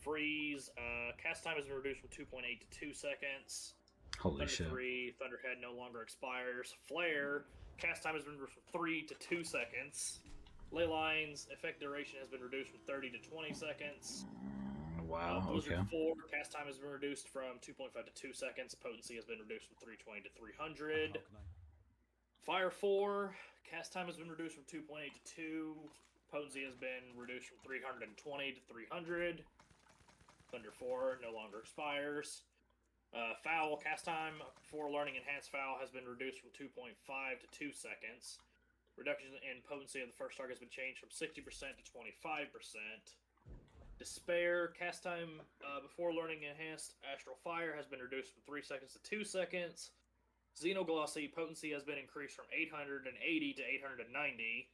Freeze, cast time has been reduced from 2.8 to 2 seconds. Holy Thunder shit. 3, Thunderhead no longer expires. Flare, cast time has been reduced from 3 to 2 seconds. Ley Lines, effect duration has been reduced from 30 to 20 seconds. Wow, Blizzard okay. 4, cast time has been reduced from 2.5 to 2 seconds. Potency has been reduced from 320 to 300. Fire 4, cast time has been reduced from 2.8 to 2. Potency has been reduced from 320 to 300. Thunder 4 no longer expires. Foul, cast time for learning enhanced foul has been reduced from 2.5 to 2 seconds. Reduction in potency of the first target has been changed from 60% to 25%. Despair, cast time before learning enhanced astral fire has been reduced from 3 seconds to 2 seconds. Xenoglossy, potency has been increased from 880 to 890.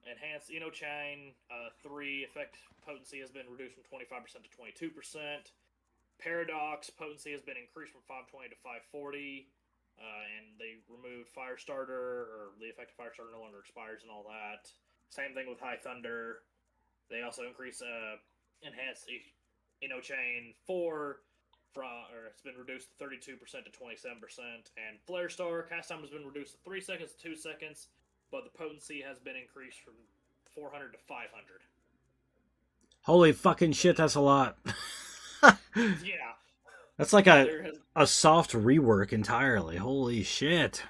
Enhanced Enochain 3, effect potency has been reduced from 25% to 22%. Paradox, potency has been increased from 520 to 540. And they removed Firestarter, or the effect of Firestarter no longer expires and all that. Same thing with High Thunder. They also increase enhanced Enochain 4 it's been reduced to 32% to 27%. And Flare Star, cast time has been reduced to 3 seconds to 2 seconds, but the potency has been increased from 400 to 500. Holy fucking shit, that's a lot. Yeah. That's like a soft rework entirely. Holy shit.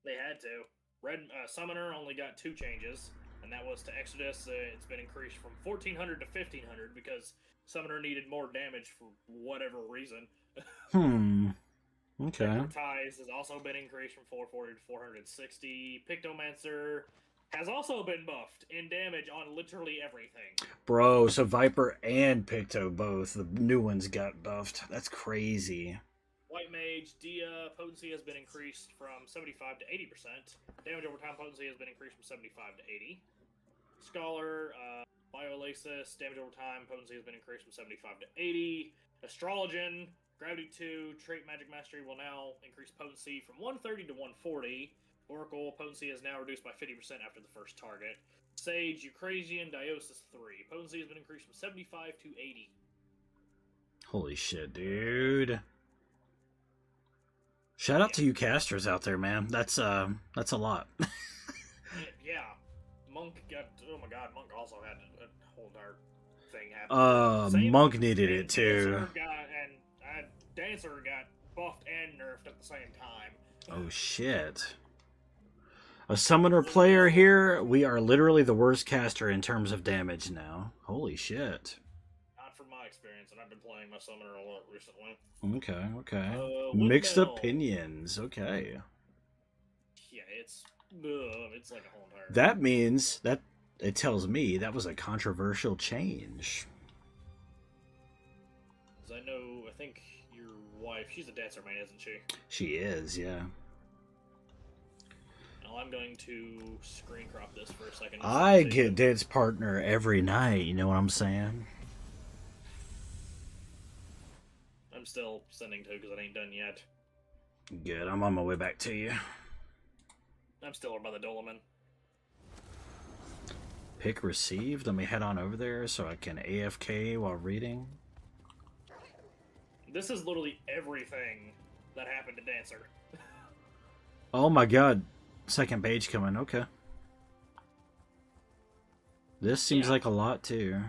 They had to. Red Summoner only got 2 changes, and that was to Exodus. It's been increased from 1400 to 1500 because Summoner needed more damage for whatever reason. Okay. Necrotize has also been increased from 440 to 460. Pictomancer has also been buffed in damage on literally everything. Bro, so Viper and Picto both, the new ones got buffed. That's crazy. White Mage, Dia, potency has been increased from 75 to 80%. Damage over time potency has been increased from 75 to 80. Scholar, Biolysis, damage over time potency has been increased from 75 to 80. Astrologian, Gravity 2, Trait Magic Mastery will now increase potency from 130 to 140. Oracle, potency is now reduced by 50% after the first target. Sage, Eucrasian, Diosis 3. Potency has been increased from 75 to 80. Holy shit, dude. Shout out to you casters out there, man. That's a lot. Yeah. Monk got... Oh my god, Monk also had a whole entire thing happen. Monk needed it too. Dancer got buffed and nerfed at the same time. Oh shit. A summoner player here, we are literally the worst caster in terms of damage now. Holy shit. Not from my experience, and I've been playing my summoner a lot recently. Okay. Mixed opinions. Okay. Yeah, it's like a whole entire... That means that it tells me that was a controversial change. Because I think your wife, she's a dancer man, isn't she? She is, yeah. Now I'm going to screen crop this for a second. I get dance partner every night, you know what I'm saying? I'm still sending to because it ain't done yet. Good, I'm on my way back to you. I'm still over by the Doloman. Pick received. Let me head on over there so I can AFK while reading. This is literally everything that happened to Dancer. Oh my god. Second page coming. Okay. This seems like a lot too.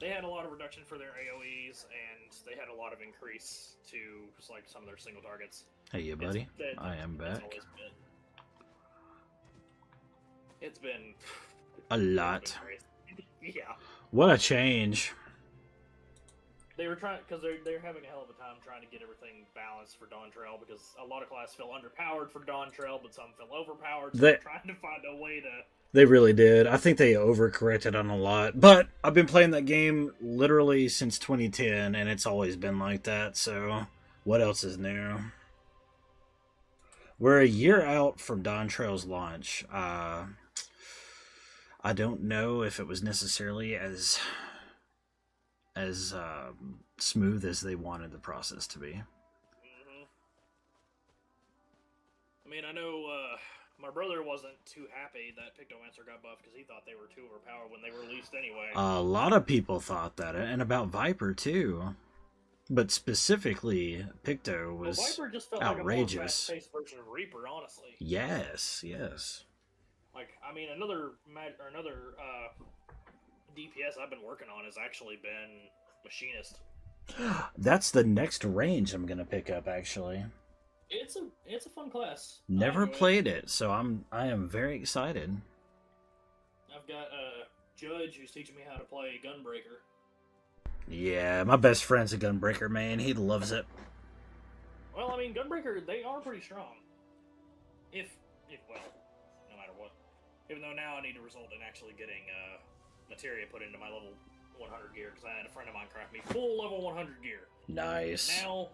They had a lot of reduction for their AoEs, and they had a lot of increase to like some of their single targets. Hey, you buddy. I am back. It's been a lot. Yeah. What a change. They were trying because they're having a hell of a time trying to get everything balanced for Dawn Trail because a lot of classes feel underpowered for Dawn Trail, but some feel overpowered. So they're trying to find a way to. They really did. I think they overcorrected on a lot. But I've been playing that game literally since 2010, and it's always been like that. So what else is new? We're a year out from Dawn Trail's launch. I don't know if it was necessarily as smooth as they wanted the process to be. Mm-hmm. I mean, I know my brother wasn't too happy that Pictomancer got buffed because he thought they were too overpowered when they were released anyway. A lot of people thought that, and about Viper too. But specifically, Picto was Viper just felt outrageous. Like a more fast-paced version of Reaper, honestly. Yes, yes. Like, I mean, another DPS I've been working on has actually been Machinist. That's the next range I'm gonna pick up. Actually, it's a fun class. Never played it, so I am very excited. I've got a Judge who's teaching me how to play Gunbreaker. Yeah, my best friend's a Gunbreaker, man. He loves it. Well, I mean, Gunbreaker, they are pretty strong. If well, no matter what. Even though now I need to result in actually getting materia put into my level 100 gear, because I had a friend of mine craft me full level 100 gear. Nice. Now,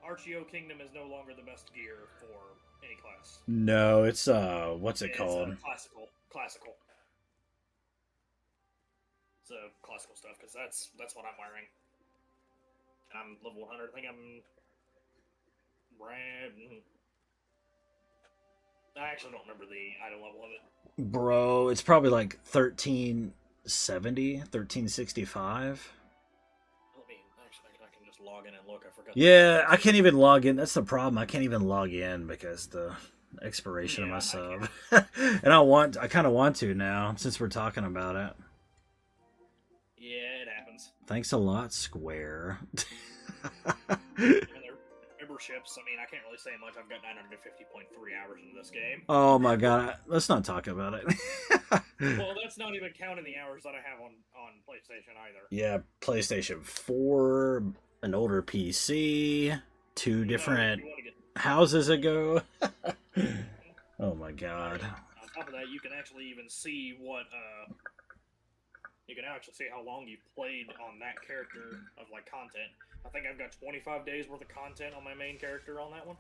Archeo Kingdom is no longer the best gear for any class. No, it's, what's it called? Classical. It's classical stuff, because that's what I'm wearing. And I'm level 100. I think I'm... I actually don't remember the item level of it. Bro, it's probably like 1370, 1365. I can just log in and look. I forgot. Yeah, I can't even log in. That's the problem. I can't even log in because the expiration of my sub. And I kind of want to now since we're talking about it. Yeah, it happens. Thanks a lot, Square. Memberships. I mean, I can't really say much. I've got 950.3 hours into this game. Oh my god, let's not talk about it. Well, that's not even counting the hours that I have on PlayStation either. Yeah, PlayStation 4, an older PC, two different houses ago. Oh my god. On top of that, you can actually even see what you can actually see how long you've played on that character of like content. I think I've got 25 days worth of content on my main character on that one.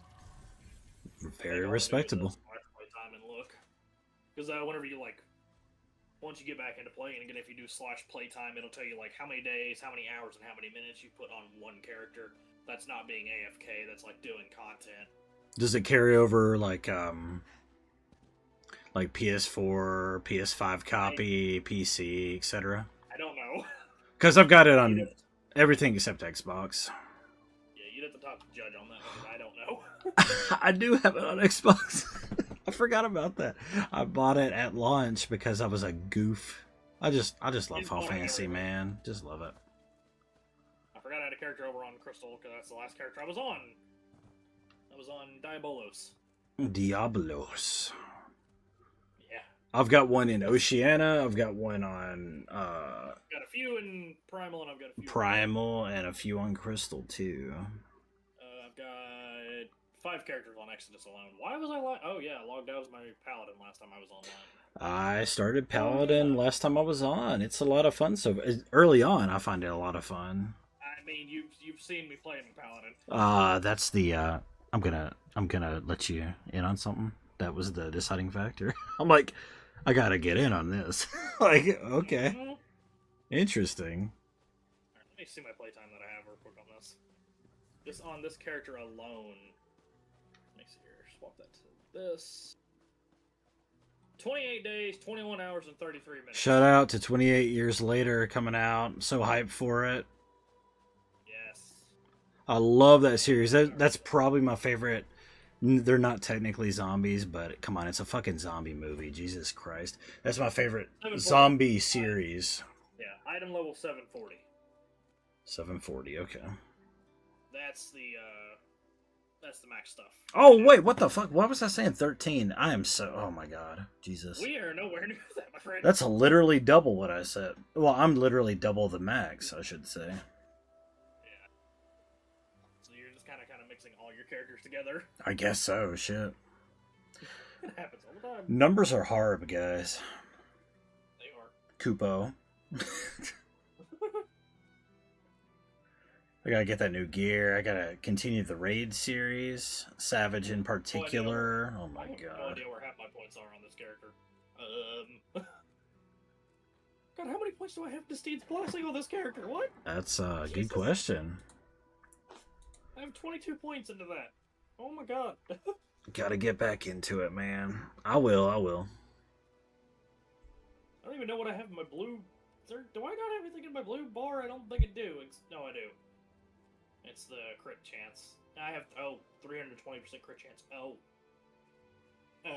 Very respectable. Time and look, because whenever you once you get back into playing again, if you do /playtime, it'll tell you like how many days, how many hours, and how many minutes you put on one character. That's not being AFK. That's like doing content. Does it carry over like PS4, PS5 copy, PC, etc.? I don't know. Because I've got it on everything except Xbox. Yeah, you'd have to talk to the judge on that because I don't know. I do have it on Xbox. I forgot about that. I bought it at launch because I was a goof. I just love Final Fantasy, man. Just love it. I forgot I had a character over on Crystal because that's the last character I was on. I was on Diabolos. Diablos. Yeah. I've got one in Oceania. I've got one on got a few in Primal, and I've got a few Primal, and a few on Crystal too. I've got 5 characters on Exodus alone. Why was I oh yeah, I logged out as my Paladin last time I was online. I started Paladin last time I was on. It's a lot of fun. So early on, I find it a lot of fun. I mean, you've seen me playing Paladin. That's the I'm gonna let you in on something. That was the deciding factor. I'm like, I gotta get in on this. Like, okay. Mm-hmm. Interesting. Right, let me see my playtime that I have real quick on this. Just on this character alone. Let me see here. Swap that to this. 28 days, 21 hours, and 33 minutes. Shout out to 28 Years Later coming out. I'm so hyped for it. Yes. I love that series. That's probably my favorite. They're not technically zombies, but come on, it's a fucking zombie movie. Jesus Christ. That's my favorite zombie series. Yeah, item level 740. 740, okay. That's the max stuff. Oh, wait, what the fuck? Why was I saying 13? I am so... Oh, my God. Jesus. We are nowhere near that, my friend. That's literally double what I said. Well, I'm literally double the max, I should say. characters together. I guess so. Shit. It happens all the time. Numbers are hard, guys. They are. Kupo. I gotta get that new gear. I gotta continue the raid series. Savage in particular. Oh my I have no god. idea where half my points are on this character. God, how many points do I have to Steed's Blessing on this character? What? That's a Jesus. good question. I have 22 points into that. Oh my god. Gotta get back into it, man. I will. I don't even know what I have in my blue. Do I got everything in my blue bar? I don't think I do. No, I do. It's the crit chance. I have 320% crit chance. Oh. That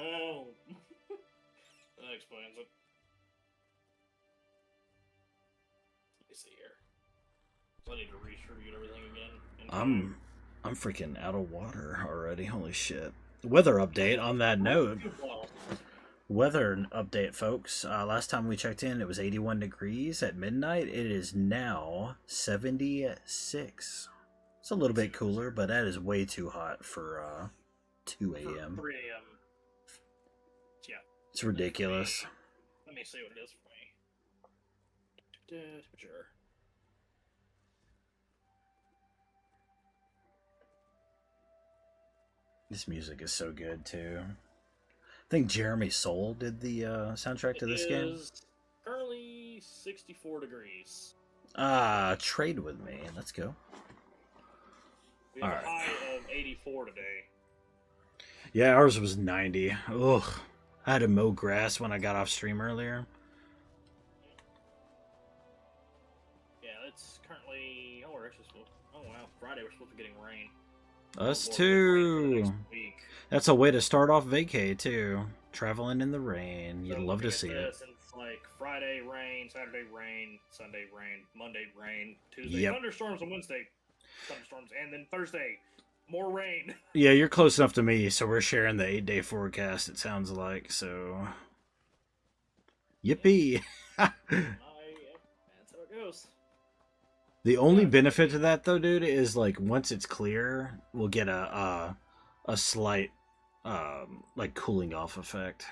explains it. Let me see here. So I need to redistribute everything again. I'm freaking out of water already. Holy shit. Weather update on that note. Weather update, folks. Last time we checked in, it was 81 degrees at midnight. It is now 76. It's a little bit cooler, but that is way too hot for 2 a.m. 3 a.m. Yeah. It's ridiculous. Let me see what it is for me. Temperature. This music is so good, too. I think Jeremy Soule did the soundtrack to this game. It is currently 64 degrees. Trade with me. Let's go. We have Alright. a high of 84 today. Yeah, ours was 90. Ugh. I had to mow grass when I got off stream earlier. Yeah, it's currently... Oh, we're actually supposed... Oh, wow. Friday we're supposed to be getting rain. Us Lord, rain for the too. next week. That's a way to start off vacay too. Traveling in the rain. You'd So love to looking see at it. this, and it's like Friday rain, Saturday rain, Sunday rain, Monday rain, Tuesday Yep. thunderstorms, on Wednesday thunderstorms, and then Thursday more rain. Yeah, you're close enough to me, so we're sharing the 8-day forecast, it sounds like, so... Yippee! That's how it goes. The only benefit to that, though, dude, is, like, once it's clear, we'll get a slight, like, cooling off effect.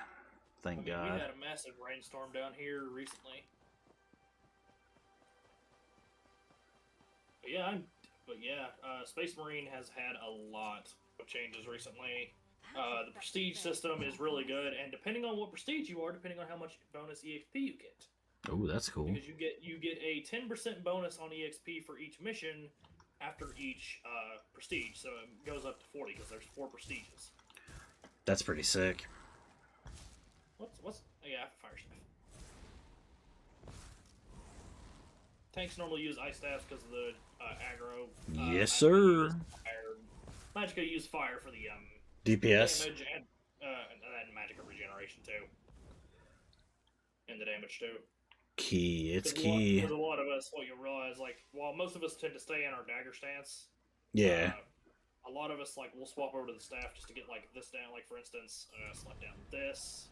Thank We God. had a massive rainstorm down here recently. But yeah, Space Marine has had a lot of changes recently. The prestige system is really good, and depending on what prestige you are, depending on how much bonus EXP you get. Oh, that's cool. Because you get a 10% bonus on EXP for each mission after each prestige, so it goes up to 40 because there's 4 prestiges. That's pretty sick. What's yeah, fire staff. Tanks normally use ice staffs because of the aggro. Yes, sir. Magicka use fire for the DPS. damage and Magicka regeneration too, and the damage too. Key. It's 'Cause key. There's a lot of us. What you realize, like, while most of us tend to stay in our dagger stance, Yeah. a lot of us like will swap over to the staff just to get like this down. Like for instance, slap down this.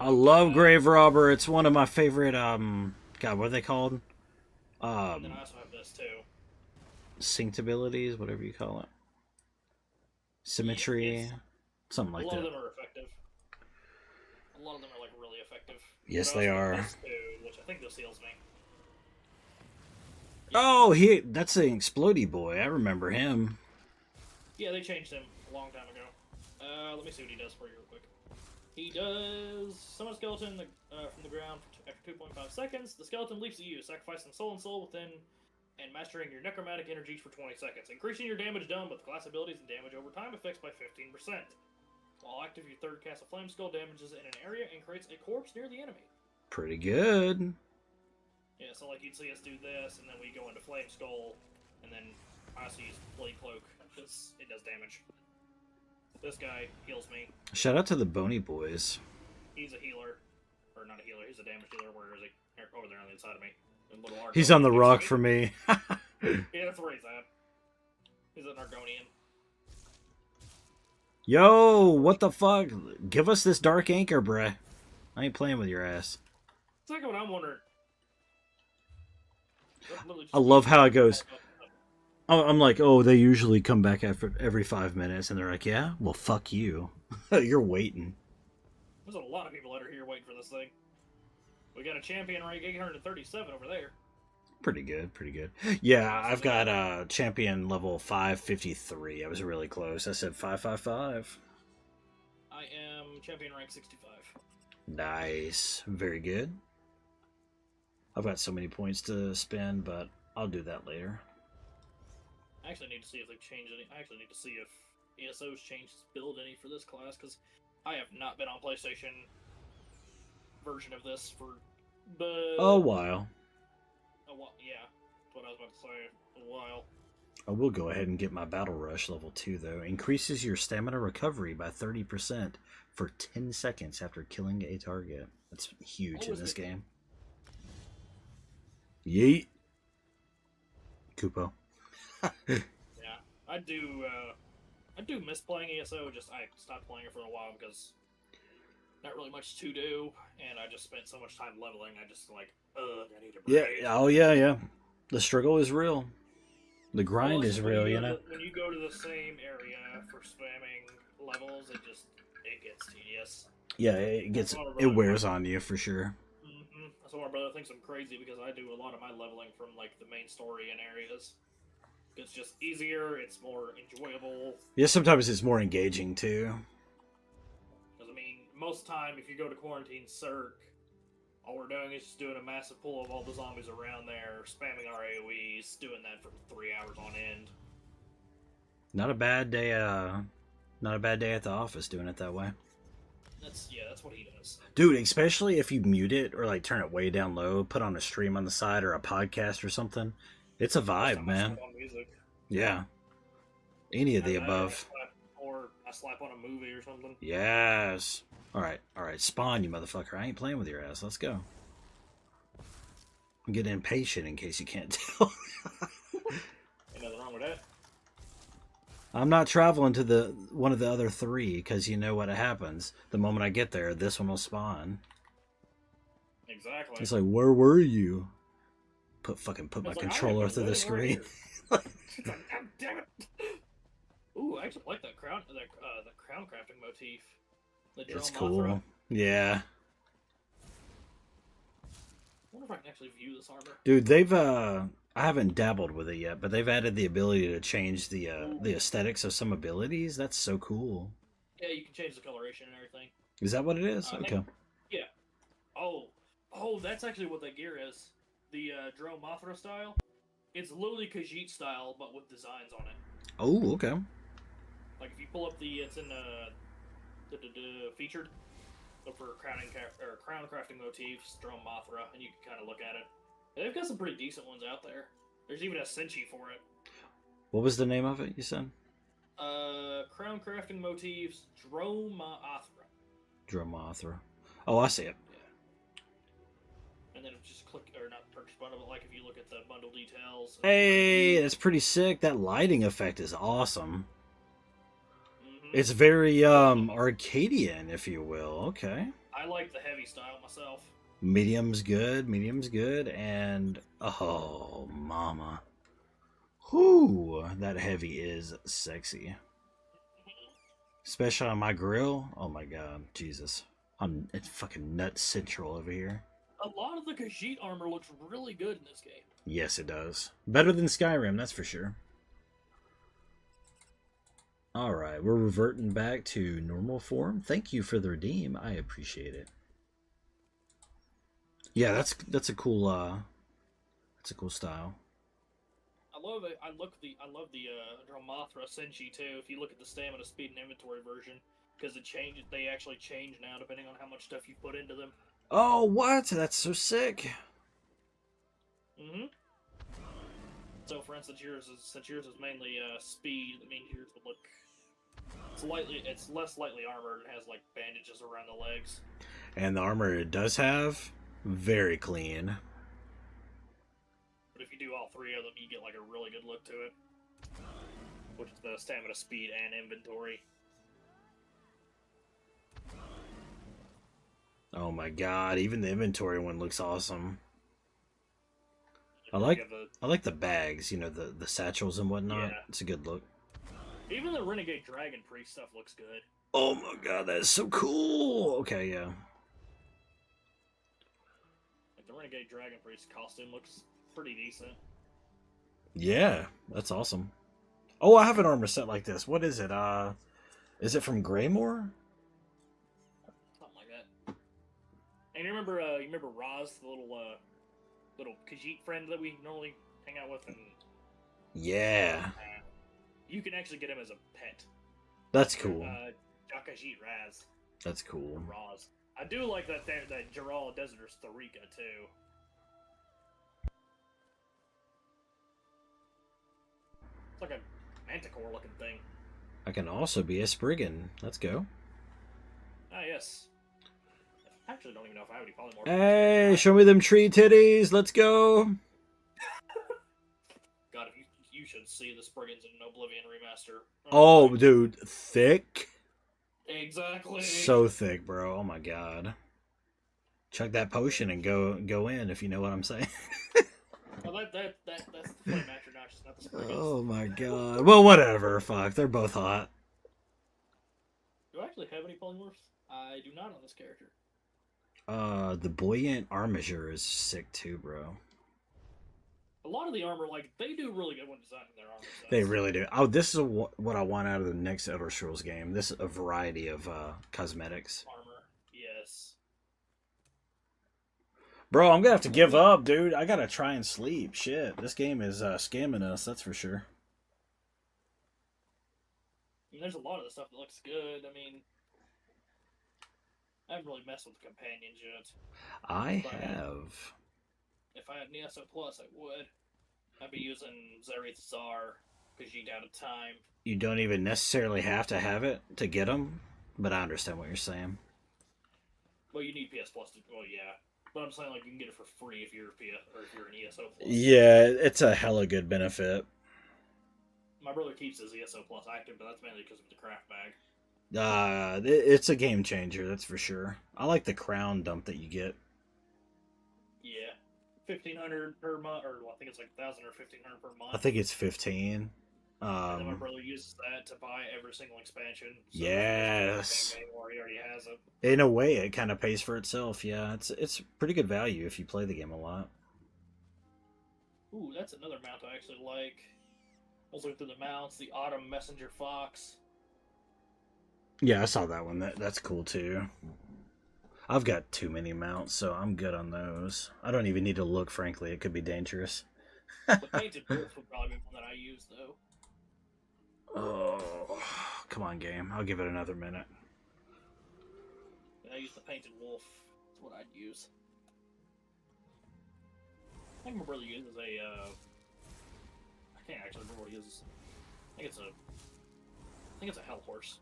I love Grave Robber. It's one of my favorite, God, what are they called? And then I also have this too. Synced abilities, whatever you call it. Symmetry. It's- Something like a lot of that. them are effective. A lot of them are like really effective. Yes, But I they also have are. this too, which I think this heals me. Oh, that's an Explodey boy. I remember him. Yeah, they changed him a long time ago. Let me see what he does for you real quick. He does summon a skeleton from the ground after 2.5 seconds. The skeleton leaps at you, sacrificing soul and soul within and mastering your necromantic energies for 20 seconds, increasing your damage done with class abilities and damage over time effects by 15%. While active, your third cast of Flame Skull damages in an area and creates a corpse near the enemy. Pretty good. Yeah, so like you'd see us do this, and then we go into Flame Skull, and then I also use Blade Cloak, because it does damage. This guy heals me. Shout out to the Bony Boys. He's a healer. Or not a healer, he's a damage dealer. Where is he? Over there on the inside of me. The little Argonian. He's on the rock for me. Yeah, that's where he's at. He's an Argonian. Yo, what the fuck? Give us this Dark Anchor, bruh. I ain't playing with your ass. It's like what I'm wondering. I love how it goes. I'm like, oh, they usually come back after every 5 minutes, and they're like, yeah, well, fuck you. You're waiting. There's a lot of people that are here waiting for this thing. We got a champion rank 837 over there. Pretty good, pretty good. Yeah, I've got champion level 553. I was really close. I said 555. I am champion rank 65. Nice, very good. I've got so many points to spend, but I'll do that later. I actually need to see if they've changed any. I actually need to see if ESO's changed its build any for this class, because I have not been on PlayStation version of this for A while. a while. Yeah, that's what I was about to say. A while. I will go ahead and get my Battle Rush level 2, though. Increases your stamina recovery by 30% for 10 seconds after killing a target. That's huge in this game. Yeet. Kupo. Yeah, I do miss playing ESO. Just I stopped playing it for a while because not really much to do, and I just spent so much time leveling. I just like, I need a break. Yeah, oh yeah. The struggle is real. The grind is real, you know? When you go to the same area for spamming levels, it gets tedious. Yeah, it wears on you for sure. Mm-hmm. That's why my brother thinks I'm crazy, because I do a lot of my leveling from like the main story and areas. It's just easier, it's more enjoyable. Yeah, sometimes it's more engaging too. Because I mean, most of the time, if you go to Quarantine Cirque, all we're doing is just doing a massive pull of all the zombies around there, spamming our AoEs, doing that for 3 hours on end. Not a bad day. Not a bad day at the office doing it that way. That's what he does. Dude, especially if you mute it or like turn it way down low, put on a stream on the side or a podcast or something. It's a vibe, man. Yeah. Any of the above. Or I slap on a movie or something. Yes. All right. Spawn, you motherfucker. I ain't playing with your ass. Let's go. I'm getting impatient in case you can't tell. Ain't nothing wrong with that. I'm not traveling to one of the other three because you know what happens. The moment I get there, this one will spawn. Exactly. It's like, where were you? Put my like, controller through the screen. God damn it! Ooh, I actually like that crown crafting motif. It's cool. Yeah. I wonder if I can actually view this armor. Dude, they've I haven't dabbled with it yet, but they've added the ability to change the aesthetics of some abilities. That's so cool. Yeah, you can change the coloration and everything. Is that what it is? Okay. Yeah. Oh, that's actually what that gear is. The Drone Mothra style. It's literally Khajiit style, but with designs on it. Oh, okay. Like if you pull up it's in the featured. Look for crown crafting motifs, Drone Mothra, and you can kind of look at it. And they've got some pretty decent ones out there. There's even a Senshi for it. What was the name of it, you said? Crown crafting motifs, Drone Mothra. Drone Mothra. Oh, I see it. Yeah. And then just click, or not purchase bundle, but like if you look at the bundle details. Hey, that's pretty sick. That lighting effect is awesome. It's very Arcadian, if you will. Okay. I like the heavy style myself. Medium's good, and oh, mama. Whoo, that heavy is sexy. Especially on my grill. Oh my god, Jesus. It's fucking nut central over here. A lot of the Khajiit armor looks really good in this game. Yes, it does. Better than Skyrim, that's for sure. Alright, we're reverting back to normal form. Thank you for the redeem. I appreciate it. Yeah, that's a cool style. I love it. I love the Drone Mothra Senshi too. If you look at the stamina, speed, and inventory version, because they actually change now depending on how much stuff you put into them. Oh, what? That's so sick. Mm-hmm. So, for instance, since yours is mainly speed, that means yours would look it's less lightly armored and has like bandages around the legs. And the armor it does have, very clean. But if you do all three of them, you get like a really good look to it, which is the stamina, speed, and inventory. Oh my god, even the inventory one looks awesome. I like the bags, you know, the satchels and whatnot. Yeah. It's a good look. Even the Renegade Dragon Priest stuff looks good. Oh my god, that's so cool. Okay, yeah. Like the Renegade Dragon Priest costume looks pretty decent. Yeah, that's awesome. Oh, I have an armor set like this. What is it? Is it from Greymore? Something like that. And you remember Roz, the little Khajiit friend that we normally hang out with, and Yeah. you can actually get him as a pet. That's cool. Jakajit Raz That's cool. from Roz. I do like that Jaral Desert's Tharika too. It's like a manticore looking thing. I can also be a Spriggan. Let's go. Ah, yes. I actually don't even know if I have any polymorph. Hey, show me them tree titties. Let's go. God, if you should see the Spriggans in Oblivion remaster. Oh, dude, thick. Exactly. So thick, bro. Oh my god. Chug that potion and go in, if you know what I'm saying. Well, that's the flame atronach, not the Spriggans. Oh my god. Well, whatever. Fuck, they're both hot. Do I actually have any polymorphs? I do not on this character. The buoyant armature is sick too, bro. A lot of the armor, like, they do really good when designing their armor sets. They really do. Oh, this is what I want out of the next Elder Scrolls game. This a variety of cosmetics. Armor, yes. Bro, I'm gonna have to give up, dude. I gotta try and sleep. Shit, this game is scamming us. That's for sure. I mean, there's a lot of the stuff that looks good. I mean, I haven't really messed with the companions yet. I have. If I had an ESO Plus, I would. I'd be using Zareth Zar, Khajiit out of time. You don't even necessarily have to have it to get them, but I understand what you're saying. Well, you need PS Plus to. Well, yeah. But I'm saying, like, you can get it for free if you're if you're an ESO Plus. Yeah, it's a hella good benefit. My brother keeps his ESO Plus active, but that's mainly because of the craft bag. It's a game changer, that's for sure. I like the crown dump that you get. Yeah. 1,500 per month, or well, I think it's like 1,000 or 1,500 per month. I think it's 15. And then my brother uses that to buy every single expansion. So Yes. Anymore, he already has it. In a way, it kind of pays for itself. Yeah, it's pretty good value if you play the game a lot. Ooh, that's another mount I actually like. I was looking through the mounts, the Autumn Messenger Fox. Yeah, I saw that one. That's cool too. I've got too many mounts, so I'm good on those. I don't even need to look, frankly. It could be dangerous. The Painted Wolf would probably be one that I use, though. Oh, come on, game. I'll give it another minute. I use the Painted Wolf. That's what I'd use. I think my brother uses a, I can't actually remember what he uses. I think it's a Hell Horse.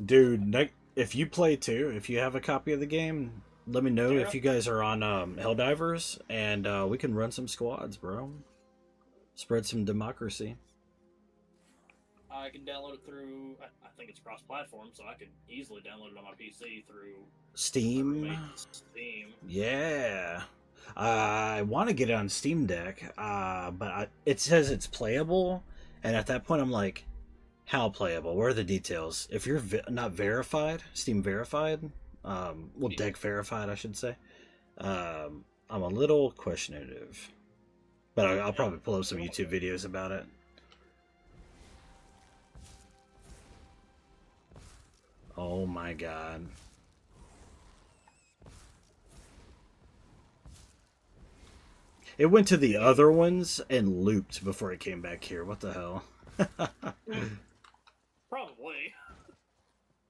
Dude, if you play too, if you have a copy of the game, let me know if you guys are on Helldivers, and we can run some squads, bro. Spread some democracy. I can download it through, I think it's cross-platform, so I could easily download it on my PC through Steam. Steam. Yeah. I want to get it on Steam Deck, but it says it's playable, and at that point I'm like, how playable? Where are the details? If you're not verified, Steam verified, Deck verified, I should say, I'm a little questionative. But I'll probably pull up some YouTube videos about it. Oh my god. It went to the other ones and looped before it came back here. What the hell? Probably.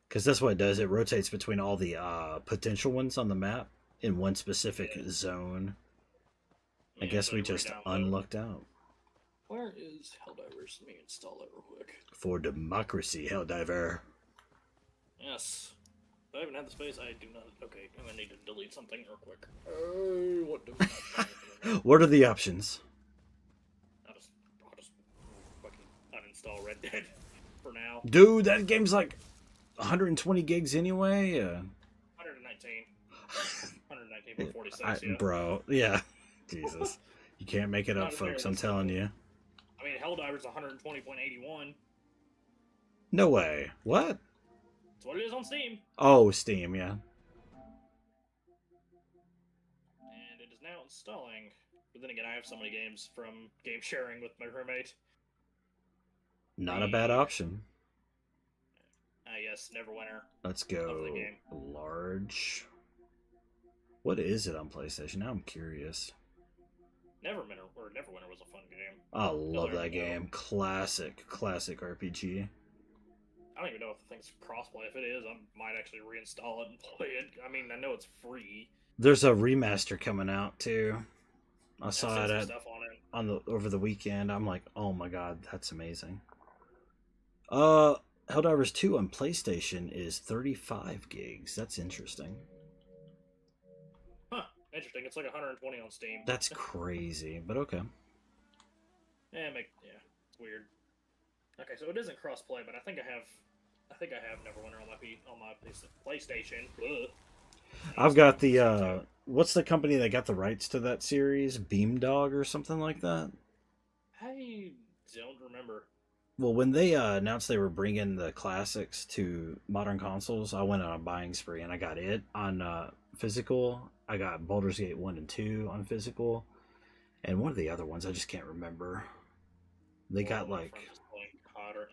Because that's what it does. It rotates between all the potential ones on the map in one specific zone. I guess we just unlucked out. Where is Helldivers? Let me install it real quick. For democracy, Helldiver. Yes. If I haven't had the space, I do not. Okay, I'm gonna need to delete something real quick. Oh, what do I do? What are the options? I'll just fucking uninstall Red Dead for now. Dude, that game's like 120 gigs anyway. 119. 119.46, yeah. Bro, yeah. Jesus. You can't make it Not up, as fair folks. as I'm it's telling simple. you. I mean, Helldiver's 120.81. No way. What? That's what it is on Steam. Oh, Steam, yeah. And it is now installing. But then again, I have so many games from game sharing with my roommate. Not a bad option. Yes, Neverwinter. Let's Love the go game. large. What is it on PlayStation? Now I'm curious. Neverwinter was a fun game. I love there that we go. game. Classic RPG. I don't even know if the thing's crossplay. If it is, I might actually reinstall it and play it. I mean, I know it's free. There's a remaster coming out too. I I've saw seen it some at, stuff on it. on the over the weekend. I'm like, oh my god, that's amazing. Helldivers 2 on PlayStation is 35 gigs. That's interesting. Huh. Interesting. It's like 120 on Steam. That's crazy, but okay. Yeah, it's weird. Okay, so it isn't crossplay, but I think I have Neverwinter on my PlayStation. Ugh. I've got the what's the company that got the rights to that series? Beamdog or something like that? I don't remember. Well, when they announced they were bringing the classics to modern consoles, I went on a buying spree and I got it on physical. I got Baldur's Gate 1 and 2 on physical, and one of the other ones I just can't remember. They got My like, friend is playing COD right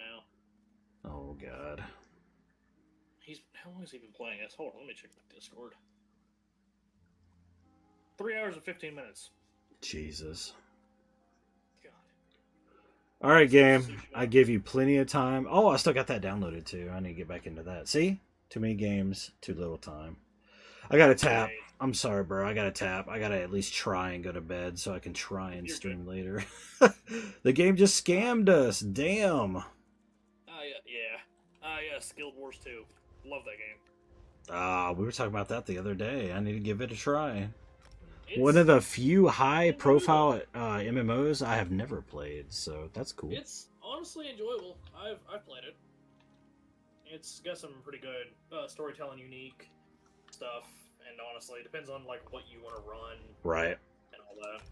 now. oh god, How long has he been playing this? Hold on, let me check the Discord. 3 hours and 15 minutes. Jesus. God. All right, game. I give you plenty of time. Oh, I still got that downloaded too. I need to get back into that. See? Too many games, too little time. I gotta tap. I'm sorry, bro. I gotta tap. I gotta at least try and go to bed so I can try and stream later. The game just scammed us. Damn. Yes, Guild Wars 2. Love that game. We were talking about that the other day. I need to give it a try. It's, One of the few high-profile MMOs I have never played, so that's cool. It's honestly enjoyable. I've played it. It's got some pretty good storytelling, unique stuff, and honestly, it depends on like what you want to run Right. and all that.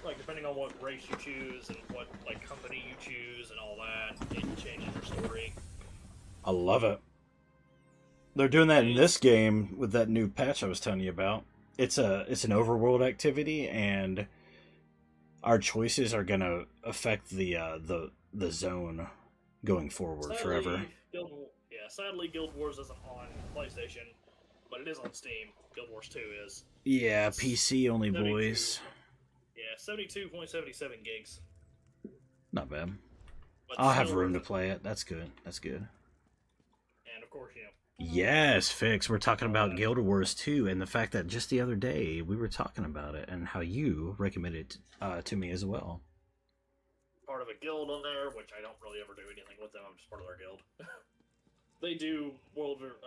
Like depending on what race you choose and what like company you choose and all that, it changes your story. I love it. They're doing that in this game with that new patch I was telling you about. It's an overworld activity, and our choices are gonna affect the zone going forward forever. Sadly, Guild Wars isn't on PlayStation, but it is on Steam. Guild Wars 2 is. Yeah, PC only, 72. boys. Yeah, 72.77 gigs. Not bad. But I'll have still room to worth it. play it. That's good. That's good. And of course, Yes, Fix. We're talking about Guild Wars 2 and the fact that just the other day we were talking about it and how you recommended it to me as well. part of a guild on there, which I don't really ever do anything with them. I'm just part of their guild. They do world versus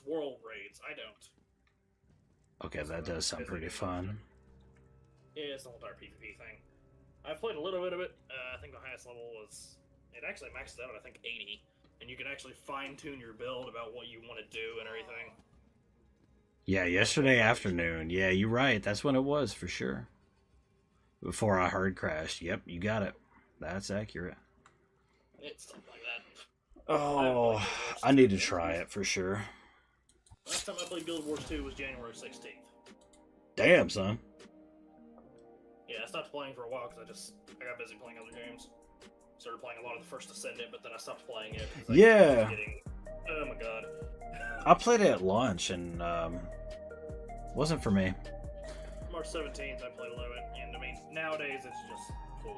world raids. I don't. Okay, that does sound pretty fun. Yeah, it's the whole entire PvP thing. I've played a little bit of it. I think the highest level was... It actually maxed out at, I think, 80. And you can actually fine-tune your build about what you want to do and everything. Yeah, yesterday afternoon. Yeah, you're right. That's when it was, for sure. Before I hard crashed. Yep, you got it. That's accurate. It's something like that. Oh, I need to try it, for sure. Last time I played Guild Wars 2 was January 16th. Damn, son. Yeah, I stopped playing for a while because I got busy playing other games. Started playing a lot of the First Ascendant, but then I stopped playing it. Yeah. Oh my god. I played it at launch, and wasn't for me. March 17th, I played a little bit, and I mean, nowadays it's just full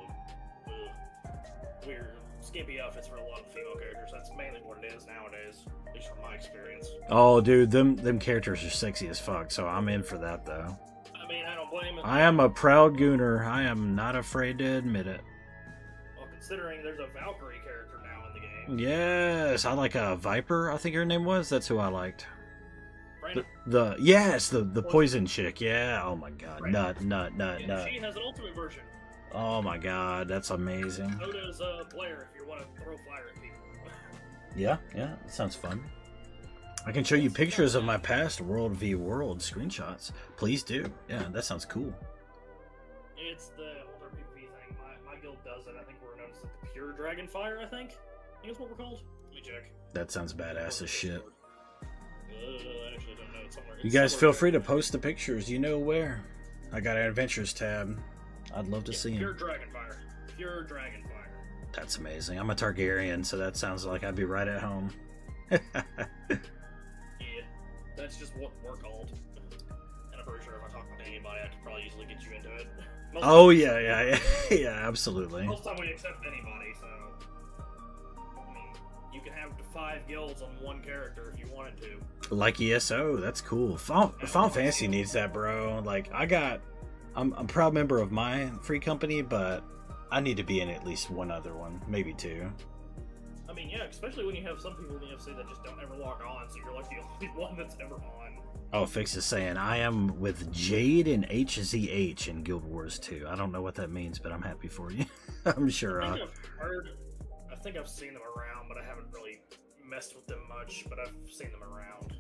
of weird, skimpy outfits for a lot of female characters. That's mainly what it is nowadays, at least from my experience. Oh, dude, them characters are sexy as fuck, so I'm in for that, though. I mean, I don't blame it. I am a proud gooner. I am not afraid to admit it. Well, considering there's a Valkyrie character now in the game. Yes, I like a Viper, I think her name was. That's who I liked. Brandon. The poison chick. Yeah. Oh my god. Right. Nut. Yeah, she has an ultimate version. Oh my god, that's amazing. So does Blair if you want to throw fire at people. Yeah, that sounds fun. I can show you pictures of my past World v World screenshots. Please do. Yeah, that sounds cool. it's the older PvP thing. My guild does it. I think we're known as like the Pure Dragonfire, I think that's what we're called. Let me check. That sounds badass as shit. I actually don't know. It's somewhere. You guys feel free to post the pictures. You know where. I got an adventures tab. I'd love to see Pure him. Dragonfire. Pure Dragonfire. That's amazing. I'm a Targaryen, so that sounds like I'd be right at home. Yeah, that's just what we're called. And I'm pretty sure if I talk to anybody, I could probably easily get you into it. Oh yeah, yeah, absolutely. Most of the time we accept anybody, so I mean, you can have 5 guilds on one character if you wanted to. Like ESO, that's cool. Final Fantasy needs that, bro. Like I'm a proud member of my free company, but I need to be in at least one other one, maybe 2. I mean, yeah, especially when you have some people in the UFC that just don't ever log on, so you're like the only one that's ever on. Oh, Fix is saying, I am with Jade and HZH in Guild Wars 2. I don't know what that means, but I'm happy for you. I'm sure. I think I've seen them around, but I haven't really messed with them much, but I've seen them around.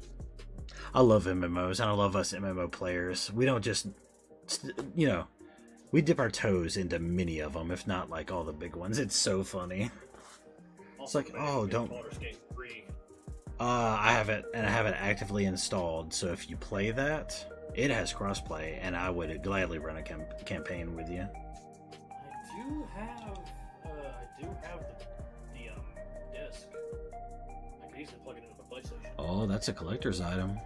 I love MMOs, and I love us MMO players. We don't just, we dip our toes into many of them, if not like all the big ones. It's so funny. Also, It's like, oh, don't. Baldur's Gate 3. I have it, and I have it actively installed. So if you play that, it has crossplay, and I would gladly run a campaign with you. I do have the disc. I could easily plug it into my PlayStation. Oh, that's a collector's item.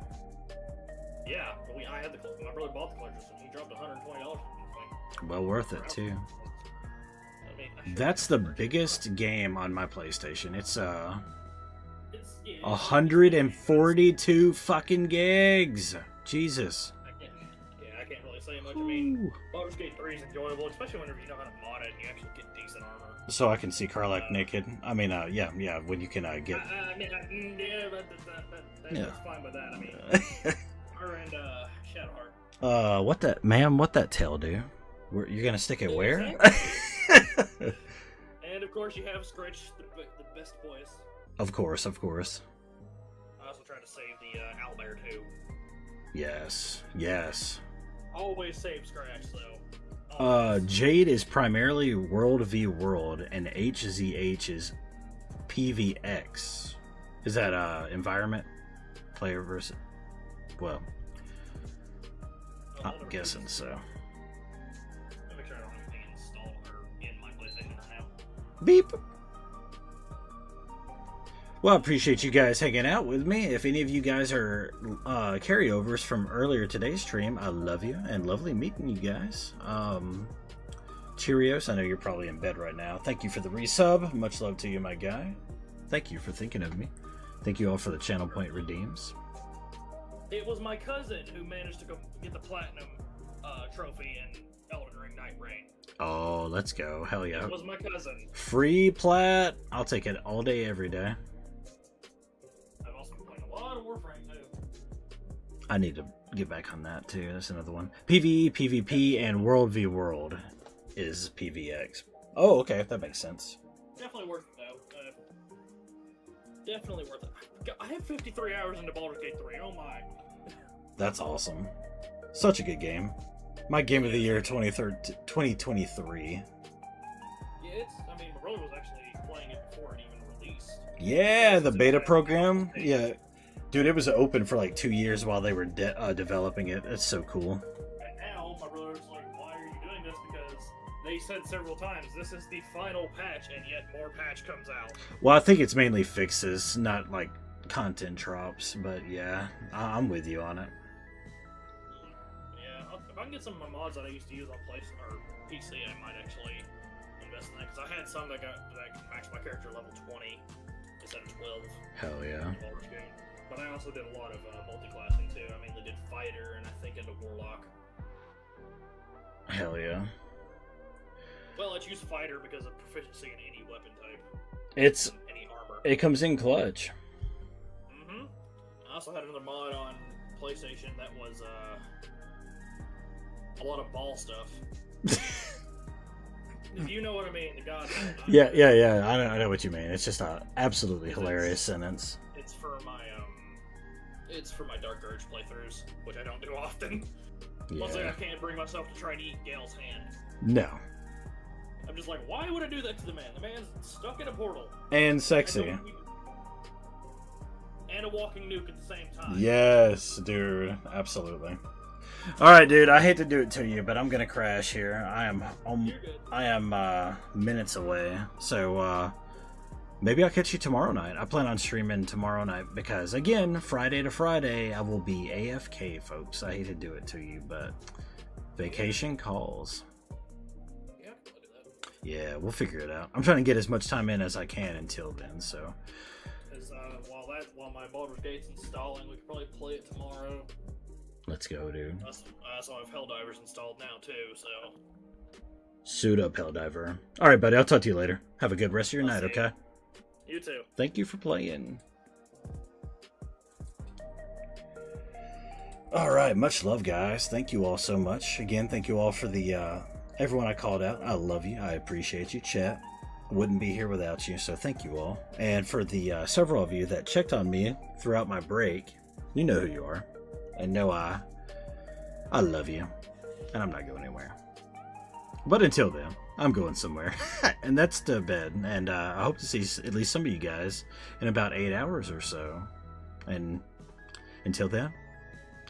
Yeah, I had my brother bought the collector's and he dropped $120. Well worth it too. I mean, That's the biggest game on my PlayStation. It's yeah, 142 fucking gigs. Jesus. I can't really say much. I mean, Baldur's Gate 3 is enjoyable, especially whenever you know how to mod it and you actually get decent armor. So I can see Karlach naked. I mean, yeah, when you can get. That's fine with that. I mean, her and Shadowheart. What that tail do? You're gonna stick it where? And of course, you have Scritch, the best voice. Of course. I also try to save the owlbear too. Yes. Always save Scratch though. Jade is primarily World v World, and HZH is PVX. Is that environment? Player versus. Well, I'm guessing so. Let me make sure I don't have anything installed or in my PlayStation right now. Beep. Well, I appreciate you guys hanging out with me. If any of you guys are carryovers from earlier today's stream, I love you and lovely meeting you guys. Cheerios, I know you're probably in bed right now. Thank you for the resub. Much love to you, my guy. Thank you for thinking of me. Thank you all for the channel point redeems. It was my cousin who managed to go get the platinum trophy in Elden Ring Night Rain. Oh, let's go. Hell yeah. It was my cousin. Free plat. I'll take it all day, every day. I've also been playing a lot of Warframe too. I need to get back on that too. That's another one. PvE, PvP, and World v World is PVX. Oh, okay. That makes sense. Definitely worth it though. Definitely worth it. I have 53 hours into Baldur's Gate 3. Oh my. That's awesome. Such a good game. My game of the year 2023. Yeah, I mean, my brother was actually playing it before it even released. Yeah, the beta program. Yeah. Dude, it was open for like 2 years while they were developing it. That's so cool. And now, my brother's like, why are you doing this? Because they said several times, this is the final patch, and yet more patch comes out. Well, I think it's mainly fixes, not like content drops, but yeah, I'm with you on it. Yeah, if I can get some of my mods that I used to use on PC, I might actually invest in that, because I had some that maxed my character level 20 instead of 12. Hell yeah. But I also did a lot of multi-classing too. I mainly did fighter and I think into warlock. Hell yeah. Well, I choose fighter because of proficiency in any weapon type. Any armor. It comes in clutch. I also had another mod on PlayStation that was a lot of ball stuff. If you know what I mean, the god. Yeah. I know what you mean. It's just an absolutely hilarious sentence. It's for my Dark Urge playthroughs, which I don't do often. Mostly, I Yeah. can't bring myself to try to eat Gale's hand. No. I'm just like, why would I do that to the man? The man's stuck in a portal. And sexy. And a walking nuke at the same time. Yes, dude. Absolutely. All right, dude. I hate to do it to you, but I'm gonna crash here. You're good. I am minutes away. So maybe I'll catch you tomorrow night. I plan on streaming tomorrow night because again, Friday to Friday, I will be AFK, folks. I hate to do it to you, but vacation calls. Yeah, I'll do that. Yeah, we'll figure it out. I'm trying to get as much time in as I can until then. So Because while my Baldur's Gate's installing, we could probably play it tomorrow. let's go, dude. So I have Helldivers installed now too. So Suit up, Helldiver. All right, buddy. I'll talk to you later. Have a good rest of your I'll night. see you. Okay. you too. Thank you for playing. All right, much love, guys. Thank you all so much. Again, thank you all for the everyone I called out. I love you. I appreciate you, chat. Wouldn't be here without you, so thank you all. And for the several of you that checked on me throughout my break, you know who you are, and know I love you, and I'm not going anywhere. But until then, I'm going somewhere, and that's to bed. And I hope to see at least some of you guys in about 8 hours or so. And until then,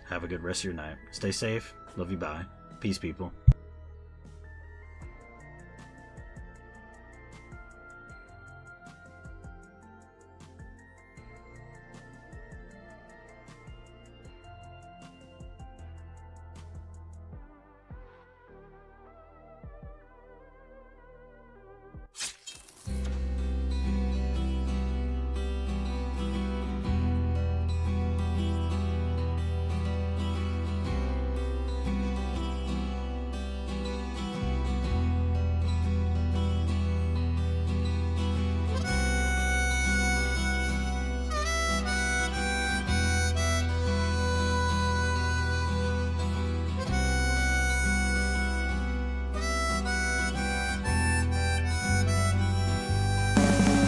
have a good rest of your night. Stay safe. Love you. Bye. Peace, people.